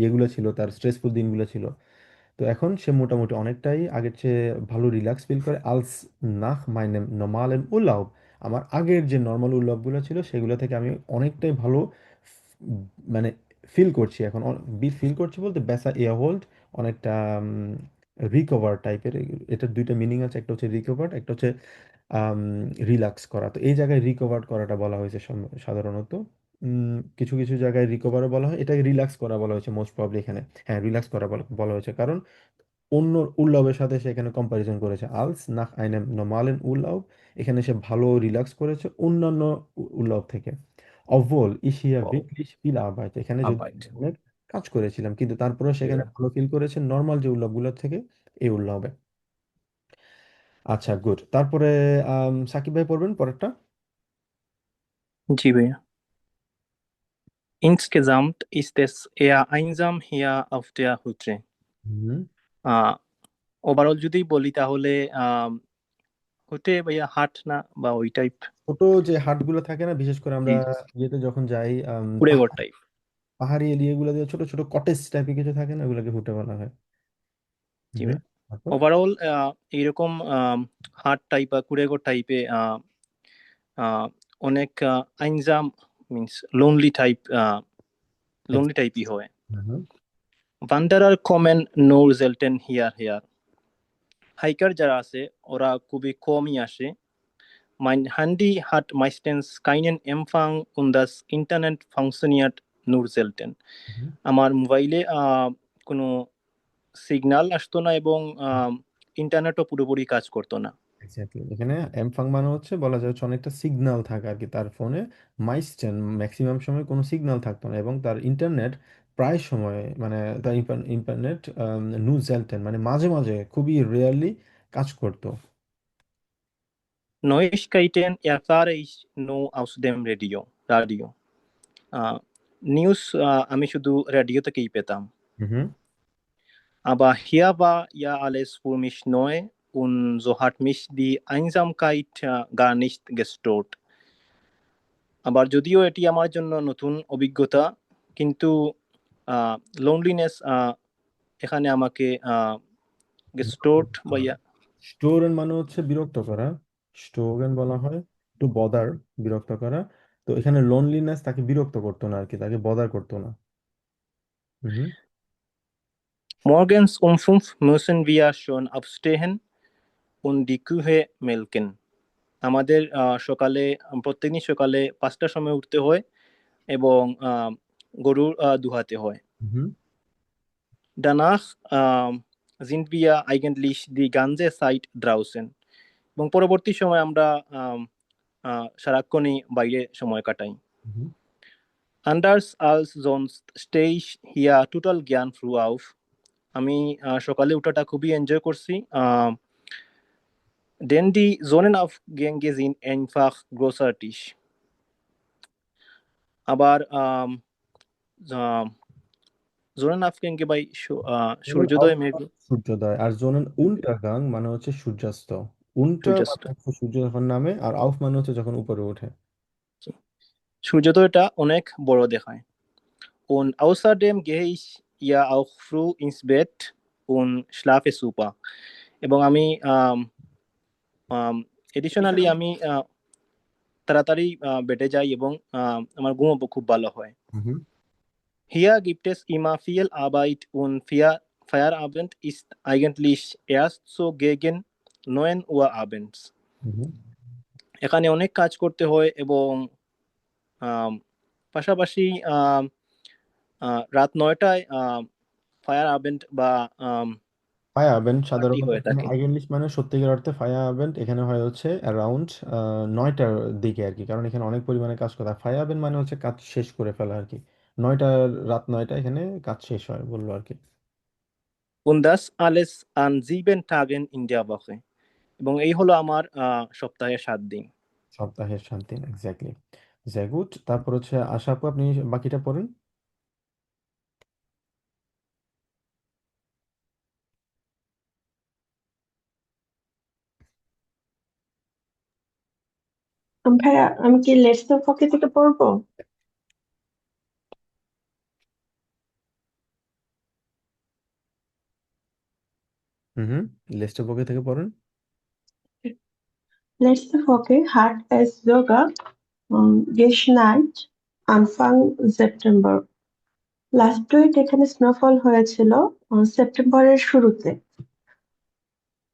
ইয়েগুলো ছিল, তার স্ট্রেসফুল দিনগুলো ছিল। তো এখন সে মোটামুটি অনেকটাই আগের চেয়ে ভালো রিল্যাক্স ফিল করে। আলস নাহ মাইনেম নর্মালেন উল্লাহ, আমার আগের যে নর্মাল উল্লাহগুলো ছিল সেগুলো থেকে আমি অনেকটাই ভালো মানে ফিল করছি এখন। ফিল করছি বলতে বেসা এয়ার হোল্ড, অনেকটা রিকভার টাইপের। এটার দুইটা মিনিং আছে, একটা হচ্ছে রিকভার, একটা হচ্ছে রিল্যাক্স করা। তো এই জায়গায় রিকভার করাটা বলা হয়েছে সাধারণত। কিছু কিছু জায়গায় রিকভারও বলা হয়, এটাকে রিল্যাক্স করা বলা হয়েছে মোস্ট প্রবলি এখানে। হ্যাঁ, রিল্যাক্স করা বলা হয়েছে, কারণ অন্য উল্লাবের সাথে সে এখানে কম্পারিজন করেছে। আলস নাখ আইনেম নর্মালেন উল্লাব, এখানে সে ভালো রিল্যাক্স করেছে অন্যান্য উল্লাব থেকে। অবল ইশিয়া ভিকলিশ ফিল আবাইট, এখানে যদি Arbeit. অনেক কাজ করেছিলাম কিন্তু তারপরে সেখানে Ja. ভালো ফিল করেছে নর্মাল যে উল্লাবগুলোর থেকে এই উল্লাবে। আচ্ছা, গুড। তারপরে সাকিব ভাই পড়বেন পরেরটা। জি ভাইয়া। Insgesamt ist es eher einsam hier auf der Hütte. হুম। ওভারঅল যদি বলি তাহলে হতে ভাইয়া হাট না বা ওই টাইপ ছোট যে হাটগুলো থাকে না, বিশেষ করে আমরা ইয়েতে যখন যাই কুড়েঘর টাইপ। পাহাড়ি এরিয়াগুলো দিয়ে ছোট ছোট কটেজ টাইপের কিছু থাকে না, ওগুলোকে হুটে বলা হয়। জি হুম। ভাইয়া। তারপর ওভারঅল এইরকম হার্ট টাইপ বা কুড়েগো টাইপে অনেক আইনজাম মিনস লোনলি টাইপই হয়। হুম। Wanderer kommen nur selten hierher. Hiker যারা আছে ওরা খুবই কমই আসে। Mein Handy hat meistens keinen Empfang und das Internet funktioniert nur selten. হুম। আমার মোবাইলে কোনো সিগন্যাল আসতো না এবং ইন্টারনেটও পুরোপুরি কাজ করতো না। এক্স্যাক্টলি, এখানে এমফাং মানে হচ্ছে বলা যায় হচ্ছে অনেকটা সিগন্যাল থাকা আর কি তার ফোনে। মাইস্টেন ম্যাক্সিমাম সময় কোনো সিগন্যাল থাকতো না, এবং তার ইন্টারনেট প্রায় সময় মানে তার ইন্টারনেট নু জেলটেন মানে মাঝে মাঝে খুবই রেয়ারলি কাজ করতো। Neuigkeiten erfahre ich nur aus dem Radio. News আমি শুধু রেডিও থেকেই পেতাম। হুম। Aber hier war ja alles für mich neu und so hat mich die Einsamkeit gar nicht gestört. আবার যদিও এটি আমার জন্য নতুন অভিজ্ঞতা, কিন্তু লোনলিনেস এখানে আমাকে গেস্টোর্ড বা স্টোরেন মানে হচ্ছে বিরক্ত করা, স্টোরেন বলা হয় টু বদার, বিরক্ত করা। তো এখানে লোনলিনেস তাকে বিরক্ত করতো না আর কি, তাকে বদার করতো না। হুম। Morgens um 5 müssen wir schon aufstehen und die Kühe melken. আমাদের প্রত্যেকদিন সকালে 5টার সময় উঠতে হয় এবং গরু দুহাতে হয়। হুম। Danach sind wir eigentlich die ganze Zeit draußen. এবং পরবর্তী সময় আমরা সারাক্ষণই বাইরে সময় কাটাই। হুম। Anders als sonst stehe ich hier total gern früh auf. আমি সকালে উঠাটা খুবই এনজয় করছি, denn die Sonnenaufgänge sind einfach großartig. আবার Sonnenaufgänge by সূর্যোদয় মেবি সূর্যোদয়, আর জোনেন উল্টাগাং মানে হচ্ছে সূর্যাস্ত। উল্টা সূর্যাস্ত। মানে হচ্ছে সূর্য যখন নামে, আর আউফ মানে হচ্ছে যখন উপরে ওঠে। সূর্যোদয়টা অনেক বড় দেখায়। Und außerdem gehe ich ja auch früh ins Bett und schlafe super. এবং আমি এডিশনালি আমি তাড়াতাড়ি বেডে যাই এবং আমার ঘুমও খুব ভালো হয়। হুম। Hier gibt es immer viel Arbeit und Feierabend ist eigentlich erst so gegen 9 Uhr abends. হুম। এখানে অনেক কাজ করতে হয় এবং পাশাপাশি রাত 9টায় ফায়ার আবেন্ট বা ফায়া ইভেন্ট পার্টি সাধারণত হয়ে এখানে থাকে। আইগেনলিশ মানে সত্যিকার অর্থে ফায়া ইভেন্ট এখানে হয় হচ্ছে অ্যারাউন্ড 9টার দিকে আর কি, কারণ এখানে অনেক পরিমাণে কাজ করা হয়। ফায়া ইভেন্ট মানে হচ্ছে কাজ শেষ করে ফেলা আর কি। 9টা, রাত 9টা এখানে কাজ শেষ হয় বললো আর কি। Und das alles an 7 Tagen in der Woche. এবং এই হলো আমার সপ্তাহে 7 দিন। সপ্তাহের 7 দিন, এক্স্যাক্টলি। গুড। তারপর হচ্ছে আশা আপু, আপনি বাকিটা পড়েন। ভাইয়া আমি কি লেটস দ্য ফকে থেকে পড়বো? হুম। লেস্টের পক্ষে থেকে পড়েন। Letzte Woche hat es sogar geschneit Anfang September. Last week এখানে স্নোফল হয়েছিল সেপ্টেম্বরের শুরুতে।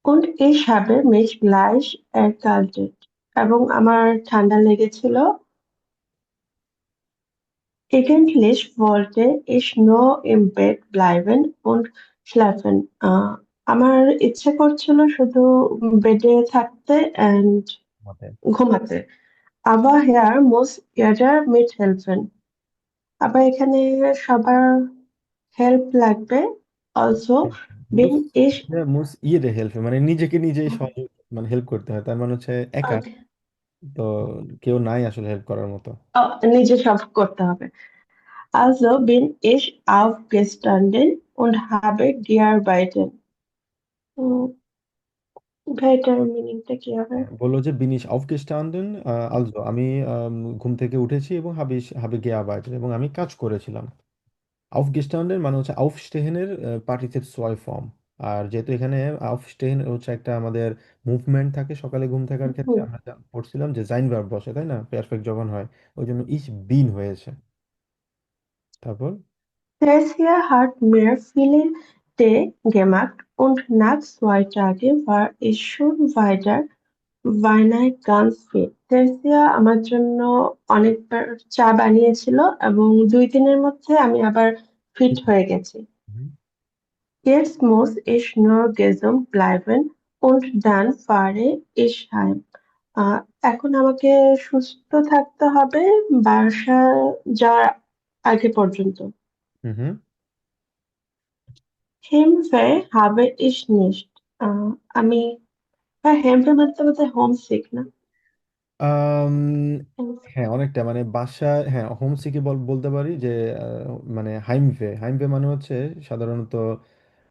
Und ich habe mich gleich erkältet. এবং আমার ঠান্ডা লেগেছিল। Eigentlich wollte ich nur im Bett bleiben und schlafen. আমার ইচ্ছে করছিল শুধু বেডে থাকতে and ঘুমাতে। Aber hier muss jeder mithelfen. আবার এখানে সবার হেল্প লাগবে। Also bin ich মুস ইয়ে হেল্প মানে নিজেকে নিজেই সহযোগ মানে হেল্প করতে হয়, তার মানে হচ্ছে একা, okay, তো কেউ নাই আসলে হেল্প করার মতো। নিজে সব করতে হবে। Also bin ich aufgestanden und habe gearbeitet. ভাই এটার মিনিংটা কি হবে? বললো যে বিনিশ aufgestanden, also আমি ঘুম থেকে উঠেছি এবং habe gearbeitet এবং আমি কাজ করেছিলাম। আউফগেস্টান্ডের মানে হচ্ছে আউফস্টেহেনের পার্টিসিপেট সোয়াই ফর্ম। আর যেহেতু এখানে আউফস্টেহেন হচ্ছে একটা আমাদের মুভমেন্ট থাকে সকালে ঘুম থাকার ক্ষেত্রে, হুম। আমরা পড়ছিলাম যে জাইন ভার্ব বসে, তাই না, পারফেক্ট যখন হয়, ওই জন্য ইস বিন হয়েছে। তারপর Theresia hat mir viele Tee gemacht und nach 2 Tagen war ich schon wieder বায়নায় ganz fit. তেরেসিয়া আমার জন্য অনেকবার চা বানিয়েছিল এবং 2 দিনের মধ্যে আমি আবার ফিট হয়ে গেছি। হুম। Jetzt muss ich nur gesund bleiben und dann fahre ich heim. আহ, এখন আমাকে সুস্থ থাকতে হবে বাসা যাওয়ার আগে পর্যন্ত। হুম হুম। Heimweh habe ich nicht. আমি হেমফে মানে তো বোধহয় হোম সিক না? আম, হ্যাঁ অনেকটা মানে বাসা, হ্যাঁ হোম সিকে বলতে পারি যে মানে হাইমভে, হাইমভে মানে হচ্ছে সাধারণত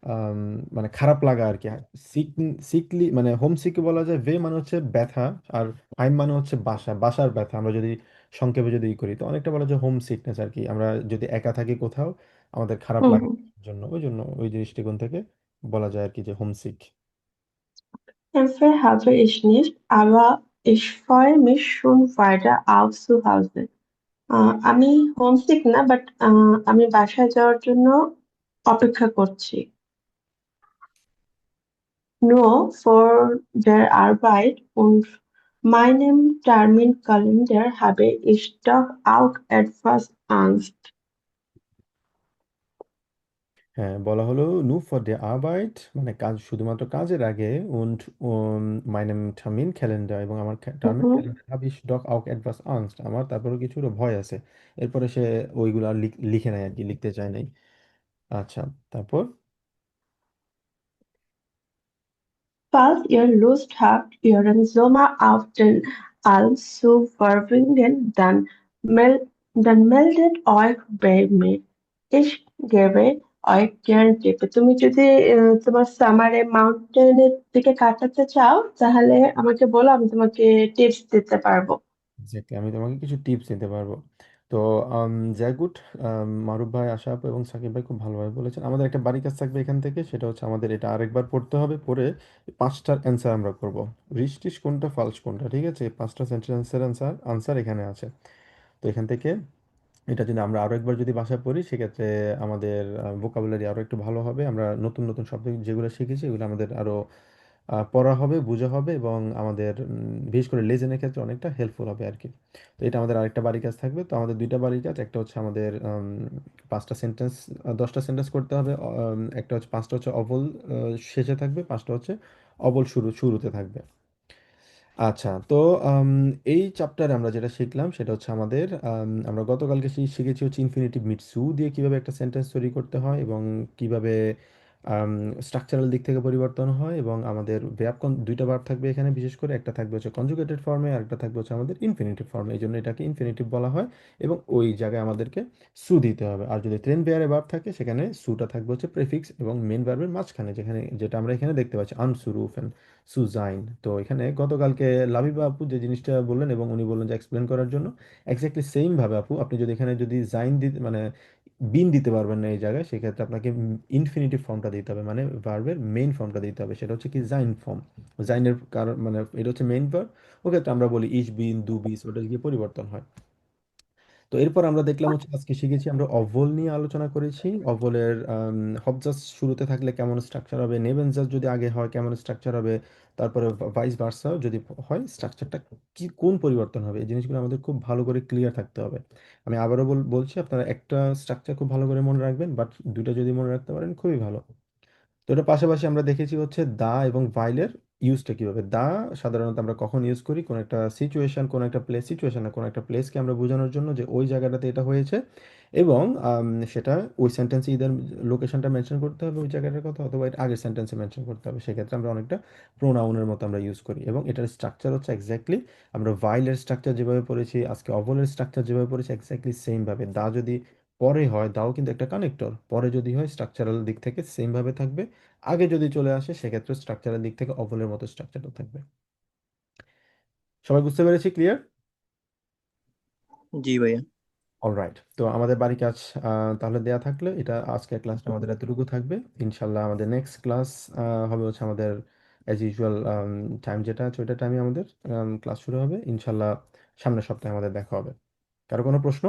আম, মানে খারাপ লাগা আর কি। সিক, সিকলি মানে হোম সিকে বলা যায়, ভে মানে হচ্ছে ব্যথা, আর হাইম মানে হচ্ছে বাসা, বাসার ব্যথা। আমরা যদি সংক্ষেপে যদি ই করি তো অনেকটা বলা যায় হোম সিকনেস আর কি। আমরা যদি একা থাকি কোথাও, আমাদের খারাপ হুম লাগার হুম। জন্য ওই দৃষ্টিকোণ থেকে বলা যায় আর কি যে homesick. Heimweh habe ich nicht, aber ich freue mich schon weiter auf zu Hause. আমি হোমসিক না বাট আমি বাসায় যাওয়ার জন্য অপেক্ষা করছি। Nur vor der Arbeit und meinem Terminkalender habe ich doch auch etwas Angst. হ্যাঁ বলা হলো নু ফর দ্য আরবাইট মানে কাজ, শুধুমাত্র কাজের আগে, und meinem Terminkalender এবং আমার Termin Mhm. Calendar habe ich doch auch etwas Angst, আমার তারপরে কিছু ভয় আছে। এরপরে সে ওইগুলো আর লিখে নাই আর কি, লিখতে চায় নাই। আচ্ছা, তারপর Falls ihr Lust habt, Ihren Sommer auf den Alm zu verbringen, dann meldet euch bei mir. Ich gebe euch gern টিপ। তুমি যদি তোমার সামারে মাউন্টেনের দিকে কাটাতে চাও তাহলে আমাকে বলো, আমি তোমাকে টিপস দিতে পারবো। এক্স্যাক্টলি আমি তোমাকে কিছু টিপস দিতে পারবো। তো জ্যাগুড, মারুফ ভাই, আশাপ এবং সাকিব ভাই খুব ভালোভাবে বলেছেন। আমাদের একটা বাড়ি কাজ থাকবে এখান থেকে, সেটা হচ্ছে আমাদের এটা আরেকবার পড়তে হবে, পড়ে 5টার অ্যান্সার আমরা করব। রিস্টিস কোনটা, ফালস কোনটা, ঠিক আছে, এই 5টা সেন্টেন্সের আনসার এখানে আছে। তো এখান থেকে এটা যদি আমরা আরো একবার যদি বাসায় পড়ি, সেক্ষেত্রে আমাদের ভোকাবুলারি আরো একটু ভালো হবে। আমরা নতুন নতুন শব্দ যেগুলো শিখেছি এগুলো আমাদের আরো পড়া হবে, বোঝা হবে, এবং আমাদের বিশেষ করে লেজেনের ক্ষেত্রে অনেকটা হেল্পফুল হবে আর কি। তো এটা আমাদের আরেকটা বাড়ি কাজ থাকবে। তো আমাদের 2টা বাড়ি কাজ, একটা হচ্ছে আমাদের 5টা সেন্টেন্স, 10টা সেন্টেন্স করতে হবে। একটা হচ্ছে 5টা হচ্ছে অবল শেষে থাকবে, 5টা হচ্ছে অবল শুরুতে থাকবে। আচ্ছা, তো আম, এই চ্যাপ্টারে আমরা যেটা শিখলাম সেটা হচ্ছে আমাদের আমরা গতকালকে শিখেছি হচ্ছে ইনফিনিটিভ মিট সু দিয়ে কিভাবে একটা সেন্টেন্স তৈরি করতে হয়, এবং কিভাবে স্ট্রাকচারাল দিক থেকে পরিবর্তন হয়, এবং আমাদের ব্যাপ 2টা ভার্ব থাকবে এখানে, বিশেষ করে একটা থাকবে হচ্ছে কনজুগেটেড ফর্মে, আর একটা থাকবে হচ্ছে আমাদের ইনফিনিটিভ ফর্মে, এই জন্য এটাকে ইনফিনিটিভ বলা হয়। এবং ওই জায়গায় আমাদেরকে সু দিতে হবে। আর যদি ট্রেন বেয়ারে ভার্ব থাকে সেখানে সুটা থাকবে হচ্ছে প্রেফিক্স এবং মেন ভার্বের মাঝখানে, যেখানে যেটা আমরা এখানে দেখতে পাচ্ছি আনসুরুফেন সুজাইন। তো এখানে গতকালকে লাবিবা আপু যে জিনিসটা বললেন এবং উনি বললেন যে এক্সপ্লেন করার জন্য, এক্স্যাক্টলি সেম ভাবে আপু আপনি যদি এখানে যদি জাইন দিতে মানে বিন দিতে পারবেন না এই জায়গায়, সেক্ষেত্রে আপনাকে ইনফিনিটিভ ফর্মটা দিতে হবে, মানে ভার্বের মেইন ফর্মটা দিতে হবে, সেটা হচ্ছে কি জাইন ফর্ম। জাইনের কারণ মানে এটা হচ্ছে মেইন ভার্ব, ওক্ষেত্রে আমরা বলি ইস বিন দু বিস, ওটা গিয়ে পরিবর্তন হয়। তো এরপর আমরা দেখলাম হচ্ছে আজকে শিখেছি আমরা অভ্বল নিয়ে আলোচনা করেছি। অভ্বলের হবজাস শুরুতে থাকলে কেমন স্ট্রাকচার হবে, নেবেনজাস যদি আগে হয় কেমন স্ট্রাকচার হবে, তারপরে ভাইস ভার্সা যদি হয় স্ট্রাকচারটা কি কোন পরিবর্তন হবে, এই জিনিসগুলো আমাদের খুব ভালো করে ক্লিয়ার থাকতে হবে। আমি আবারও বলছি, আপনারা একটা স্ট্রাকচার খুব ভালো করে মনে রাখবেন, বাট দুটো যদি মনে রাখতে পারেন খুবই ভালো। তো এটার পাশাপাশি আমরা দেখেছি হচ্ছে দা এবং ভাইলের ইউজটা কিভাবে। দা সাধারণত আমরা কখন ইউজ করি, কোন একটা সিচুয়েশন, কোন একটা প্লেস, সিচুয়েশন না কোন একটা প্লেসকে আমরা বোঝানোর জন্য যে ওই জায়গাটাতে এটা হয়েছে, এবং সেটা ওই সেন্টেন্সে ইদার লোকেশনটা মেনশন করতে হবে ওই জায়গাটার কথা, অথবা এটা আগের সেন্টেন্সে মেনশন করতে হবে, সেক্ষেত্রে আমরা অনেকটা প্রোনাউনের মতো আমরা ইউজ করি। এবং এটার স্ট্রাকচার হচ্ছে এক্স্যাক্টলি আমরা ভাইলের স্ট্রাকচার যেভাবে পড়েছি, আজকে অভলের স্ট্রাকচার যেভাবে পড়েছি, এক্স্যাক্টলি সেম ভাবে। দা যদি পরে হয়, দাও কিন্তু একটা কানেক্টর, পরে যদি হয় স্ট্রাকচারাল দিক থেকে সেম ভাবে থাকবে। আগে যদি চলে আসে সেক্ষেত্রে স্ট্রাকচারের দিক থেকে অভলের মতো স্ট্রাকচারটা থাকবে। সবাই বুঝতে পেরেছি? ক্লিয়ার? জি ভাইয়া। অলরাইট, তো আমাদের বাড়ি কাজ তাহলে দেয়া থাকলে এটা আজকের ক্লাসটা আমাদের এতটুকু থাকবে। ইনশাল্লাহ আমাদের নেক্সট ক্লাস হবে হচ্ছে আমাদের অ্যাজ ইউজুয়াল টাইম যেটা আছে ওইটা টাইমে আমাদের ক্লাস শুরু হবে ইনশাল্লাহ। সামনের সপ্তাহে আমাদের দেখা হবে। কারো কোনো প্রশ্ন?